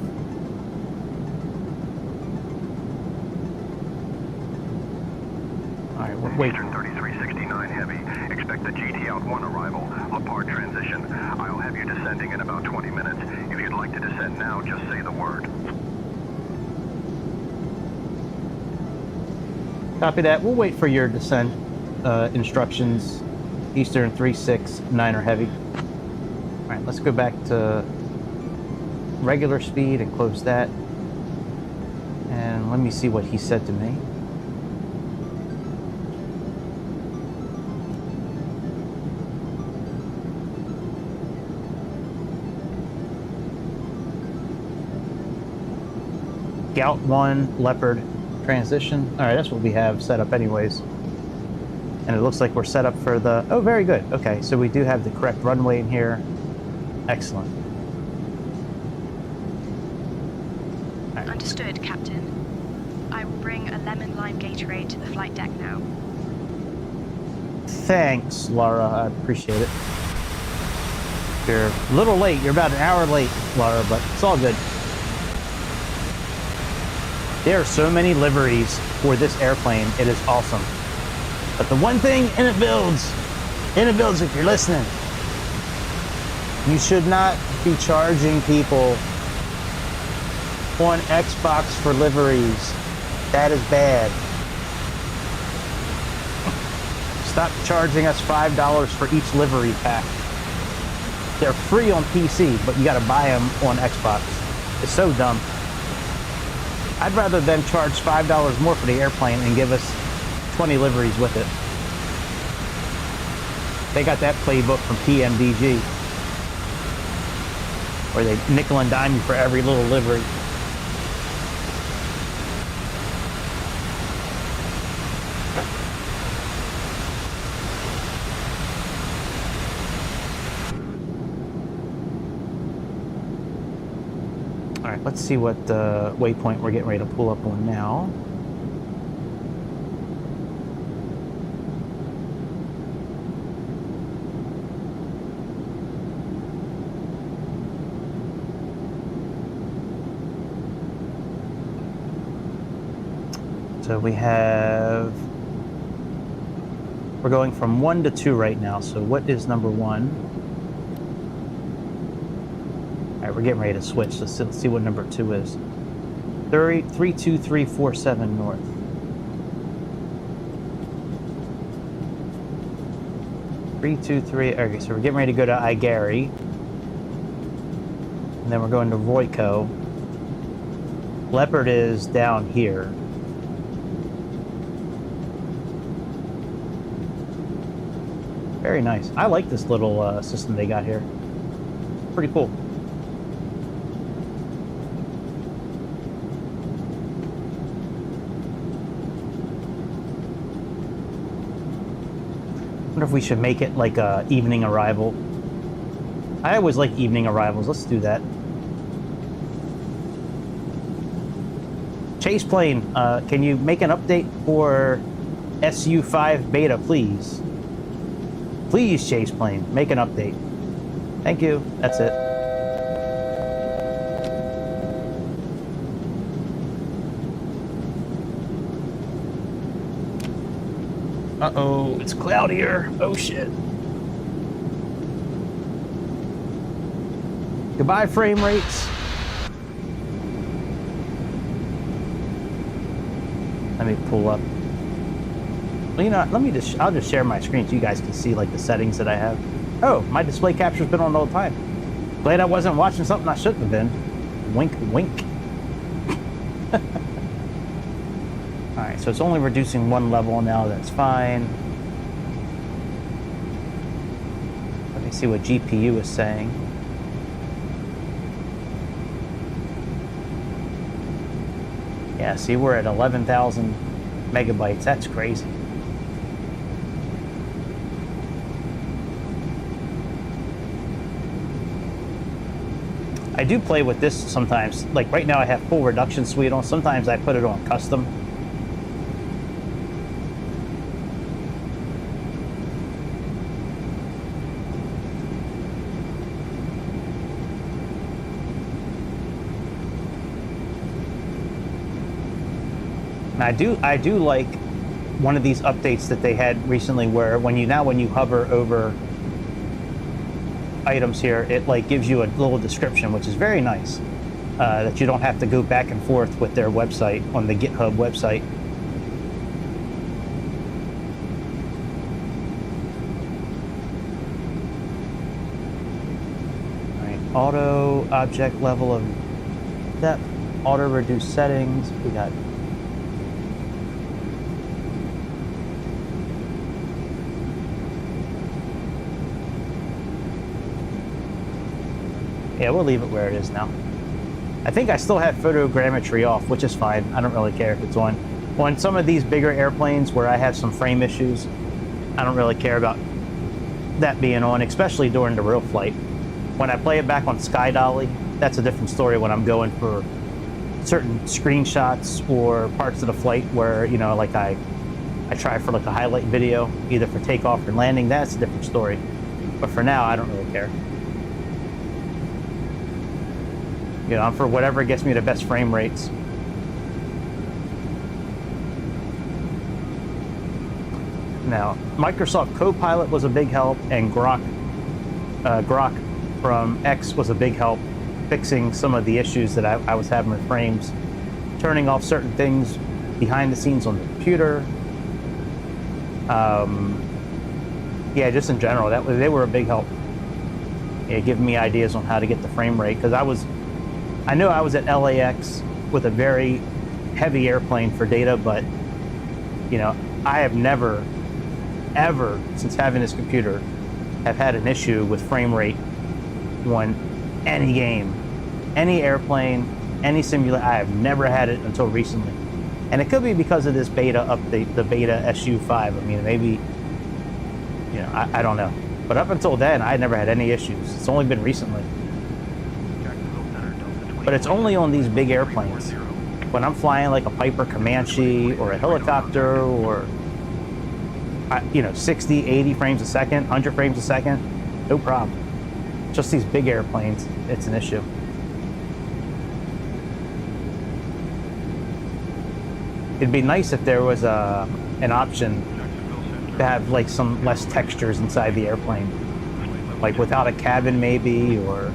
Speaker 1: All right, wait.
Speaker 11: Eastern 3369 Heavy. Expect the GT out 1 arrival. Lapart transition. I'll have you descending in about 20 minutes. If you'd like to descend now, just say the word.
Speaker 1: Copy that. We'll wait for your descent instructions. Eastern 369er Heavy. All right, let's go back to regular speed and close that. And let me see what he said to me. Gout 1 Leopard transition. All right, that's what we have set up anyways. And it looks like we're set up for the, oh, very good. Okay, so we do have the correct runway in here. Excellent.
Speaker 5: Right. Understood, Captain. I will bring a lemon lime Gatorade to the flight deck now.
Speaker 1: Thanks, Laura. I appreciate it. You're a little late. You're about an hour late, Laura, but it's all good. There are so many liveries for this airplane. It is awesome. But the one thing iniBuilds, if you're listening, you should not be charging people on Xbox for liveries. That is bad. Stop charging us $5 for each livery pack. They're free on PC, but you gotta buy them on Xbox. It's so dumb. I'd rather them charge $5 more for the airplane and give us 20 liveries with it. They got that playbook from PMDG, where they nickel and dime you for every little livery. All right, let's see what waypoint we're getting ready to pull up on now. So we're going from 1 to 2 right now. So what is number 1? All right, we're getting ready to switch. Let's see what number 2 is. 32347 north. Okay, so we're getting ready to go to Igary. And then we're going to Royco. Leopard is down here. Very nice. I like this little system they got here. Pretty cool. I wonder if we should make it like a evening arrival. I always like evening arrivals. Let's do that. Chase plane, can you make an update for SU5 beta, please? Please, Chase plane, make an update. Thank you. That's it. Uh-oh, it's cloudier. Oh, shit. Goodbye, frame rates. Let me pull up. Well, you know, I'll just share my screen so you guys can see like the settings that I have. Oh, my display capture's been on the whole time. Glad I wasn't watching something I shouldn't have been. Wink, wink. All right, so it's only reducing one level now. That's fine. Let me see what GPU is saying. Yeah, see, we're at 11,000 megabytes. That's crazy. I do play with this sometimes. Like right now I have full reduction suite on. Sometimes I put it on custom. And I do like one of these updates that they had recently where when you hover over items here, it like gives you a little description, which is very nice, that you don't have to go back and forth with their website on the GitHub website. All right, auto object level of depth, auto reduce settings. We got yeah, we'll leave it where it is now. I think I still have photogrammetry off, which is fine. I don't really care if it's on. On some of these bigger airplanes where I have some frame issues, I don't really care about that being on, especially during the real flight. When I play it back on Sky Dolly, that's a different story when I'm going for certain screenshots or parts of the flight where, you know, like I try for like a highlight video, either for takeoff or landing. That's a different story. But for now, I don't really care. You know, I'm for whatever gets me the best frame rates. Now, Microsoft Copilot was a big help, and Grok from X was a big help, fixing some of the issues that I was having with frames, turning off certain things behind the scenes on the computer. Yeah, just in general, they were a big help. Yeah, giving me ideas on how to get the frame rate, because I know I was at LAX with a very heavy airplane for data, but you know, I have never, ever, since having this computer, have had an issue with frame rate on any game, any airplane, any simulator. I have never had it until recently. And it could be because of this beta update, the beta SU5. I mean, maybe, you know, I don't know. But up until then, I had never had any issues. It's only been recently. But it's only on these big airplanes. When I'm flying like a Piper Comanche or a helicopter or, you know, 60, 80 frames a second, 100 frames a second, no problem. Just these big airplanes, it's an issue. It'd be nice if there was an option to have like some less textures inside the airplane. Like without a cabin maybe, or...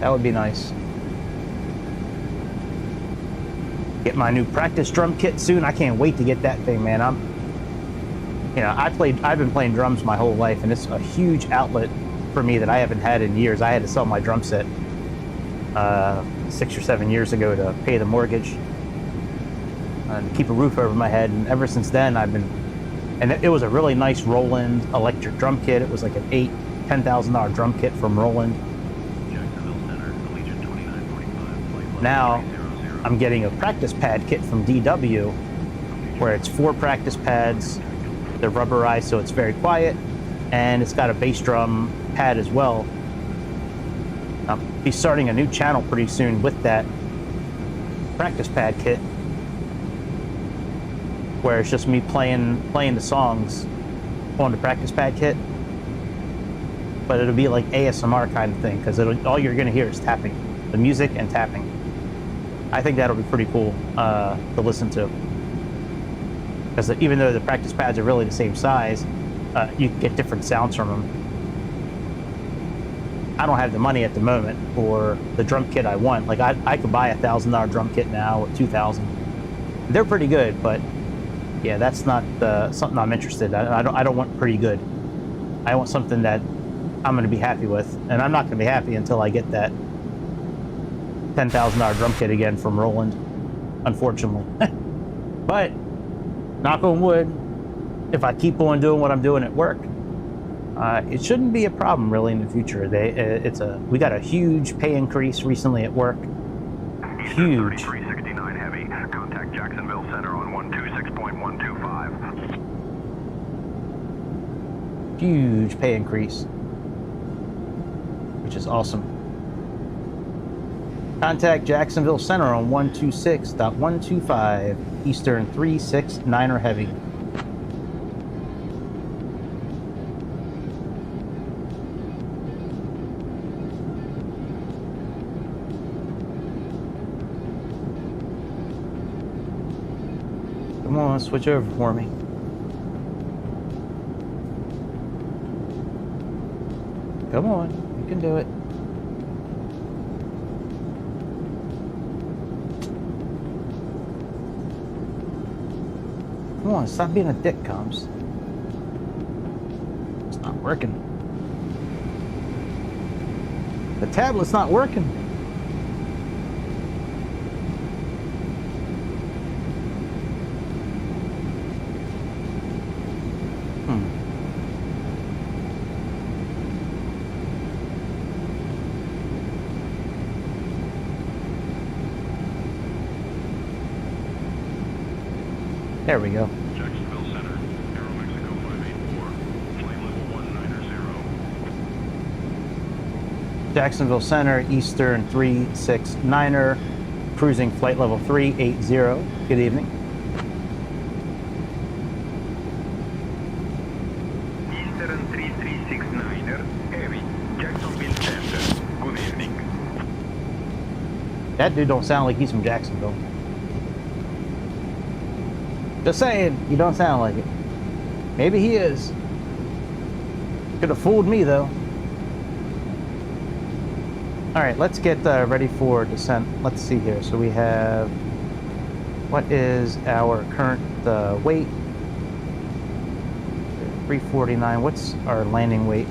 Speaker 1: That would be nice. Get my new practice drum kit soon. I can't wait to get that thing, man. You know, I've been playing drums my whole life, and it's a huge outlet for me that I haven't had in years. I had to sell my drum set 6 or 7 years ago to pay the mortgage and keep a roof over my head. And ever since then, and it was a really nice Roland electric drum kit. It was like an $10,000 drum kit from Roland. Now I'm getting a practice pad kit from DW, where it's 4 practice pads. They're rubberized, so it's very quiet, and it's got a bass drum pad as well. I'll be starting a new channel pretty soon with that practice pad kit, where it's just me playing the songs on the practice pad kit, but it'll be like ASMR kind of thing, because all you're gonna hear is tapping, the music and tapping. I think that'll be pretty cool to listen to. Because even though the practice pads are really the same size, you can get different sounds from them. I don't have the money at the moment for the drum kit I want. Like I could buy $1,000 drum kit now at $2,000. They're pretty good, but yeah, that's not something I'm interested in. I don't want pretty good. I want something that I'm going to be happy with, and I'm not going to be happy until I get that $10,000 drum kit again from Roland, unfortunately. But knock on wood, if I keep on doing what I'm doing at work, it shouldn't be a problem really in the future. We got a huge pay increase recently at work. Huge.
Speaker 7: 3369 heavy. Contact Jacksonville Center on 126.125.
Speaker 1: Huge pay increase, which is awesome. Contact Jacksonville Center on 126.125 Eastern 369er heavy. Come on, switch over for me. Come on, you can do it. Come on, stop being a dick, Combs. It's not working. The tablet's not working. There we go.
Speaker 7: Jacksonville Center, Aero Mexico 584, flight level 190.
Speaker 1: Jacksonville Center, Eastern 369er, cruising flight level 380. Good evening.
Speaker 11: Eastern 3369er, heavy, Jacksonville Center. Good evening.
Speaker 1: That dude don't sound like he's from Jacksonville. Just saying, you don't sound like it. Maybe he is. Could have fooled me, though. All right, let's get ready for descent. Let's see here. So we have, what is our current weight? 349. What's our landing weight?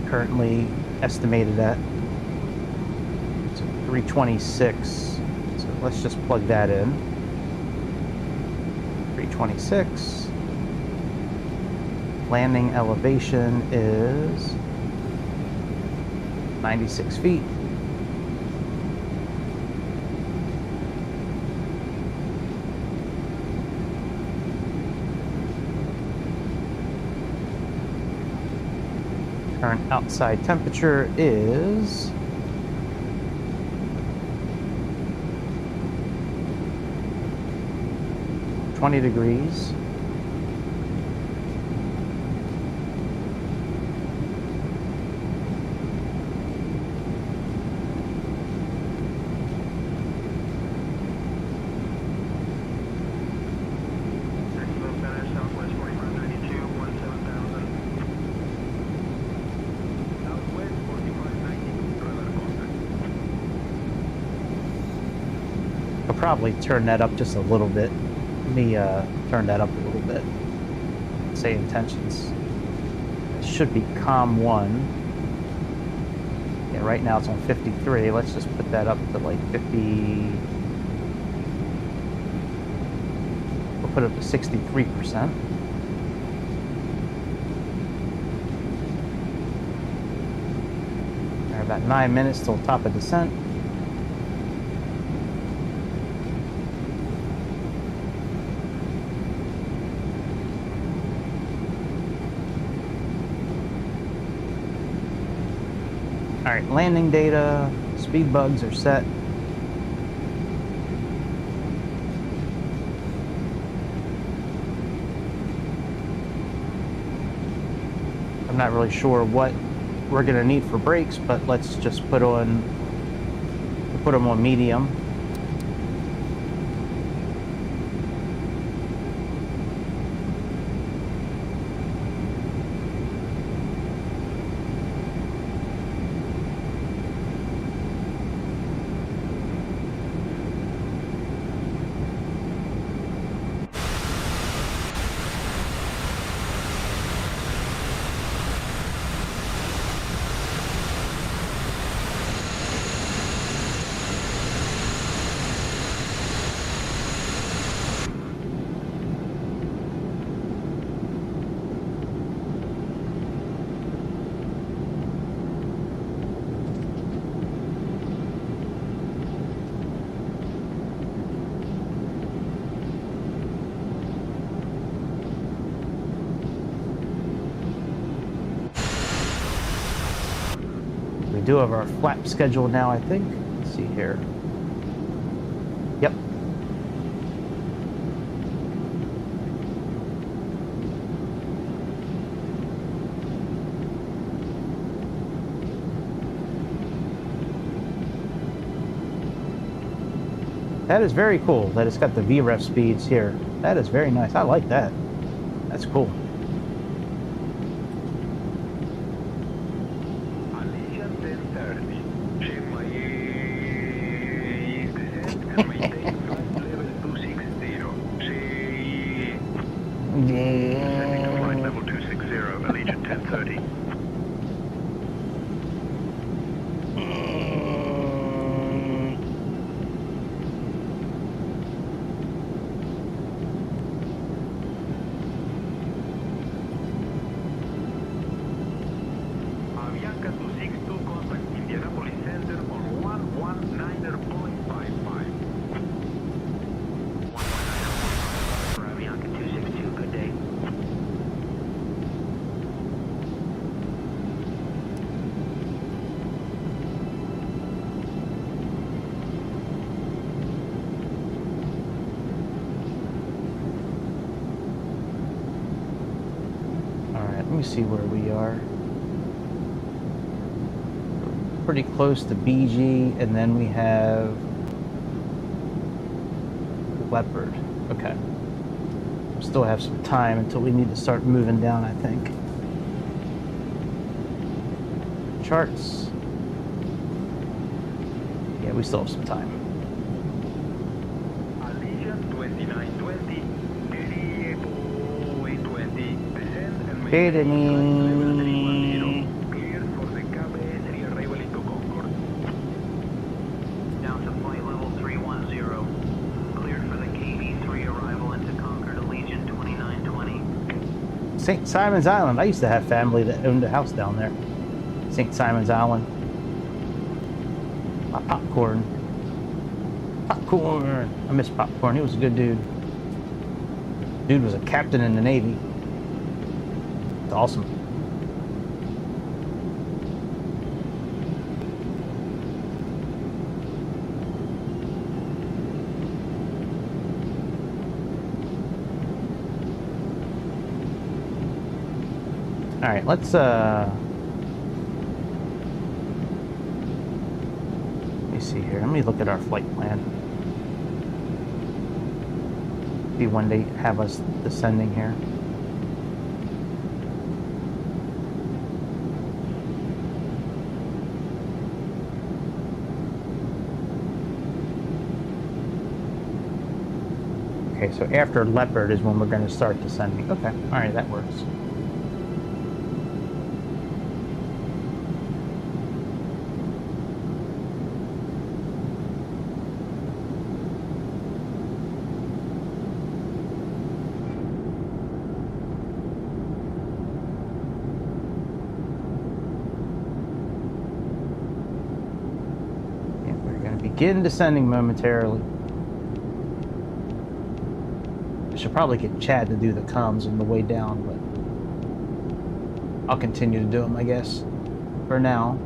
Speaker 1: Currently estimated at 326. So let's just plug that in. 326. Landing elevation is 96 feet. Current outside temperature is 20 degrees.
Speaker 7: Jacksonville Center, Southwest 4592, 17,000. Southwest 4590.
Speaker 1: I'll probably turn that up just a little bit. Let me turn that up a little bit. Say intentions. It should be COM 1. Yeah, right now it's on 53. Let's just put that up to like 50. We'll put it up to 63%. All right, about 9 minutes till top of descent. All right, landing data, speed bugs are set. I'm not really sure what we're gonna need for brakes, but let's just put Put them on medium. We do have our flap schedule now, I think. Let's see here. Yep. That is very cool that it's got the VREF speeds here. That is very nice. I like that. That's cool.
Speaker 7: Flight level 260, Allegiant 1030. Avianca 262, contact Indianapolis Center on 119.55. 119.55 for Avianca 262, good day.
Speaker 1: Alright, let me see where we are. Pretty close to BG, and then we have Leopard. Okay. Still have some time until we need to start moving down, I think. Charts. Yeah, we still have some time.
Speaker 7: Allegiant 2920, 8820, descend and
Speaker 1: Hey,
Speaker 7: maintain
Speaker 1: Denny.
Speaker 7: cleared for the KBOS rearrival into Concord.
Speaker 4: Down to flight level 310. Cleared for the KB3 arrival into Concord, Allegiant 2920.
Speaker 1: St. Simon's Island. I used to have family that owned a house down there. St. Simon's Island. My popcorn. Popcorn. I miss Popcorn. He was a good dude. Dude was a captain in the Navy. It's awesome. All right, let's let me see here. Let me look at our flight plan. See when they have us descending here. Okay, so after Leopard is when we're going to start descending. Okay, all right, that works. Yeah, we're going to begin descending momentarily. I should probably get Chad to do the comms on the way down, but I'll continue to do them, I guess, for now.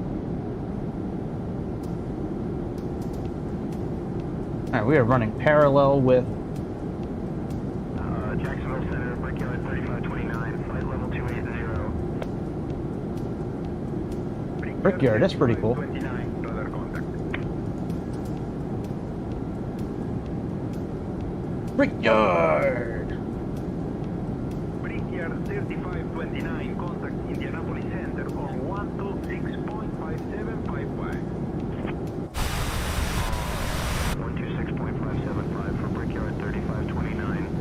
Speaker 1: Alright, we are running parallel with
Speaker 7: Jacksonville Center, Brickyard 3529, flight level 280.
Speaker 1: Brickyard. That's pretty cool.
Speaker 7: 29, radar contact.
Speaker 1: Brickyard.
Speaker 11: Brickyard 3529, contact Indianapolis Center on 126.5755. 126.575 for Brickyard 3529.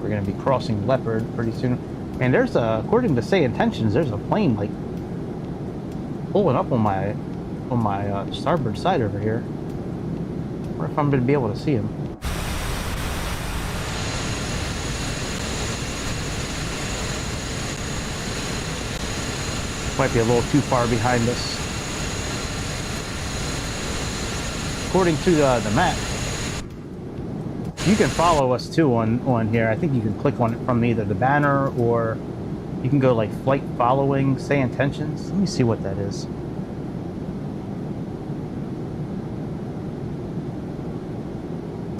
Speaker 1: We're going to be crossing Leopard pretty soon. And there's a, according to SayIntentions, there's a plane like pulling up on my starboard side over here. I wonder if I'm going to be able to see him. Might be a little too far behind us. According to the map, you can follow us too on here. I think you can click on it from either the banner or you can go like flight following SayIntentions. Let me see what that is.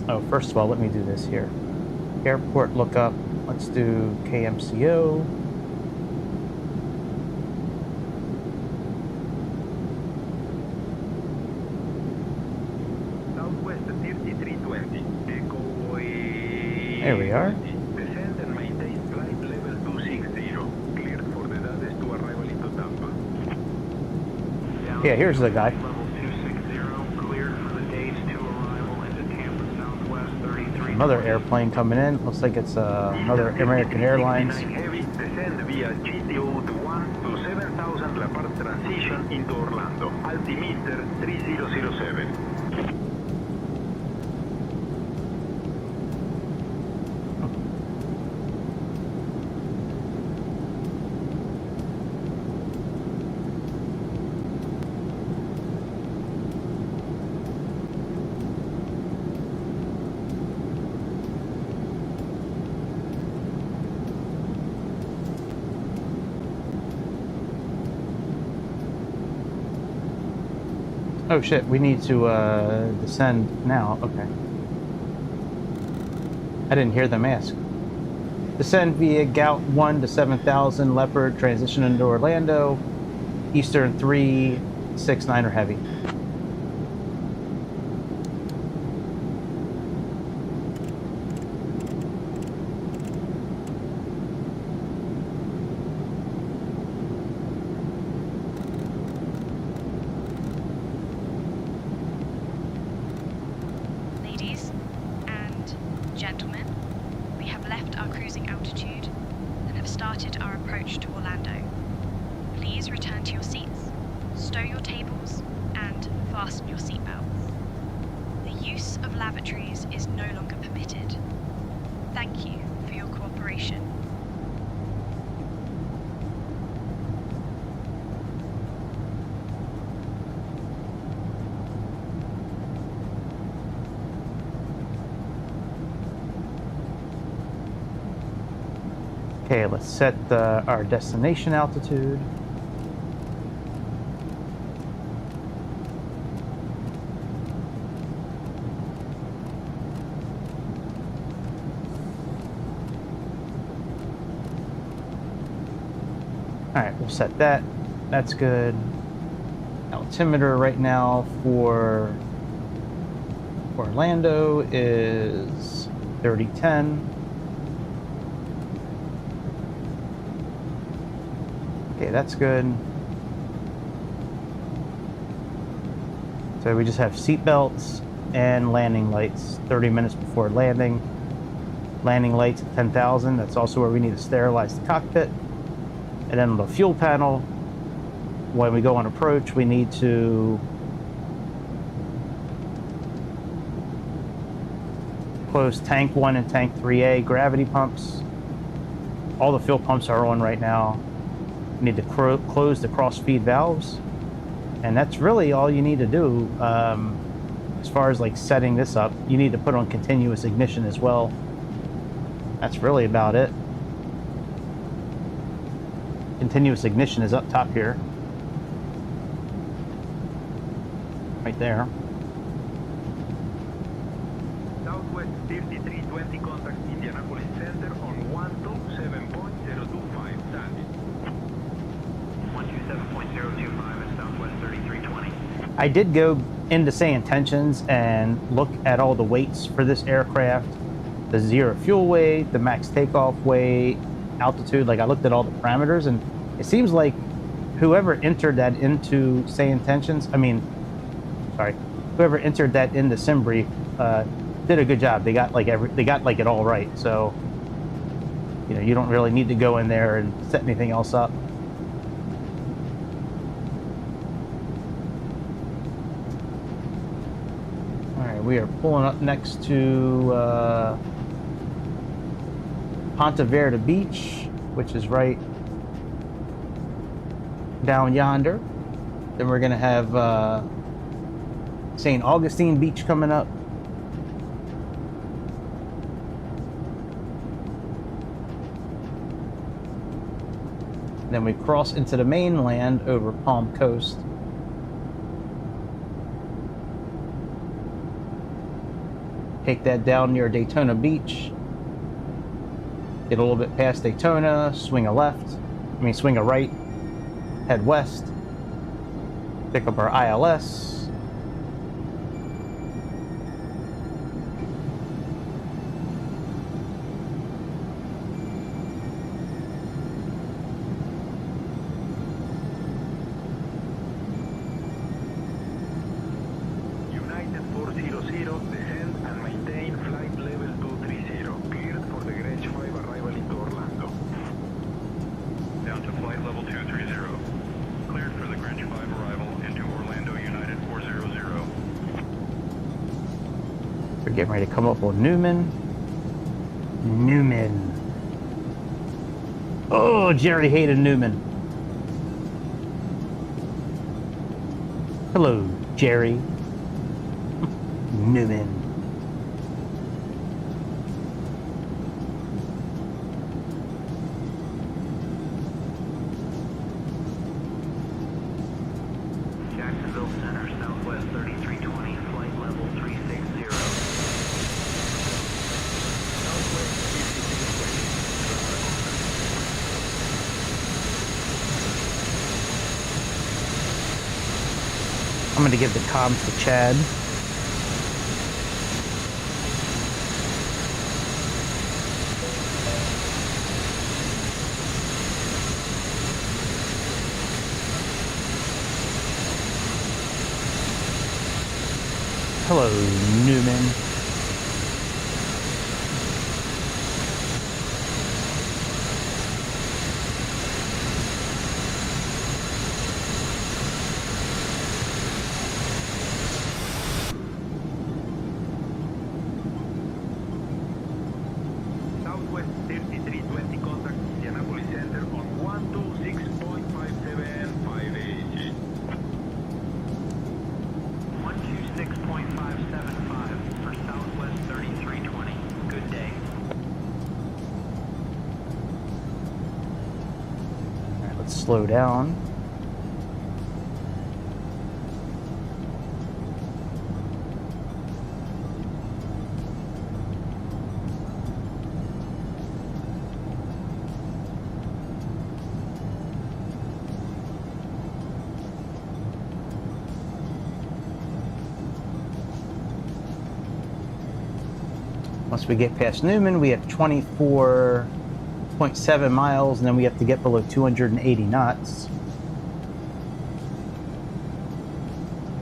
Speaker 1: Oh, first of all, let me do this here. Airport lookup. Let's do KMCO.
Speaker 11: Southwest 3320.
Speaker 1: There we are.
Speaker 11: Descend and maintain flight level 260. Cleared for the Dallas to arrival into Tampa.
Speaker 1: Yeah, here's the guy.
Speaker 11: Level 260, cleared for the days to arrival into Tampa Southwest 33.
Speaker 1: Another airplane coming in. Looks like it's another American Airlines.
Speaker 11: Heavy, descend via GTO to 1 to 7000 La Part transition into Orlando. Altimeter 3007.
Speaker 1: Oh shit, we need to descend now. Okay. I didn't hear them ask. Descend via Gout 1 to 7000 Leopard, transition into Orlando. Eastern 369 or heavy.
Speaker 5: Ladies and gentlemen, we have left our cruising altitude and have started our approach to Orlando. Please return to your seats, stow your tables, and fasten your seatbelts. The use of lavatories is no longer permitted. Thank you for your cooperation.
Speaker 1: Okay, let's set our destination altitude. All right, we'll set that. That's good. Altimeter right now for Orlando is 3010. Okay, that's good. So we just have seat belts and landing lights 30 minutes before landing. Landing lights at 10,000. That's also where we need to sterilize the cockpit. And then on the fuel panel, when we go on approach, we need to close tank 1 and tank 3A gravity pumps. All the fuel pumps are on right now. You need to close the cross feed valves, and that's really all you need to do. As far as like setting this up, you need to put on continuous ignition as well. That's really about it. continuous ignition is up top here. Right there.
Speaker 11: Southwest 3320, contact Indianapolis Center on 127.025 Sandy.
Speaker 9: 127.025 is Southwest 3320.
Speaker 1: I did go into SayIntentions and look at all the weights for this aircraft. The zero fuel weight, the max takeoff weight, altitude. Like, I looked at all the parameters, and it seems like whoever entered that into SayIntentions, whoever entered that into SimBrief did a good job. They got like it all right. So, you know, you don't really need to go in there and set anything else up. All right, we are pulling up next to Ponte Verde Beach, which is right down yonder. Then we're gonna have St. Augustine Beach coming up. Then we cross into the mainland over Palm Coast. Take that down near Daytona Beach. Get a little bit past Daytona, swing a right, head west, pick up our ILS.
Speaker 11: United 400, descend and maintain flight level 230. Cleared for the Greenwich 5 arrival into Orlando.
Speaker 7: Down to flight level 230. Cleared for the Greenwich 5 arrival into Orlando, United 400.
Speaker 1: We're getting ready to come up on Newman. Oh, Jerry hated Newman. Hello, Jerry. Newman.
Speaker 9: Jacksonville Center, Southwest 3320, flight level 360.
Speaker 11: Southwest 5320.
Speaker 1: I'm going to give the comms to Chad. Hello, Newman.
Speaker 11: Southwest 3320, contact Indianapolis Center on 126.575
Speaker 9: 126.575 for Southwest 3320. Good day.
Speaker 1: All right, let's slow down. Once we get past Newman, we have 24.7 miles, and then we have to get below 280 knots.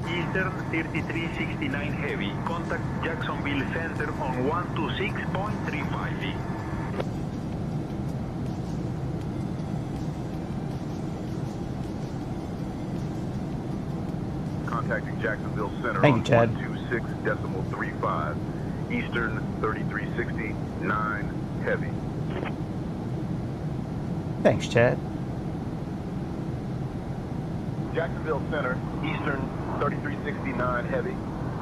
Speaker 11: Eastern 3369 Heavy, contact Jacksonville Center on 126.35 feet. Contacting Jacksonville Center
Speaker 1: Thank
Speaker 11: on
Speaker 1: you, Chad.
Speaker 11: 126.35. Eastern 3369 Heavy.
Speaker 1: Thanks, Chad.
Speaker 11: Jacksonville Center, Eastern 3369 Heavy.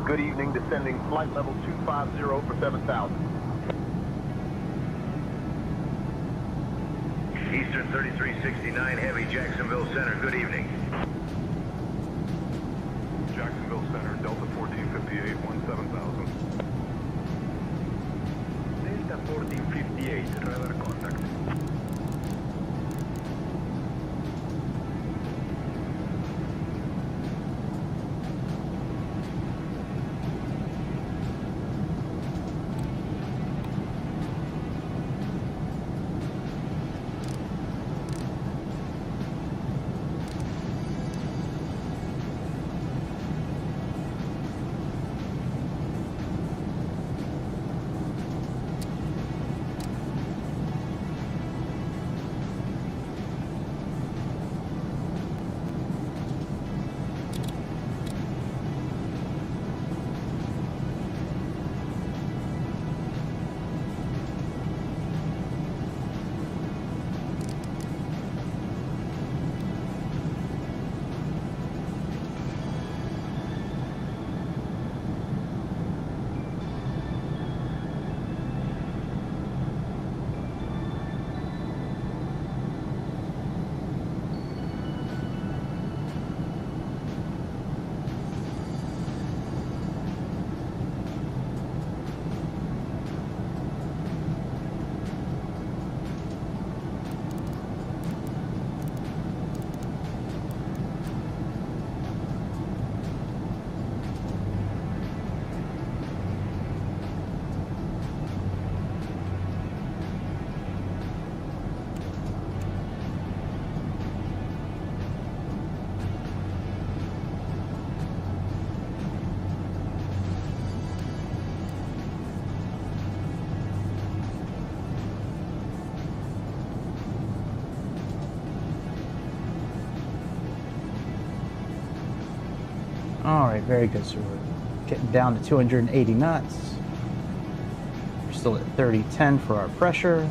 Speaker 11: Good evening, descending flight level 250 for 7,000. Eastern 3369 Heavy, Jacksonville Center. Good evening.
Speaker 7: Jacksonville Center, Delta 1458, 17,000.
Speaker 11: Delta 1458, radar contact.
Speaker 1: All right, very good. So we're getting down to 280 knots. We're still at 3010 for our pressure.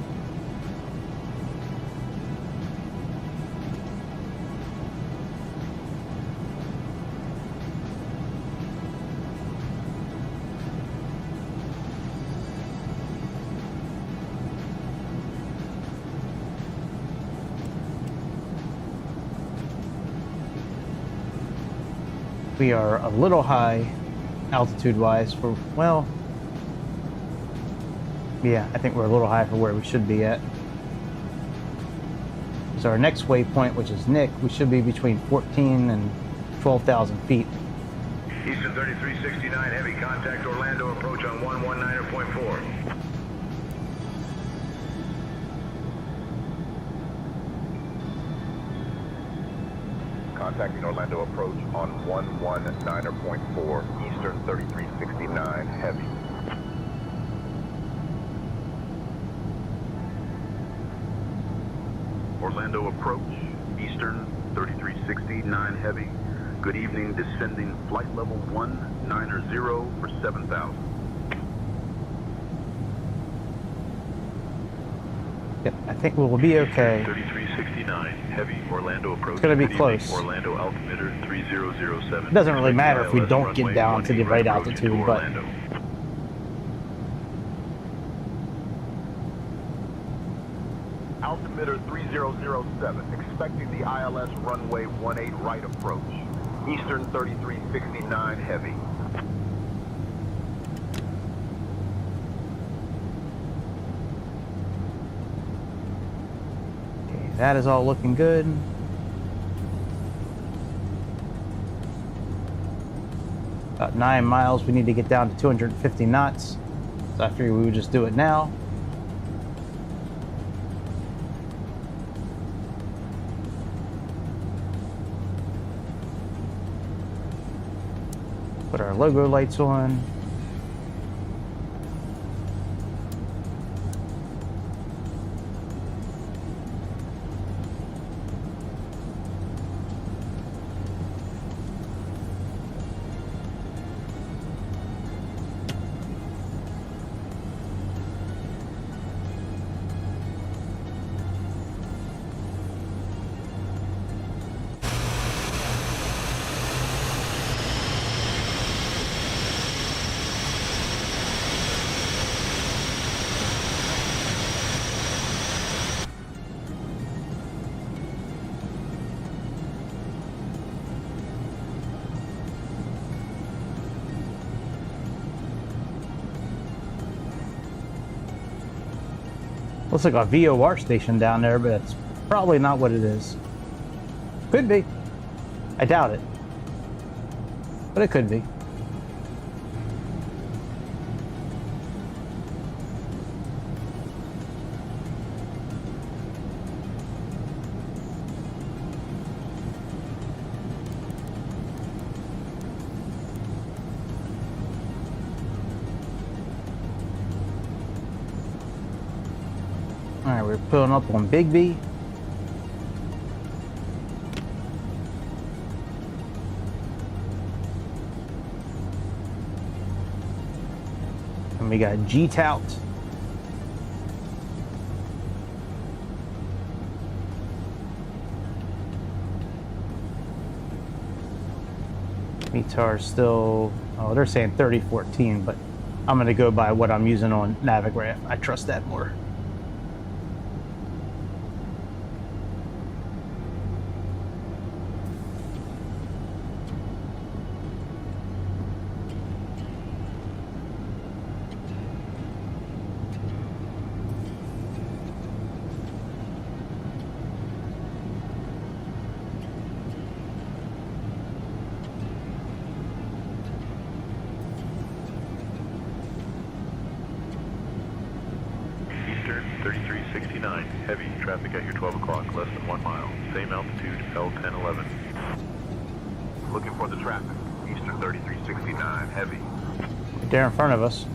Speaker 1: We are a little high altitude-wise for, well, yeah, I think we're a little high for where we should be at. So our next waypoint, which is Nick, we should be between 14 and 12,000 feet.
Speaker 11: Eastern 3369 Heavy, contact Orlando, approach on 119.4. Contacting Orlando, approach on 119.4, Eastern 3369 Heavy.
Speaker 7: Orlando approach, Eastern 3369 Heavy. Good evening, descending flight level 190 for 7,000.
Speaker 1: Yep, I think we'll be okay.
Speaker 7: 3369 Heavy, Orlando approach.
Speaker 1: It's going to be
Speaker 7: Good evening,
Speaker 1: close.
Speaker 7: Orlando altimeter 3007.
Speaker 1: It doesn't really matter if we
Speaker 7: ILS
Speaker 1: don't get
Speaker 7: runway
Speaker 1: down to the
Speaker 7: 18
Speaker 1: right
Speaker 7: approach
Speaker 1: altitude,
Speaker 7: to
Speaker 1: but
Speaker 7: Orlando.
Speaker 11: Altimeter 3007, expecting the ILS runway 18 right approach. Eastern 3369 Heavy.
Speaker 1: okay, that is all looking good. About 9 miles, we need to get down to 250 knots. So I figured we would just do it now. Put our logo lights on. Looks like a VOR station down there, but it's probably not what it is. Could be. I doubt it. But it could be. Alright, we're pulling up on Big B. And we got G-Tout. METAR still, oh, they're saying 3014, but I'm going to go by what I'm using on Navigraph. I trust that more.
Speaker 7: Eastern 3369, heavy traffic at your 12 o'clock, less than 1 mile. Same altitude, L1011.
Speaker 11: Looking for the traffic. Eastern 3369, heavy.
Speaker 1: There in front of us.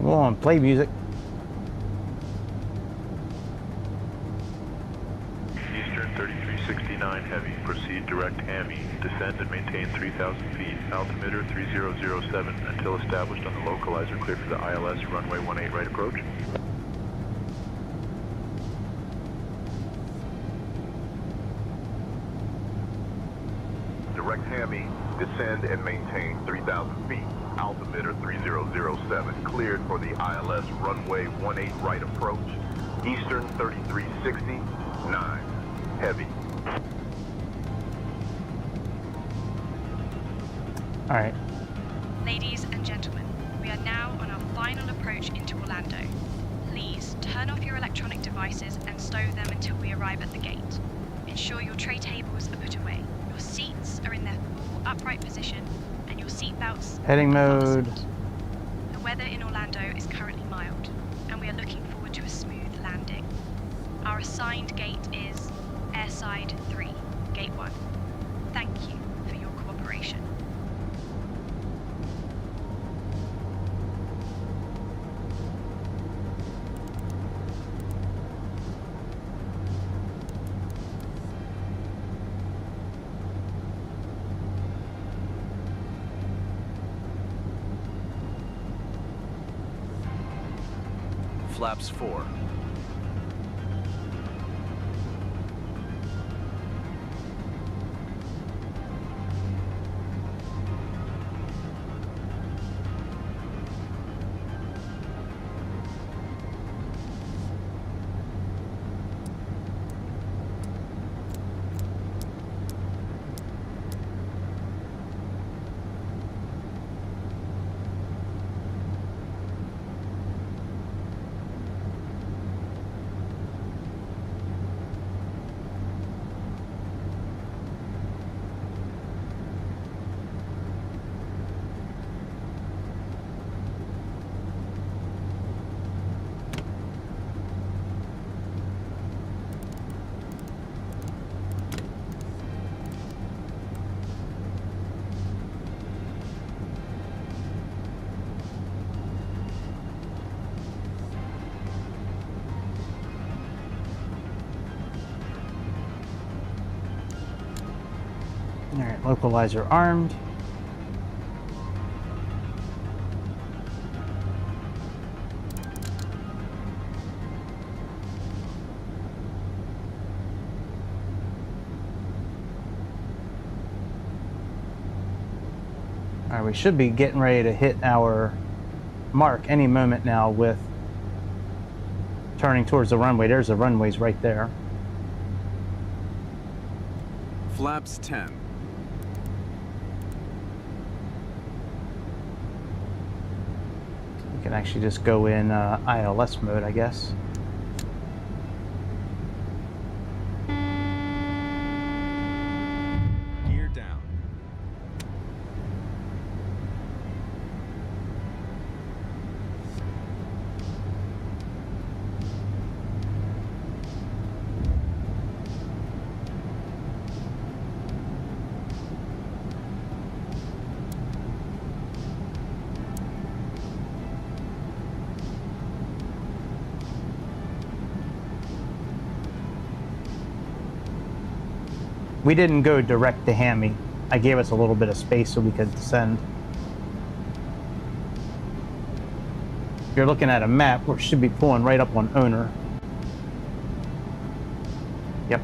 Speaker 1: Come on, play music.
Speaker 7: Eastern 3369, heavy. Proceed direct Hami. Descend and maintain 3,000 feet. Altimeter 3007 until established on the localizer. Clear for the ILS runway 18 right approach.
Speaker 11: Direct Hami, descend and maintain 3,000 feet. Altimeter 3007, cleared for the ILS runway 18 right approach. Eastern 3369, heavy.
Speaker 1: All right.
Speaker 5: Ladies and gentlemen, we are now on our final approach into Orlando. Please turn off your electronic devices and stow them until we arrive at the gate. Ensure your tray tables are put away. Your seats are in their full upright position and your seat belts
Speaker 1: Heading mode.
Speaker 5: The weather in Orlando is currently mild and we are looking forward to a smooth landing. Our assigned gate is Airside 3, Gate 1. Thank you for your cooperation.
Speaker 8: Flaps 4.
Speaker 1: All right, localizer armed. All right, we should be getting ready to hit our mark any moment now with turning towards the runway. There's the runways right there.
Speaker 8: Flaps 10.
Speaker 1: We can actually just go in ILS mode, I guess.
Speaker 8: Gear down.
Speaker 1: We didn't go direct to Hammy. I gave us a little bit of space so we could descend. If you're looking at a map, we should be pulling right up on owner. Yep.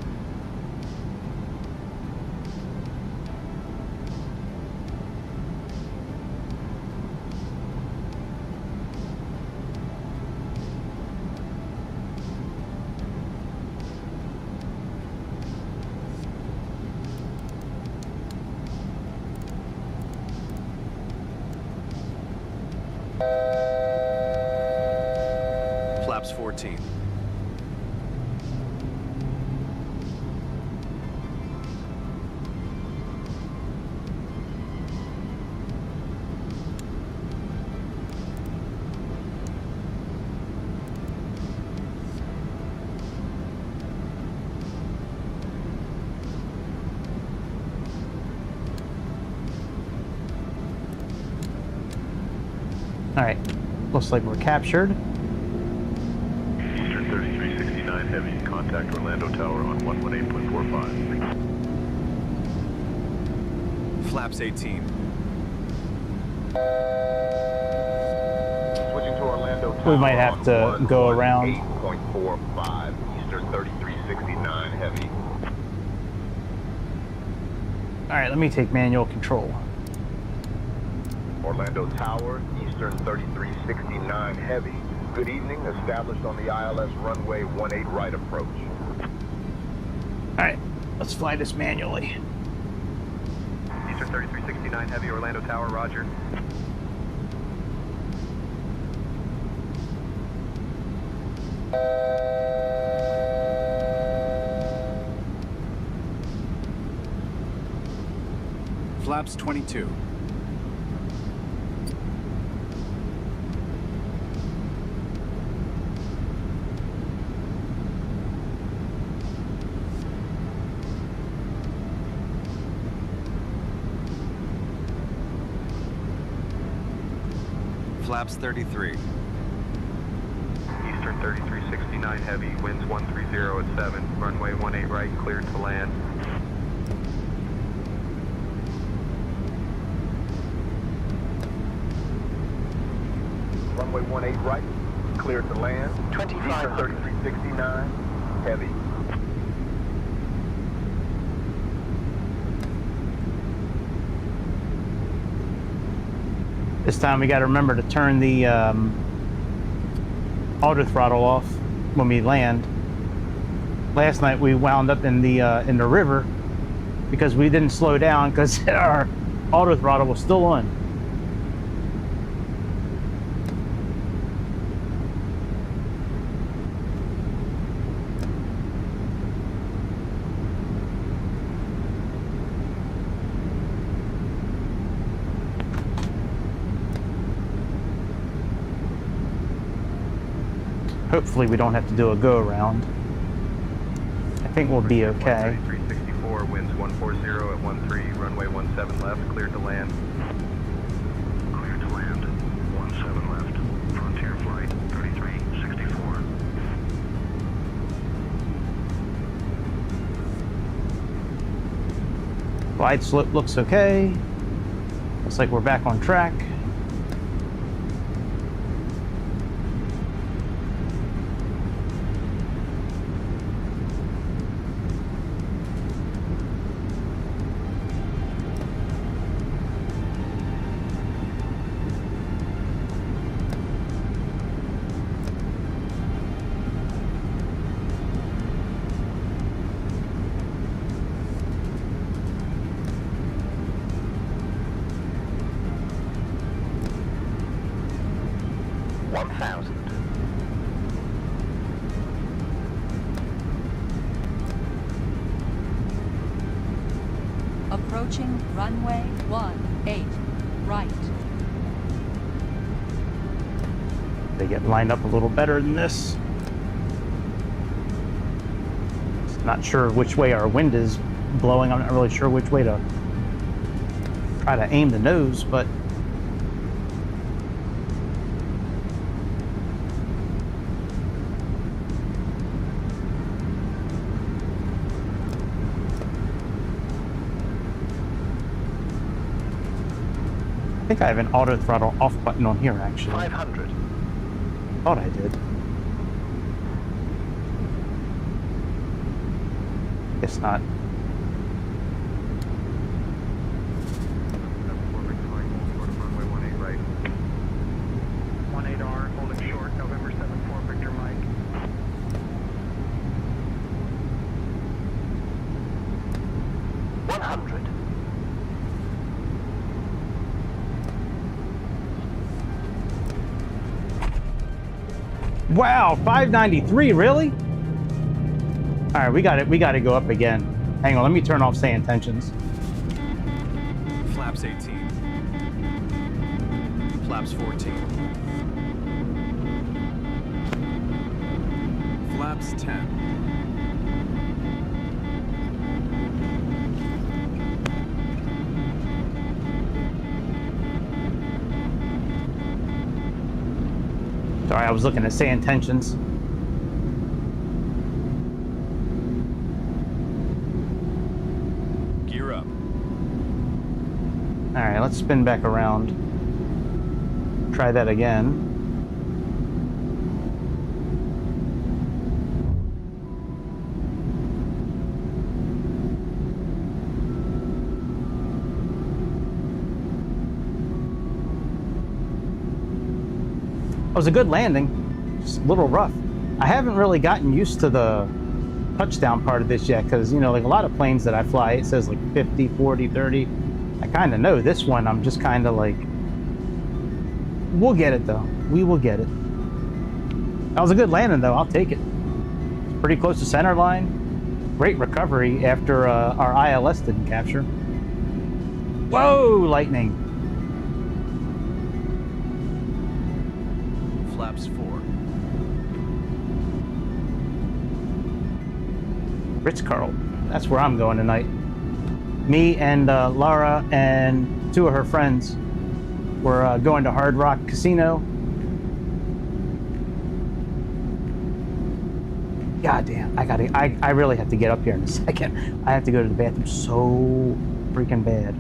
Speaker 8: Flaps 14.
Speaker 1: All right, looks like we're captured.
Speaker 7: Eastern 3369 Heavy, contact Orlando Tower on 118.45.
Speaker 8: Flaps 18.
Speaker 11: Switching to Orlando Tower.
Speaker 1: We might have to go around.
Speaker 11: 8.45, Eastern 3369 Heavy.
Speaker 1: All right, let me take manual control.
Speaker 11: Orlando Tower, Eastern 3369 Heavy. Good evening, established on the ILS runway 18 right approach.
Speaker 1: All right, let's fly this manually.
Speaker 13: Eastern 3369 Heavy, Orlando Tower, roger.
Speaker 8: Flaps 22. Flaps 33.
Speaker 13: Eastern 3369 Heavy, winds 130 at 7, runway 18 right, cleared to land.
Speaker 11: Runway 18 right, cleared to land. 25. 3369 Heavy.
Speaker 1: This time we got to remember to turn the auto throttle off when we land. Last night we wound up in the river because we didn't slow down because our auto throttle was still on. Hopefully we don't have to do a go around. I think we'll be okay.
Speaker 13: 364, winds 140 at 13, runway 17 left, cleared to land.
Speaker 7: Cleared to land. 17 left. Frontier flight 3364.
Speaker 1: Glide slope looks okay. Looks like we're back on track.
Speaker 10: Approaching runway 18, right.
Speaker 1: They get lined up a little better than this. Not sure which way our wind is blowing. I'm not really sure which way to try to aim the nose, but I think I have an auto throttle off button on here actually.
Speaker 9: 500.
Speaker 1: Thought I did. Guess not.
Speaker 13: Runway 18 right. 18R, holding short, November 74, Victor Mike.
Speaker 1: Wow, 593, really? All right, we got it. We got to go up again. Hang on, let me turn off Say Intentions.
Speaker 8: Flaps 18. Flaps 14. Flaps 10.
Speaker 1: Sorry, I was looking at Say Intentions.
Speaker 8: Gear up.
Speaker 1: All right, let's spin back around. Try that again. It was a good landing, just a little rough. I haven't really gotten used to the touchdown part of this yet because, you know, like a lot of planes that I fly, it says like 50, 40, 30. I kind of know. This one, I'm just kind of like, we'll get it though. We will get it. That was a good landing though. I'll take it. It's pretty close to center line. Great recovery after our ILS didn't capture. Whoa, lightning.
Speaker 8: Flaps 4.
Speaker 1: Ritz-Carlton. That's where I'm going tonight. Me and Laura and two of her friends were going to Hard Rock Casino. God damn, I really have to get up here in a second. I have to go to the bathroom so freaking bad.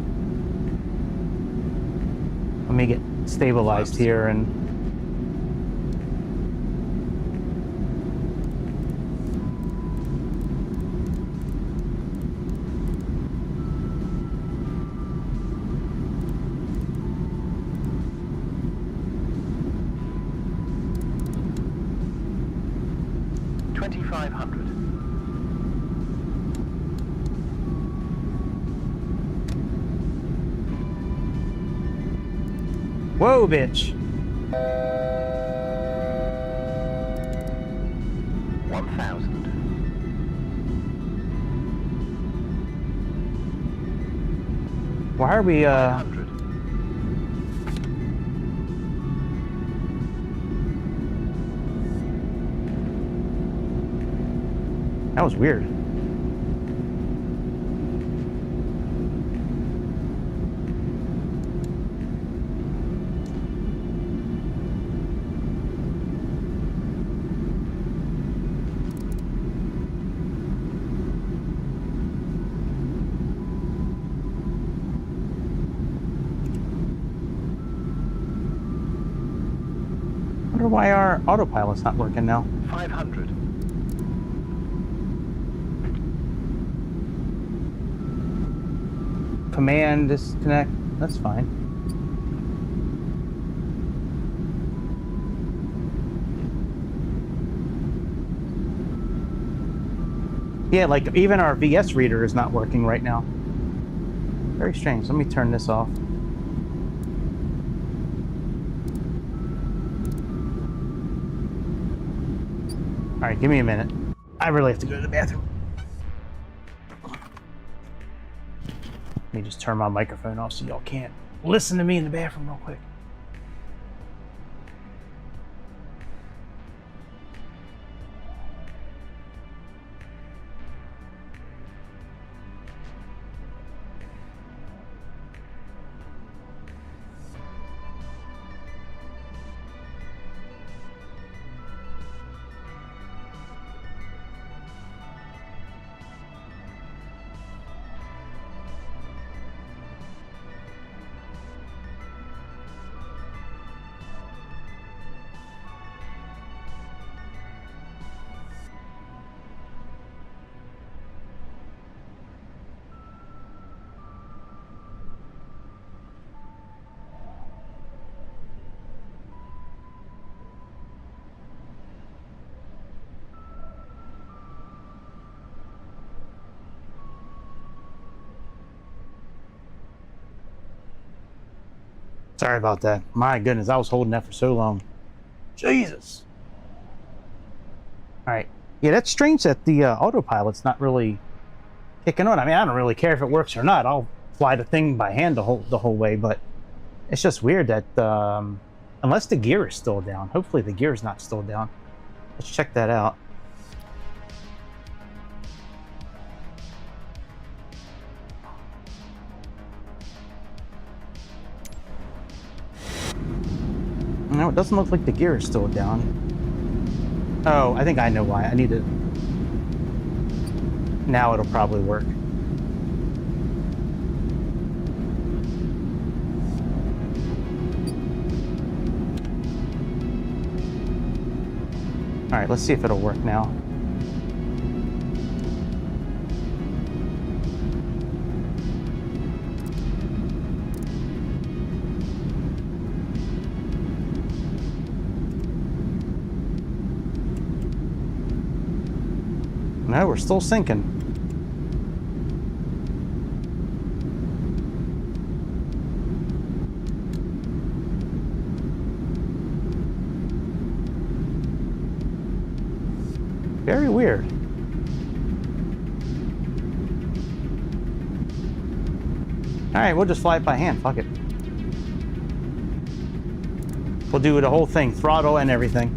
Speaker 1: Let me get stabilized here and whoa, bitch.
Speaker 9: 1,000.
Speaker 1: Why are we, That was weird. wonder why our autopilot's not working now.
Speaker 14: 500.
Speaker 1: Command disconnect. That's fine. Yeah, like even our VS reader is not working right now. Very strange. Let me turn this off. All right, give me a minute. I really have to go to the bathroom. Let me just turn my microphone off so y'all can't listen to me in the bathroom real quick. Sorry about that. My goodness, I was holding that for so long. Jesus. All right. Yeah, that's strange that the autopilot's not really kicking on. I mean, I don't really care if it works or not. I'll fly the thing by hand the whole way, but it's just weird that unless the gear is still down. Hopefully the gear is not still down. Let's check that out. No, it doesn't look like the gear is still down. Oh, I think I know why. I need to... Now it'll probably work. All right, let's see if it'll work now. No, we're still sinking. Very weird. All right, we'll just fly it by hand. Fuck it. We'll do the whole thing, throttle and everything.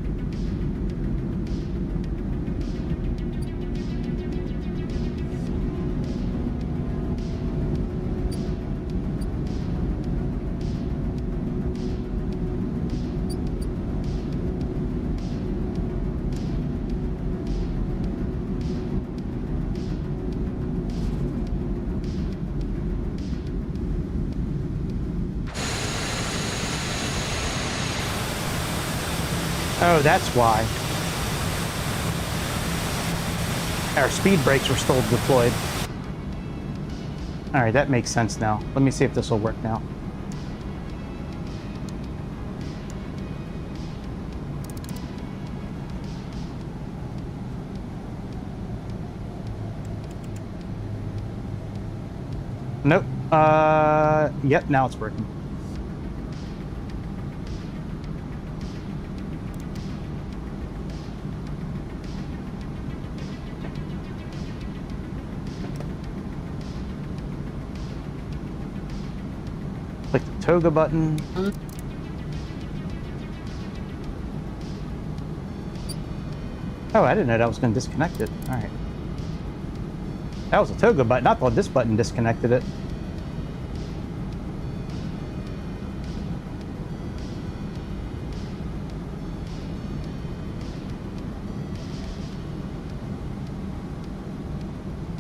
Speaker 1: Oh, that's why. Our speed brakes were still deployed. All right, that makes sense now. Let me see if this will work now. Nope. Yep, now it's working. Click the toga button. Oh, I didn't know that was going to disconnect it. All right. That was a toga button. I thought this button disconnected it.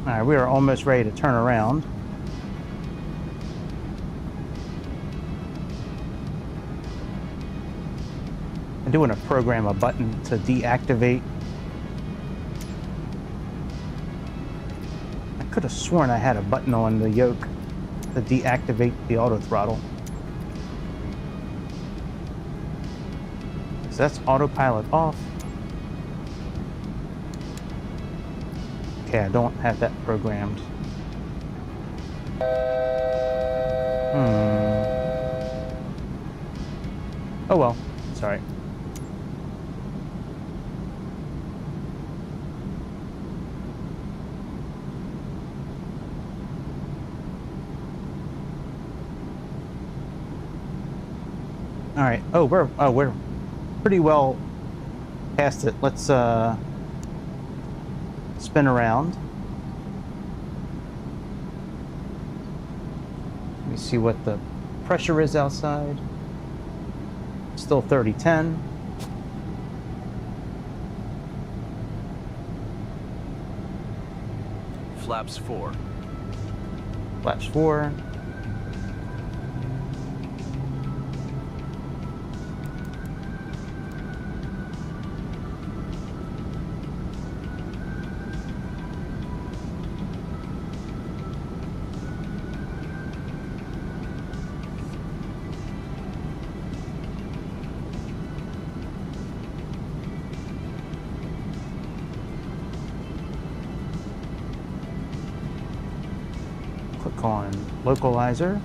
Speaker 1: All right, we are almost ready to turn around. And do want to program a button to deactivate. I could have sworn I had a button on the yoke to deactivate the auto throttle. So that's autopilot off. Okay, I don't have that programmed. Oh well, sorry. All right. Oh, we're pretty well past it. Let's spin around. Let me see what the pressure is outside. Still 3010.
Speaker 8: Flaps 4.
Speaker 1: Flaps 4. Click on localizer.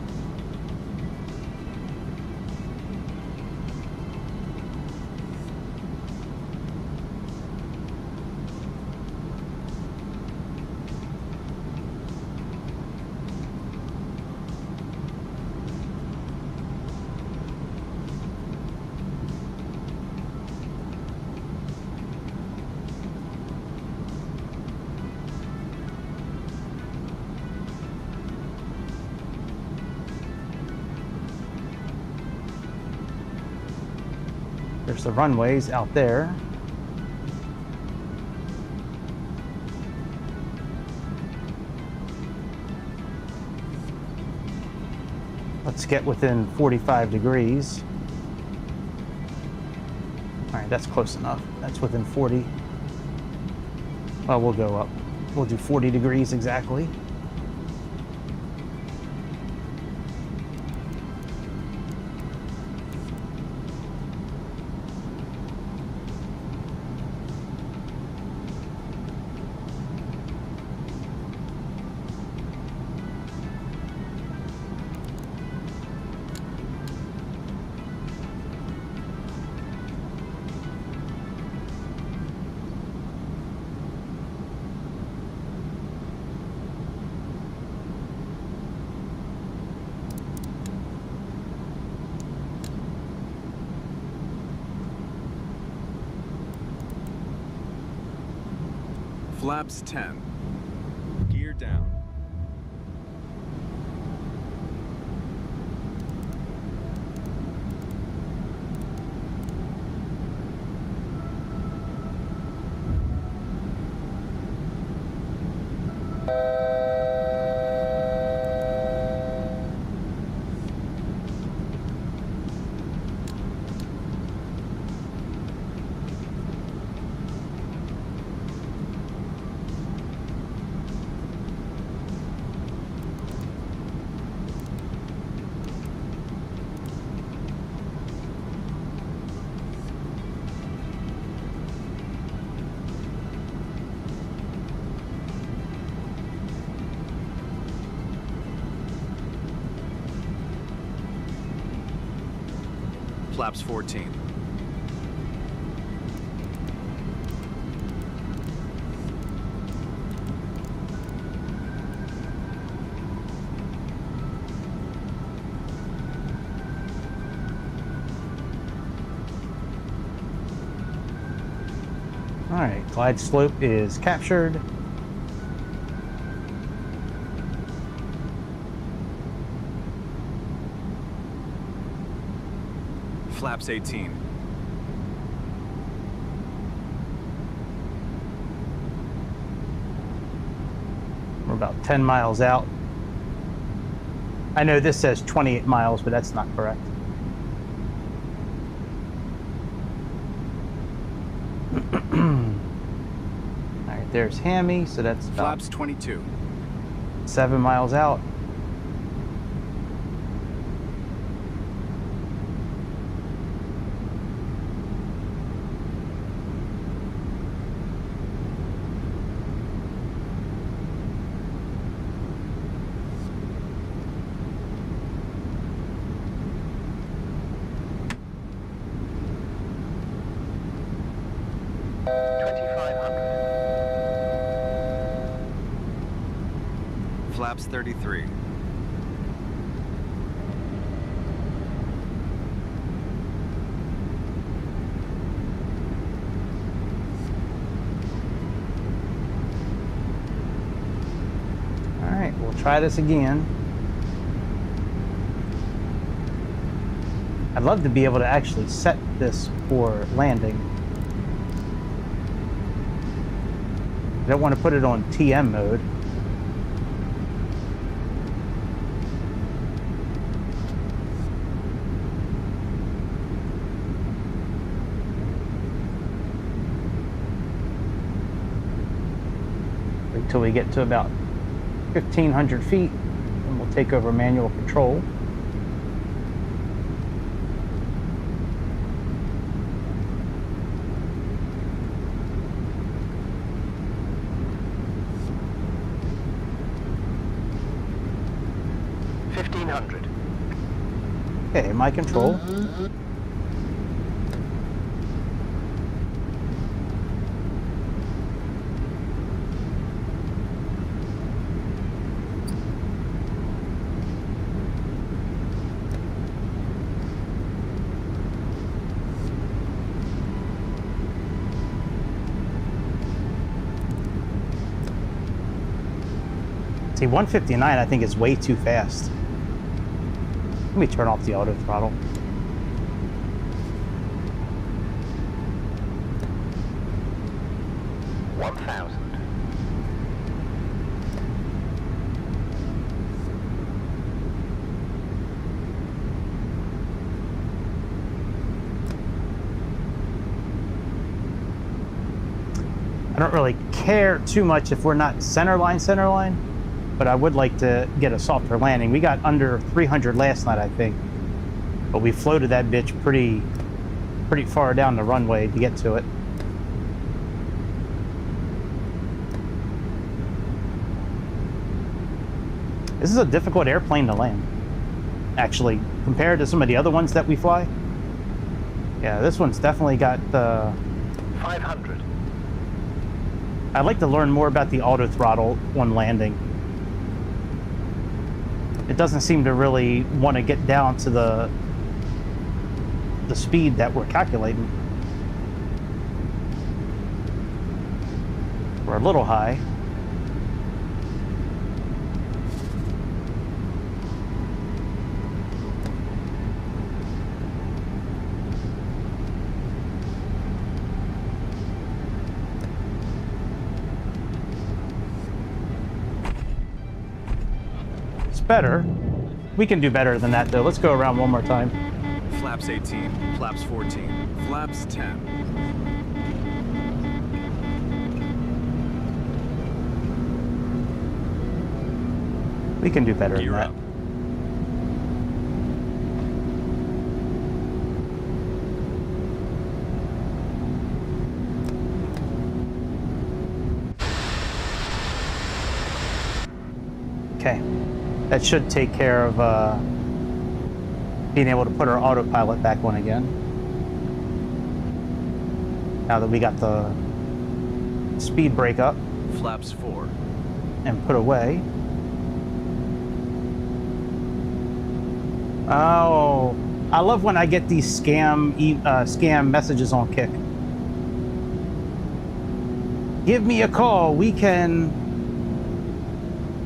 Speaker 1: There's the runways out there. Let's get within 45 degrees. All right, that's close enough. That's within 40. Well, we'll go up. We'll do 40 degrees exactly.
Speaker 8: Flaps 10. Gear down. Flaps 14.
Speaker 1: All right, glide slope is captured.
Speaker 8: Flaps 18.
Speaker 1: We're about 10 miles out. I know this says 28 miles, but that's not correct. there's Hammy, so that's about
Speaker 8: Flaps 22.
Speaker 1: 7 miles out.
Speaker 8: Flaps 33.
Speaker 1: All right, we'll try this again. I'd love to be able to actually set this for landing. I don't want to put it on TM mode. Wait till we get to about 1,500 feet and we'll take over manual control. Okay, my control. See, 159 I think is way too fast. Let me turn off the auto throttle. I don't really care too much if we're not centerline, but I would like to get a softer landing. We got under 300 last night, I think, but we floated that bitch pretty far down the runway to get to it. This is a difficult airplane to land, actually, compared to some of the other ones that we fly. Yeah, this one's definitely got the
Speaker 9: 500.
Speaker 1: I'd like to learn more about the auto throttle when landing. It doesn't seem to really want to get down to the speed that we're calculating. We're a little high. Better. We can do better than that though. Let's go around one more time.
Speaker 8: Flaps 18, flaps 14, flaps 10.
Speaker 1: We can do better than that. Okay. That should take care of being able to put our autopilot back on again. Now that we got the speed brake up.
Speaker 8: Flaps 4.
Speaker 1: And put away. Oh, I love when I get these scam messages on Kick. Give me a call. We can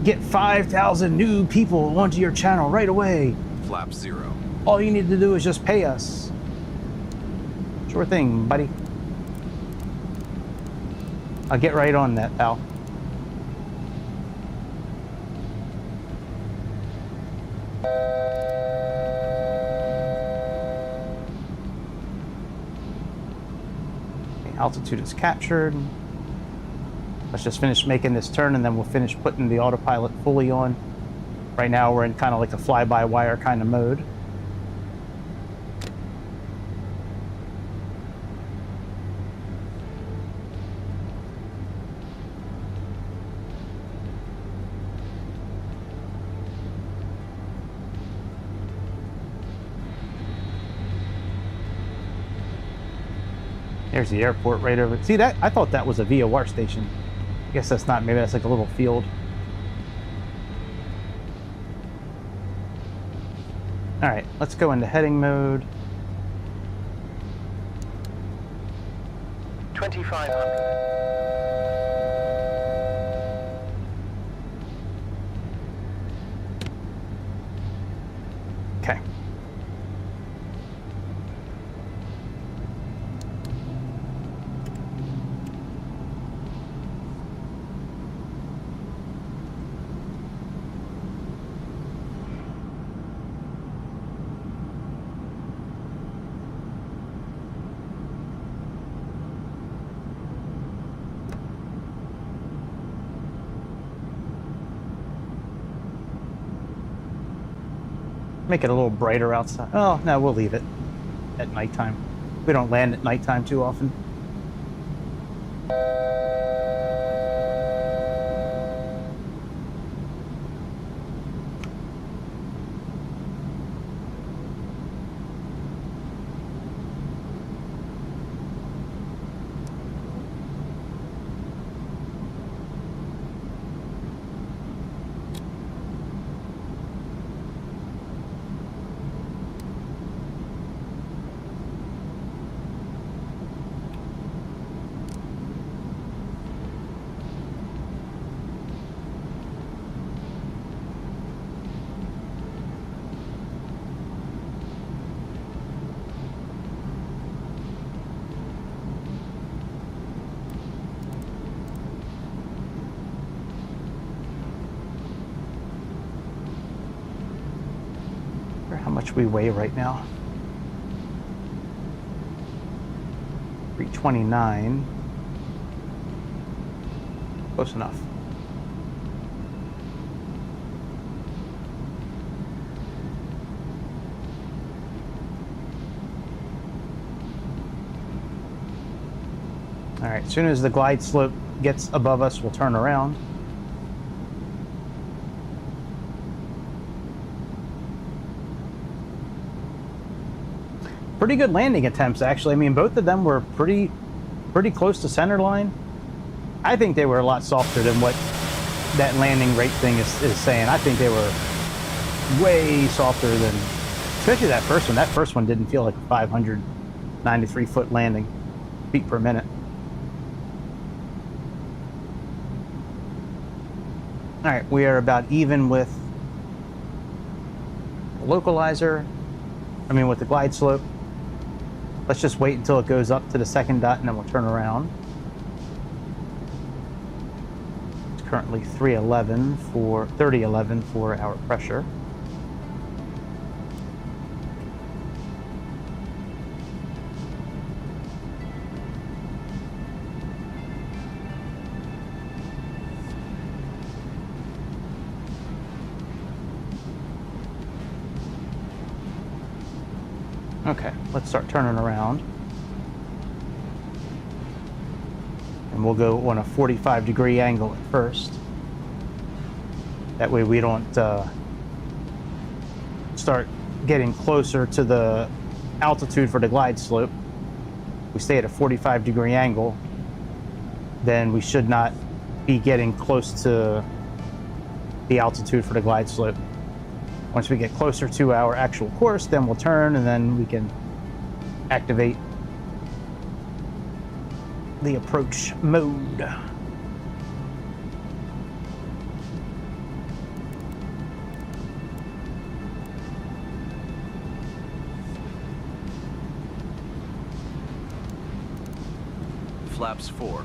Speaker 1: get 5,000 new people onto your channel right away.
Speaker 8: Flap 0.
Speaker 1: All you need to do is just pay us. Sure thing, buddy. I'll get right on that, pal. Okay, altitude is captured. Let's just finish making this turn, and then we'll finish putting the autopilot fully on. Right now, we're in kind of like a fly-by-wire kind of mode. There's the airport right over. See that? I thought that was a VOR station. I guess that's not. Maybe that's like a little field. All right, let's go into heading mode.
Speaker 9: 2500.
Speaker 1: Okay. Make it a little brighter outside. Oh, no, we'll leave it at nighttime. We don't land at nighttime too often. How much we weigh right now? 329. Close enough. All right, as soon as the glide slope gets above us, we'll turn around. Pretty good landing attempts, actually. I mean, both of them were pretty close to center line. I think they were a lot softer than what that landing rate thing is saying. I think they were way softer than, especially that first one. That first one didn't feel like a 593-foot landing, feet per minute. All right, we are about even with the localizer. I mean, with the glide slope. Let's just wait until it goes up to the second dot, and then we'll turn around. It's currently 3011 for our pressure. Okay, let's start turning around. And we'll go on a 45-degree angle at first. That way we don't start getting closer to the altitude for the glide slope. We stay at a 45-degree angle, then we should not be getting close to the altitude for the glide slope. Once we get closer to our actual course, then we'll turn, and then we can activate the approach mode.
Speaker 8: Flaps 4.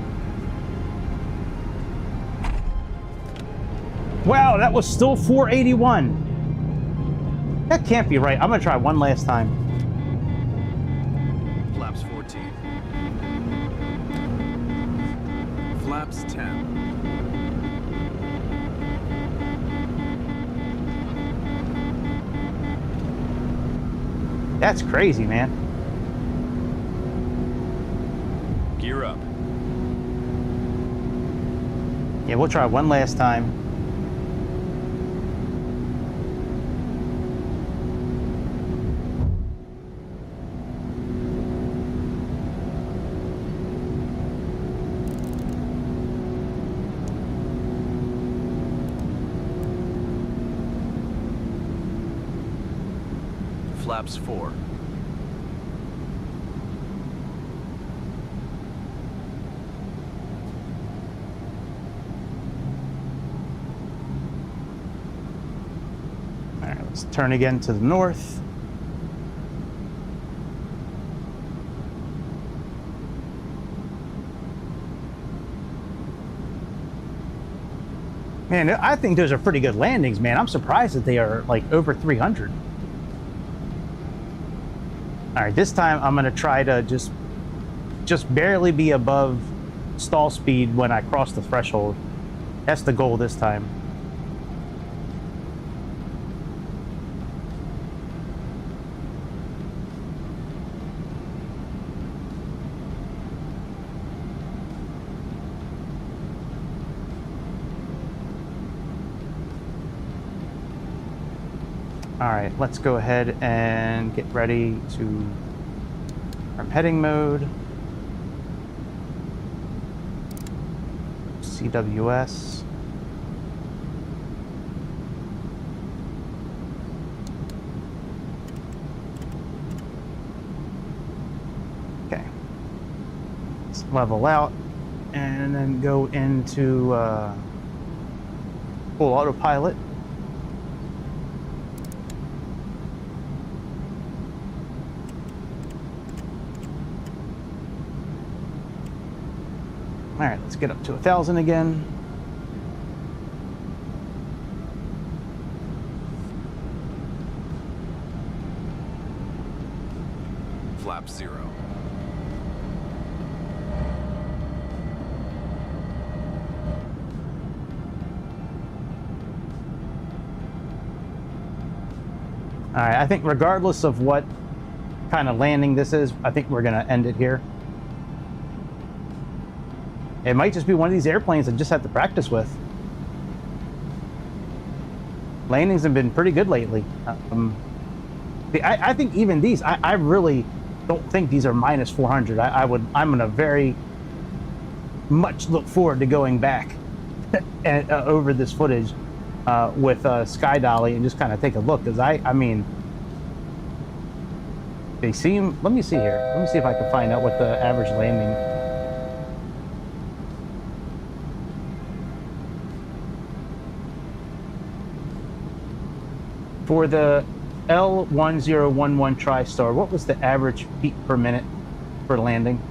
Speaker 1: Wow, that was still 481. That can't be right. I'm gonna try one last time.
Speaker 8: Flaps 14. Flaps 10.
Speaker 1: That's crazy, man.
Speaker 8: Gear up.
Speaker 1: Yeah, we'll try one last time.
Speaker 8: Flaps 4.
Speaker 1: All right, let's turn again to the north. Man, I think those are pretty good landings, man. I'm surprised that they are like over 300. All right, this time I'm gonna try to just barely be above stall speed when I cross the threshold. That's the goal this time. All right, let's go ahead and get ready to our heading mode. CWS. Okay. Let's level out and then go into full autopilot. All right, let's get up to 1,000 again.
Speaker 8: Flap 0.
Speaker 1: All right, I think regardless of what kind of landing this is, I think we're gonna end it here. It might just be one of these airplanes I just have to practice with. Landings have been pretty good lately. I think even these, I really don't think these are minus 400. I'm gonna very much look forward to going back and, over this footage with Sky Dolly and just kind of take a look, because I mean, they seem. Let me see here. Let me see if I can find out what the average landing. For the L1011 TriStar, what was the average feet per minute for landing?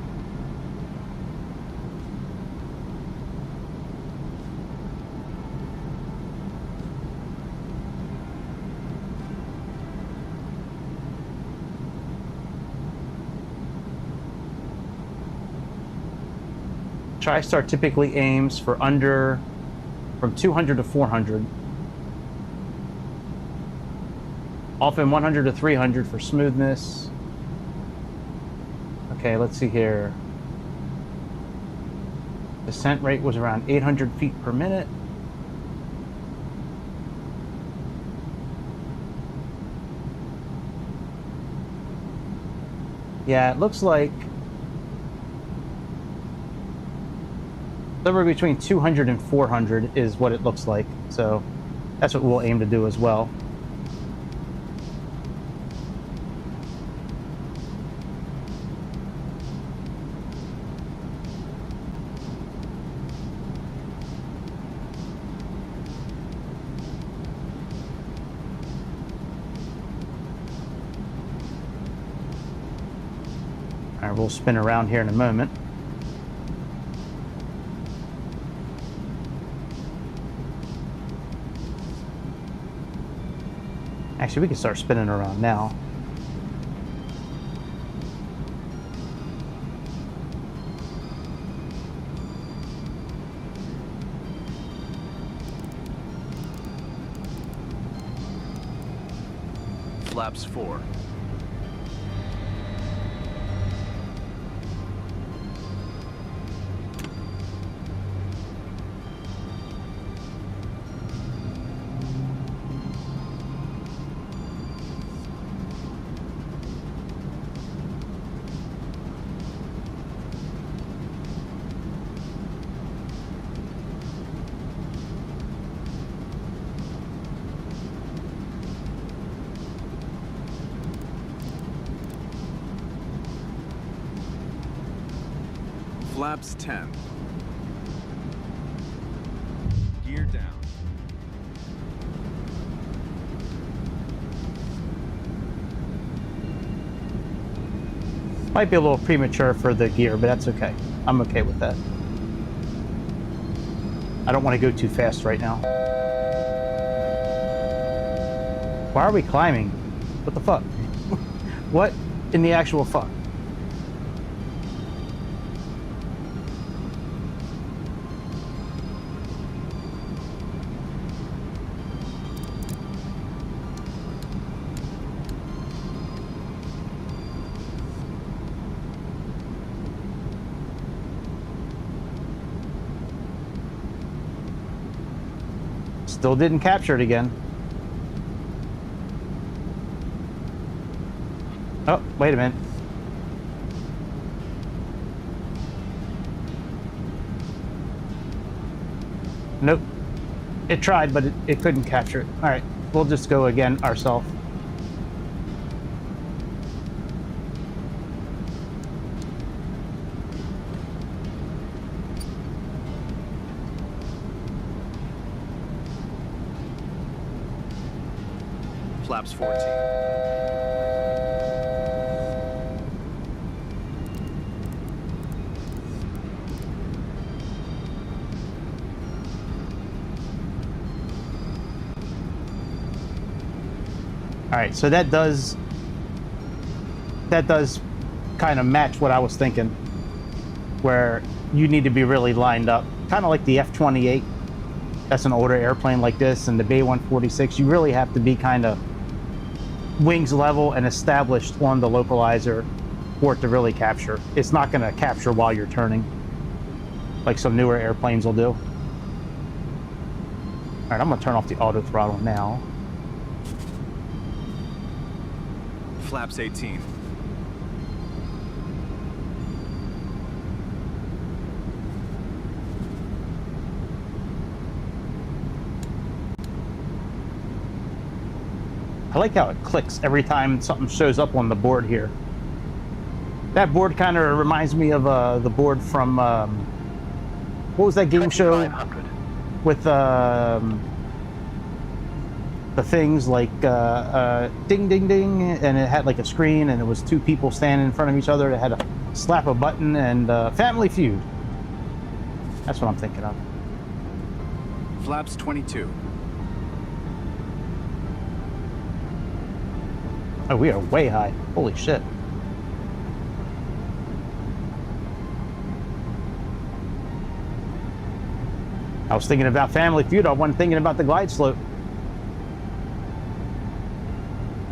Speaker 1: TriStar typically aims for from 200 to 400. Often 100 to 300 for smoothness. Okay, let's see here. Descent rate was around 800 feet per minute. Yeah, it looks like somewhere between 200 and 400 is what it looks like. So that's what we'll aim to do as well. All right, we'll spin around here in a moment. Actually, we can start spinning around now.
Speaker 8: Flaps 4. Flaps 10. Gear down.
Speaker 1: Might be a little premature for the gear, but that's okay. I'm okay with that. I don't want to go too fast right now. Why are we climbing? What the fuck? What in the actual fuck? Still didn't capture it again. Oh, wait a minute. Nope. It tried, but it couldn't capture it. All right, we'll just go again ourselves.
Speaker 8: Flaps 14.
Speaker 1: All right, so that does kind of match what I was thinking, where you need to be really lined up, kind of like the F-28. That's an older airplane like this, and the B-146. You really have to be kind of wings level and established on the localizer for it to really capture. It's not going to capture while you're turning, like some newer airplanes will do. All right, I'm going to turn off the auto throttle now.
Speaker 8: Flaps 18.
Speaker 1: I like how it clicks every time something shows up on the board here. That board kind of reminds me of the board from, what was that game show with the things like ding ding ding, and it had like a screen and it was two people standing in front of each other that had to slap a button, and Family Feud. That's what I'm thinking of.
Speaker 8: Flaps 22.
Speaker 1: Oh, we are way high. Holy shit. I was thinking about Family Feud. I wasn't thinking about the glide slope.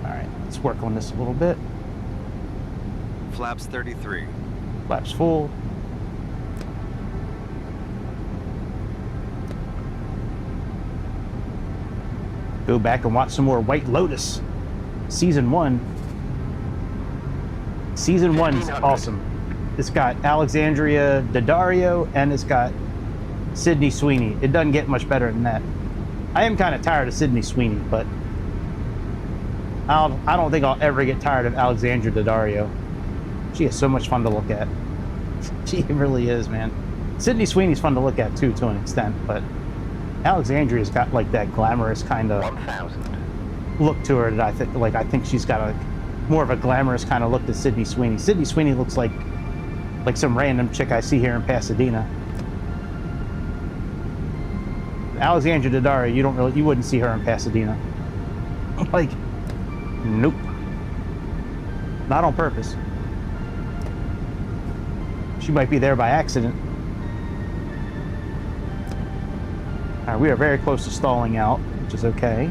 Speaker 1: All right, let's work on this a little bit.
Speaker 8: Flaps 33.
Speaker 1: Flaps full. Go back and watch some more White Lotus. Season 1. Season 1's awesome. It's got Alexandria Daddario and it's got Sydney Sweeney. It doesn't get much better than that. I am kind of tired of Sydney Sweeney, but I don't think I'll ever get tired of Alexandria Daddario. She is so much fun to look at. She really is, man. Sydney Sweeney's fun to look at too, to an extent, but Alexandria's got like that glamorous kind of look to her that I think she's got a more of a glamorous kind of look to Sydney Sweeney. Sydney Sweeney looks like some random chick I see here in Pasadena. Alexandria Daddario, you wouldn't see her in Pasadena. Like, Nope. Not on purpose. She might be there by accident. All right, we are very close to stalling out, which is okay.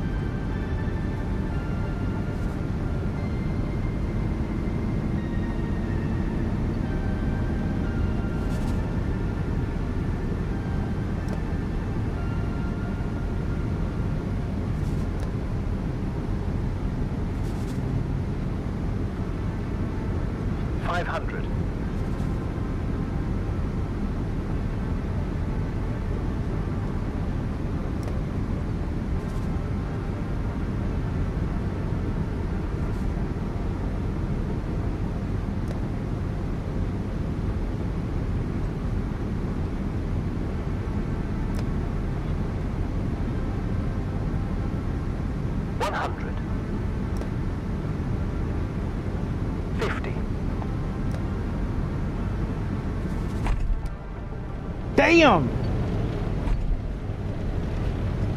Speaker 1: Damn!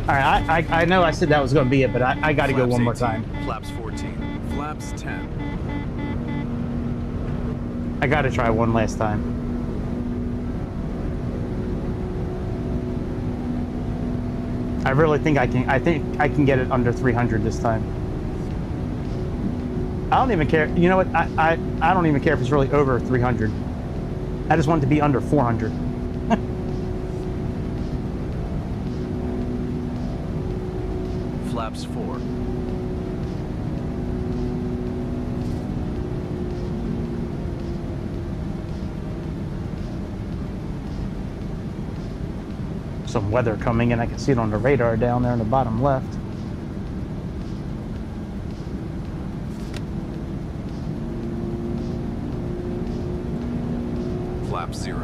Speaker 1: Alright, I know I said that was going to be it, but I got to go one more time.
Speaker 8: Flaps 14. Flaps 10.
Speaker 1: I got to try one last time. I really think I can get it under 300 this time. I don't even care. You know what? I don't even care if it's really over 300. I just want it to be under 400.
Speaker 8: Flaps 4.
Speaker 1: Some weather coming in. I can see it on the radar down there in the bottom left.
Speaker 8: Flap 0.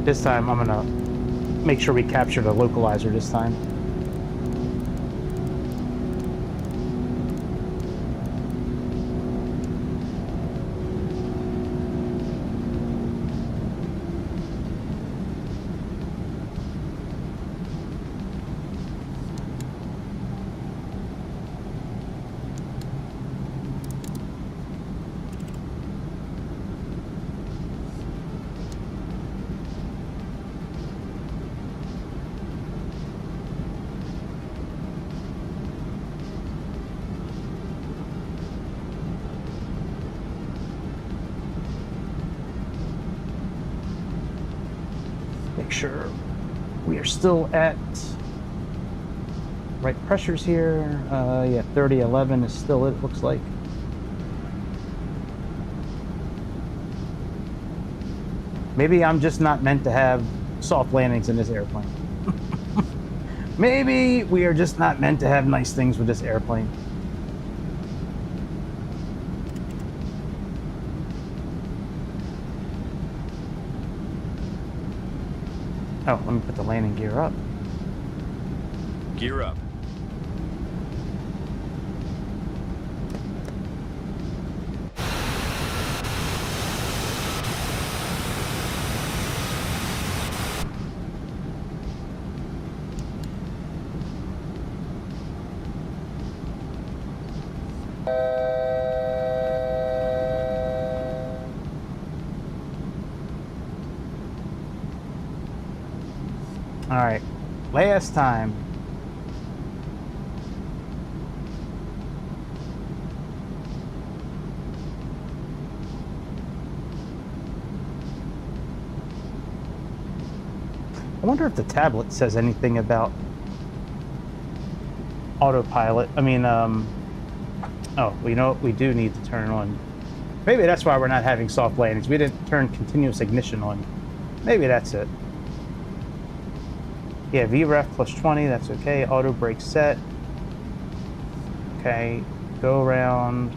Speaker 1: This time I'm gonna make sure we capture the localizer this time. Make sure we are still at right pressures here. Yeah, 3011 is still it, looks like. Maybe I'm just not meant to have soft landings in this airplane. Maybe we are just not meant to have nice things with this airplane. Oh, let me put the landing gear up.
Speaker 8: Gear up.
Speaker 1: All right, last time. I wonder if the tablet says anything about autopilot. I mean, oh, well, you know what? We do need to turn on. Maybe that's why we're not having soft landings. We didn't turn continuous ignition on. Maybe that's it. Yeah, VREF plus 20, that's okay. Auto brake set. Okay, go around.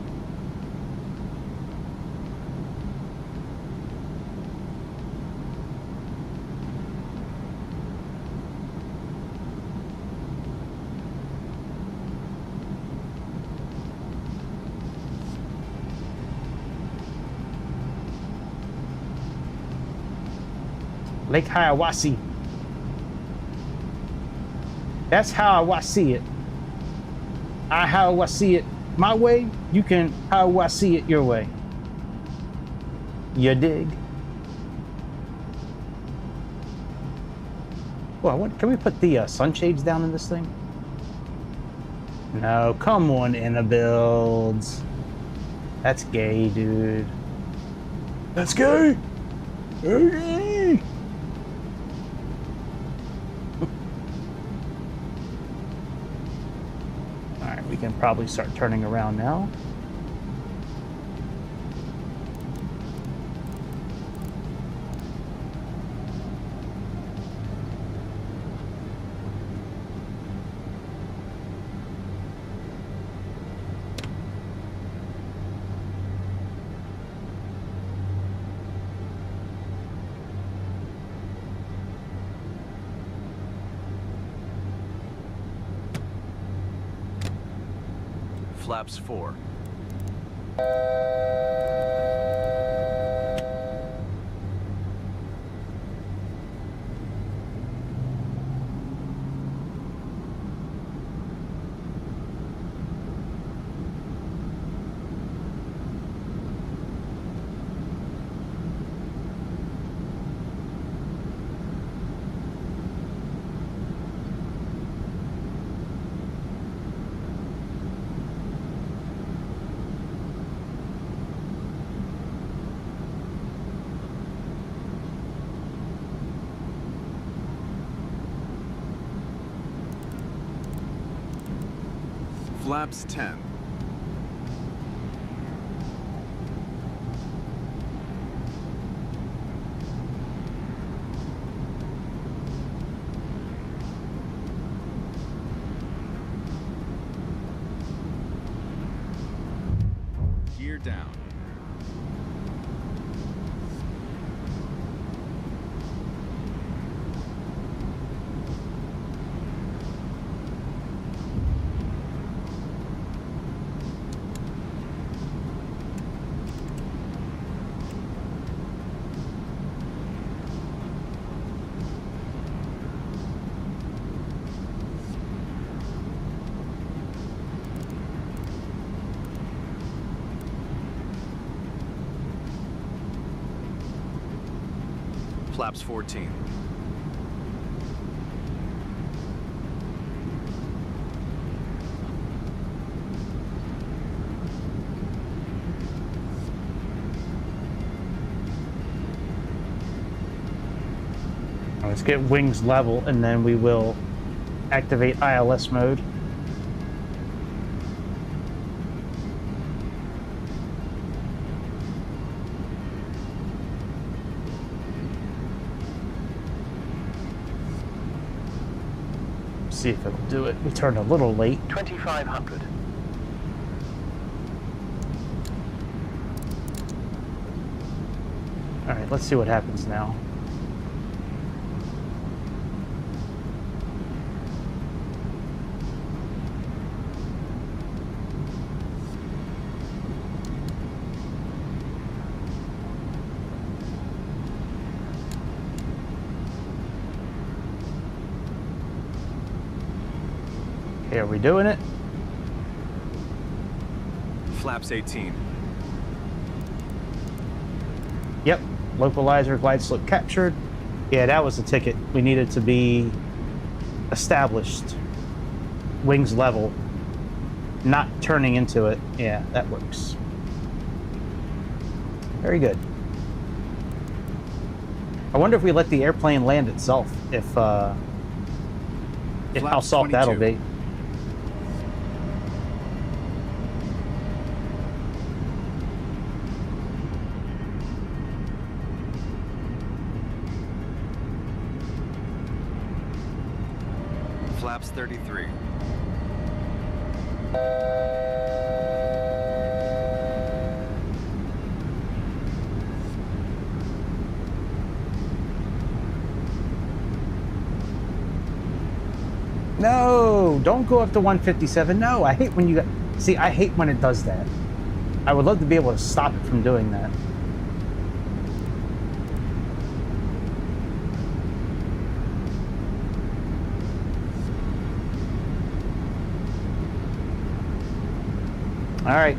Speaker 1: Lake Hiawassee. That's how I see it. How I see it my way, you can how I see it your way. You dig? Well, what, can we put the sunshades down in this thing? No, come on, iniBuilds. That's gay, dude. That's gay. Okay. All right, we can probably start turning around now.
Speaker 8: Flaps 4. Flaps 10. Gear down. Flaps 14.
Speaker 1: Let's get wings level, and then we will activate ILS mode. See if it'll do it. We turned a little late.
Speaker 9: 2500.
Speaker 1: All right, let's see what happens now. Okay, are we doing it?
Speaker 8: Flaps 18.
Speaker 1: Yep, localizer glide slope captured. Yeah, that was the ticket. We needed to be established. Wings level, not turning into it. Yeah, that works. Very good. I wonder if we let the airplane land itself, if how soft that'll be.
Speaker 8: Flaps 33.
Speaker 1: No, don't go up to 157. No, I hate when you see, I hate when it does that. I would love to be able to stop it from doing that. All right,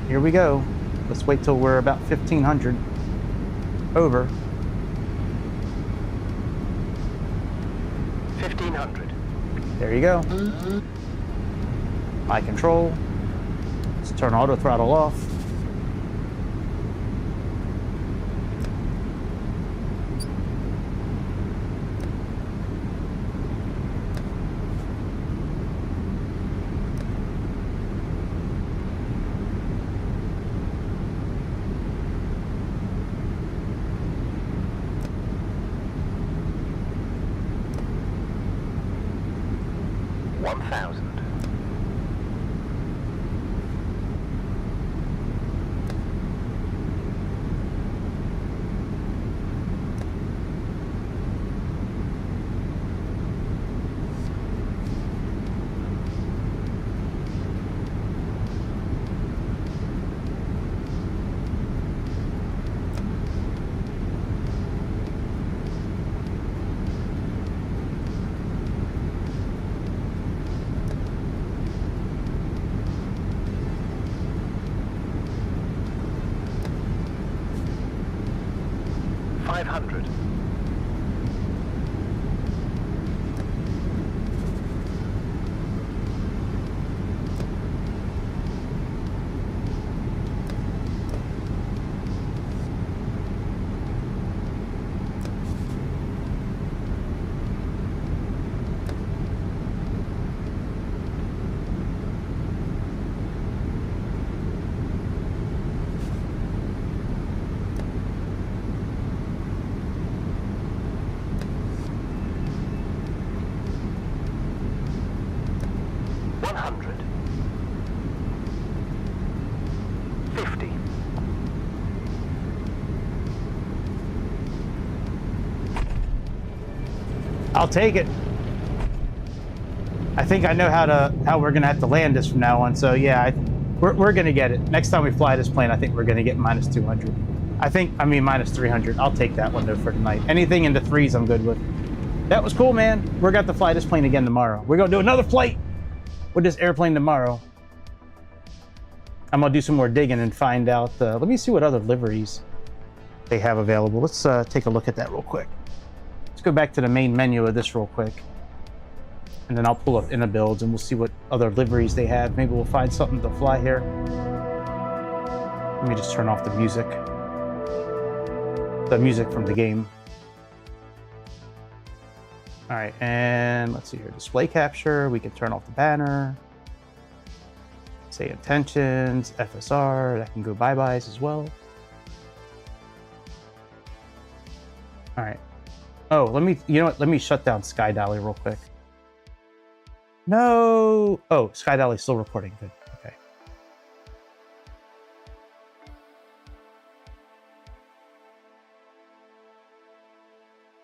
Speaker 1: here we go. Let's wait till we're about 1,500 over.
Speaker 9: 1,500.
Speaker 1: There you go. My control. Let's turn auto throttle off. I'll take it. I think I know how we're gonna have to land this from now on. So yeah, we're gonna get it. Next time we fly this plane, I think we're gonna get minus 200. I mean minus 300. I'll take that one though for tonight. Anything in the threes, I'm good with. That was cool, man. We're going to fly this plane again tomorrow. We're gonna do another flight with this airplane tomorrow. I'm gonna do some more digging and find out. Let me see what other liveries they have available. Let's take a look at that real quick. Let's go back to the main menu of this real quick. And then I'll pull up iniBuilds and we'll see what other liveries they have. Maybe we'll find something to fly here. Let me just turn off the music. The music from the game. All right, and let's see here. Display capture, we can turn off the banner. SayIntentions, FSR, that can go bye-byes as well. All right. Oh, you know what? Let me shut down SkyDolly real quick. No. Oh, SkyDolly's still recording. Good. Okay.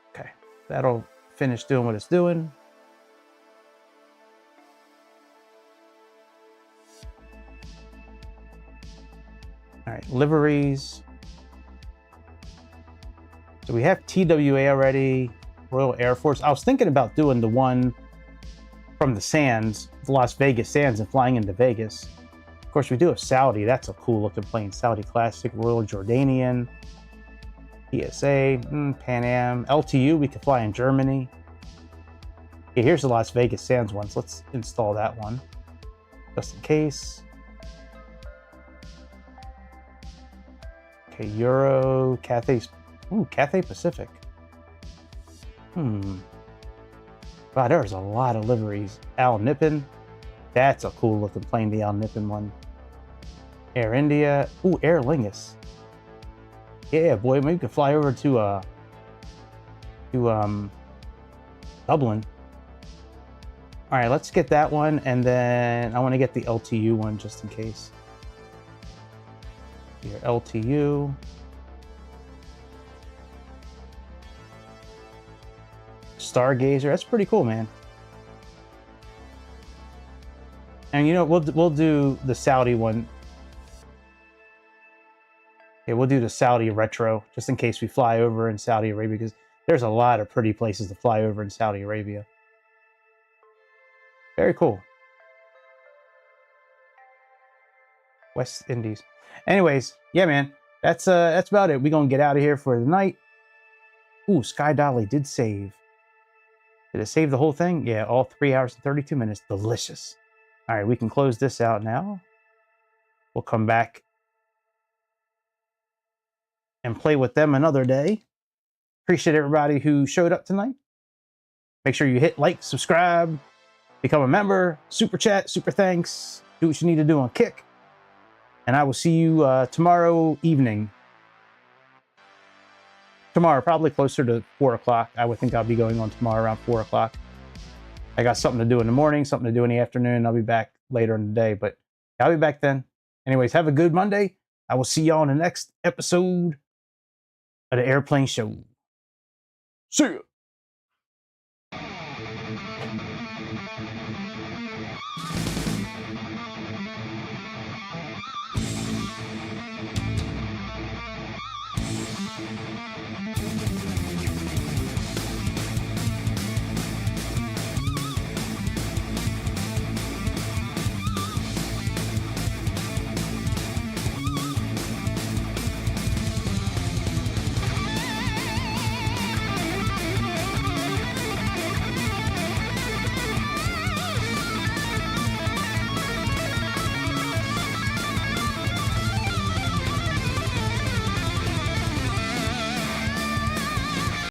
Speaker 1: Okay. That'll finish doing what it's doing. All right, liveries. So we have TWA already, Royal Air Force. I was thinking about doing the one from the Sands, the Las Vegas Sands, and flying into Vegas. Of course, we do have Saudi. That's a cool looking plane. Saudi Classic, Royal Jordanian, PSA, Pan Am, LTU. We could fly in Germany. Okay, here's the Las Vegas Sands ones. Let's install that one just in case. Okay, Euro, Cathay. Ooh, Cathay Pacific. Wow, there's a lot of liveries. Al Nippon. That's a cool looking plane, the Al Nippon one. Air India. Ooh, Aer Lingus. Yeah, boy, maybe we could fly over to Dublin. All right, let's get that one, and then I want to get the LTU one just in case. Here, LTU. Stargazer, that's pretty cool, man. And you know, we'll do the Saudi one. Okay, we'll do the Saudi retro just in case we fly over in Saudi Arabia, because there's a lot of pretty places to fly over in Saudi Arabia. Very cool. West Indies. Anyways, yeah, man, that's about it. We're gonna get out of here for the night. Ooh, Sky Dolly did save. Did it save the whole thing? Yeah, all 3 hours and 32 minutes. Delicious. All right, we can close this out now. We'll come back and play with them another day. Appreciate everybody who showed up tonight. Make sure you hit like, subscribe, become a member, super chat, super thanks. Do what you need to do on Kick. And I will see you tomorrow evening. Tomorrow, probably closer to 4 o'clock. I would think I'll be going on tomorrow around 4 o'clock. I got something to do in the morning, something to do in the afternoon. I'll be back later in the day, but I'll be back then. Anyways, have a good Monday. I will see y'all in the next episode of the Airplane Show. See ya.